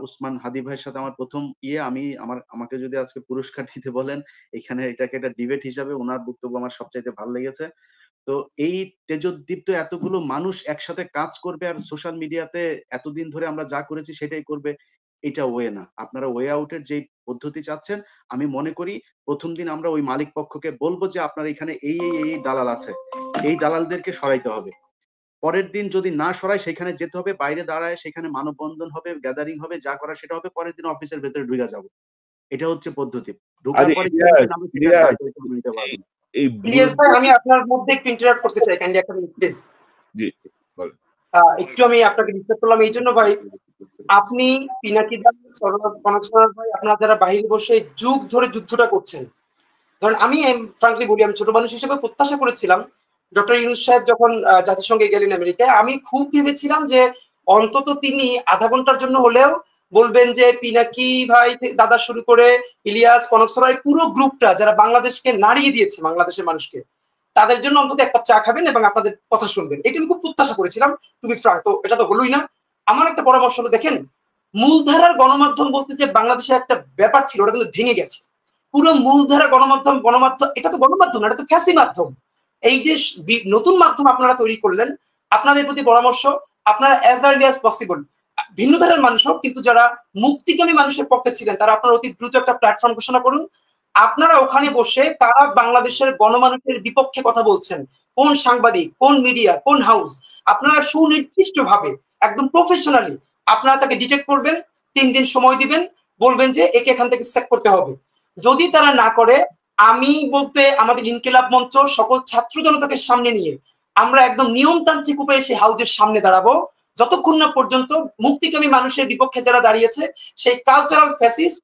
উসমান হাদি ভাইয়ের সাথে আমার ১ম আমাকে যদি আজকে পুরস্কার দিতে বলেন, এখানে এটাকে একটা ডিবেট হিসাবে উনার বক্তব্য আমার সবচাইতে ভাল লেগেছে। তো এই তেজোদ্দীপ্ত এতগুলো মানুষ একসাথে কাজ করবে আর সোশ্যাল মিডিয়াতে এতদিন ধরে আমরা যা করেছি সেটাই করবে, এটা ওয়ে না। আপনারা ওয়ে আউট এর যেই পদ্ধতি চাচ্ছেন, আমি মনে করি ১ম দিন আমরা ওই মালিক পক্ষকে বলব যে আপনার এখানে এই দালাল আছে। এই দালালদেরকে সরাইতে হবে। পরের দিন যদি না সরায় সেখানে যেতে হবে, বাইরে দাঁড়ায় সেখানে মানববন্ধন হবে, গ্যাদারিং হবে, যা করার সেটা হবে। পরের দিন অফিসের ভেতরে ঢুইকা যাব। এটা হচ্ছে পদ্ধতি। ঢোকার আরে পরে কি ইলিয়াস, করবেন আমি সেটার ইলিয়াস দায়িত্ব নিতে পারব এই না। এই ইলিয়াস ভাই, আমি আপনার মধ্যে একটু ইন্টারাপ্ট করতে চাই, কাইন্ডলি একটা মিনিট প্লিজ। জি, বলেন। একটু আমি আপনাকে ডিস্টার্ব করলাম এই জন্য ভাই। আপনি পিনাকি দা, কনক সরোয়ার ভাই, আপনারা যারা বাহিরে বসে যুগ ধরে যুদ্ধটা করছেন, ধরেন আমি ফ্রাঙ্কলি বলি, আমি ছোট মানুষ হিসেবে প্রত্যাশা করেছিলাম ডক্টর ইউনূস সাহেব যখন জাতিসংঘে গেলেন আমেরিকায়, আমি খুব ভেবেছিলাম যে অন্তত তিনি আধা ঘন্টার জন্য হলেও বলবেন যে পিনাকি ভাই দাদা শুরু করে ইলিয়াস, কনক সরোয়ার, পুরো গ্রুপটা যারা বাংলাদেশকে নাড়িয়ে দিয়েছে, বাংলাদেশের মানুষকে, তাদের জন্য অন্তত এক কাপ চা খাবেন এবং আপনাদের কথা শুনবেন, এটা আমি খুব প্রত্যাশা করেছিলাম। তুমি ফ্রাঙ্ক, তো এটা তো হলোই না। আমার একটা পরামর্শ হলো, দেখেন, মূলধারার গণমাধ্যম বলতে যে বাংলাদেশের একটা ব্যাপার ছিল, ওটা কিন্তু ভেঙে গেছে। পুরো মূলধারা গণমাধ্যম এটা তো গণমাধ্যম না, এটা তো ফ্যাসি মাধ্যম। এই যে নতুন মাধ্যম আপনারা তৈরি করলেন, আপনাদের প্রতি পরামর্শ, আপনারা অ্যাজ আর্লি অ্যাজ পসিবল ভিন্ন ধারার মানুষ হোক, কিন্তু যারা মুক্তিকামী মানুষের পক্ষে ছিলেন তারা আপনারা অতি দ্রুত একটা প্ল্যাটফর্ম ঘোষণা করুন। আপনারা ওখানে বসে কারা বাংলাদেশের গণমানুষের বিপক্ষে কথা বলছেন, কোন সাংবাদিক, কোন মিডিয়া, কোন হাউস, আপনারা সুনির্দিষ্ট ভাবে একদম প্রফেশনালি আপনারা তাকে ডিটেক্ট করবেন। ৩ দিন সময় দিবেন, বলবেন যে একে এখান থেকে সেট করতে হবে। যদি তারা না করে, আমি বলতে আমাদের ইনকিলাব মঞ্চ সকল ছাত্র জনতাকে সামনে নিয়ে আমরা একদম নিয়মতান্ত্রিক উপায়ে সেই হাউজের সামনে দাঁড়াবো, যতক্ষণ না পর্যন্ত মুক্তিকামী মানুষের বিপক্ষে যারা দাঁড়িয়েছে সেই কালচারাল ফ্যাসিস্ট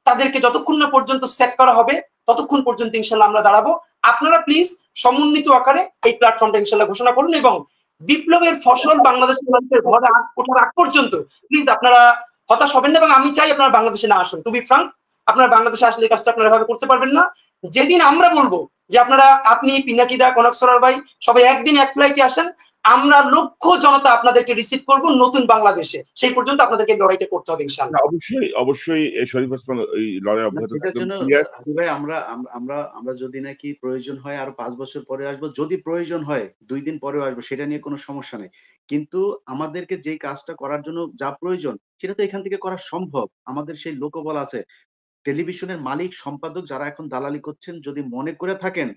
তাদেরকে যতক্ষণ না পর্যন্ত সেট করা হবে, ততক্ষণ পর্যন্ত ইনশাল্লাহ আমরা দাঁড়াবো। আপনারা প্লিজ সমন্বিত আকারে এই প্ল্যাটফর্মটা ইনশাল্লাহ ঘোষণা করুন এবং বিপ্লবের ফসল বাংলাদেশের মানুষের ঘরে ওঠার আগ পর্যন্ত প্লিজ আপনারা হতাশ হবেন না। এবং আমি চাই আপনারা বাংলাদেশে না আসুন। টু বি ফ্রাঙ্ক, আপনারা বাংলাদেশে আসলে এই কাজটা আপনারা এভাবে করতে পারবেন না। যেদিন আমরা বলবো যে আপনি পিনাকি দা, কনক সরোয়ার ভাই সবাই একদিন এক ফ্লাইটে আসেন, আমরা লক্ষ জনতা আপনাদেরকে রিসিভ করব নতুন বাংলাদেশে। সেই পর্যন্ত আপনাদেরকে লড়াইটা করতে হবে ইনশাআল্লাহ। অবশ্যই শরীফ ওসমান এই লড়াই অব্যাহত সেটার থাকবে। জন্য ইলিয়াস, হাদি ভাই, আমরা যদি নাকি প্রয়োজন হয় আরো ৫ বছর পরে আসবো, যদি প্রয়োজন হয় ২ দিন পরেও আসবো, সেটা নিয়ে কোনো সমস্যা নেই। কিন্তু আমাদেরকে যেই কাজটা করার জন্য যা প্রয়োজন সেটা তো এখান থেকে করা সম্ভব। আমাদের সেই লোকবল আছে। টেলিভিশনের মালিক, সম্পাদক যারা এখন দালালি করছেন, যদি মনে করে থাকেন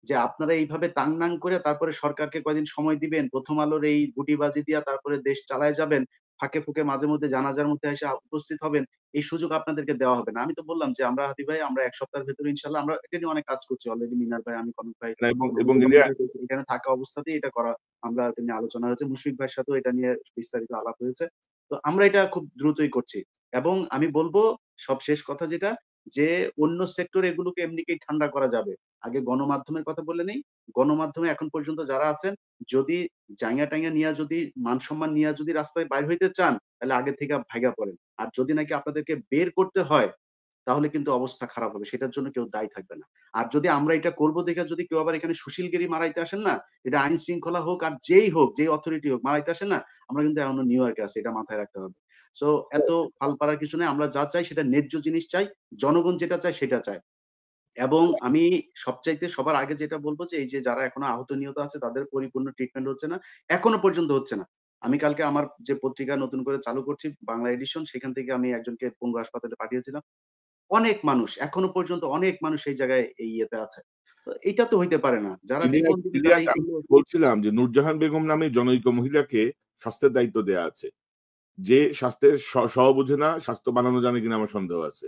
যে আপনারা এইভাবে তাংনাং করে তারপরে সরকারকে কয়দিন সময় দিবেন, প্রথম আলোর এই গুটিবাজি দিয়া তারপরে দেশ চালায় যাবেন, ফাঁকে ফুঁকে মাঝে মধ্যে জানাজার মধ্যে এসে উপস্থিত হবেন, এই সুযোগ আপনাদেরকে দেওয়া হবে না। আমি তো বললাম যে আমরা হাদি ভাই, আমরা ১ সপ্তাহের ভেতরে ইনশাআল্লাহ আমরা এটা নিয়ে অনেক কাজ করছি অলরেডি। মিনার ভাই, আমি, কনক ভাই, এবং ইলিয়াস, এখানে থাকা অবস্থাতেই এটা করা, আমরা এটা নিয়ে আলোচনা হয়েছে। মুশফিক ভাইয়ের সাথেও এটা নিয়ে বিস্তারিত আলাপ হয়েছে। তো আমরা এটা খুব দ্রুতই করছি। এবং আমি বলবো সব শেষ কথা যেটা, যে অন্য সেক্টর এগুলোকে এমনিতেই ঠান্ডা করা যাবে। আগে গণমাধ্যমের কথা বলে নেই। গণমাধ্যমে এখন পর্যন্ত যারা আছেন, যদি জাইঙ্গা-টাইঙ্গা নিয়া, যদি মান-সম্মান নিয়া যদি রাস্তায় বাইর হইতে চান, তাহলে আগে থেকে ভাইগা পড়েন। আর যদি নাকি আপনাদেরকে বের করতে হয়, তাহলে কিন্তু অবস্থা খারাপ হবে। সেটার জন্য কেউ দায়ী থাকবে না। আর যদি আমরা এটা করব দেখে যদি কেউ আবার এখানে সুশীলগিরি মারাইতে আসেন না, এটা আইন শৃঙ্খলা হোক আর যেই হোক, যেই অথরিটি হোক, মারাইতে আসেন না, আমরা কিন্তু এখনো নিউ ইয়র্কে আছি। এটা মাথায় রাখতে হবে। সো এত ফাল পাড়ার কিছু নাই। আমরা যা চাই সেটা ন্যায্য জিনিস চাই। জনগণ যেটা চায় সেটা চায়। এবং আমি সবচাইতে সবার আগে যেটা বলব যে এই যে যারা এখনো আহত নিহত আছে তাদের পরিপূর্ণ ট্রিটমেন্ট হচ্ছে না। এখনো পর্যন্ত হচ্ছে না। আমি কালকে আমার যে পত্রিকা নতুন করে চালু করছি বাংলা এডিশন, সেখান থেকে আমি একজনকে পঙ্গু হাসপাতালে পাঠিয়েছিলাম। অনেক মানুষ এখনো পর্যন্ত অনেক মানুষ এই জায়গায় এই ইয়েতে আছে। তো এটা তো হইতে পারে না। যারা জীবন দিবে তারা ইলিয়াস, এই আমি করলো। বলছিলাম যে নূরজাহান বেগম নামে জনৈক মহিলাকে স্বাস্থ্যের দায়িত্ব দেয়া আছে। যে স্বাস্থ্যের শ বুঝে না, স্বাস্থ্য বানানো জানে কিনা আমার সন্দেহ আছে।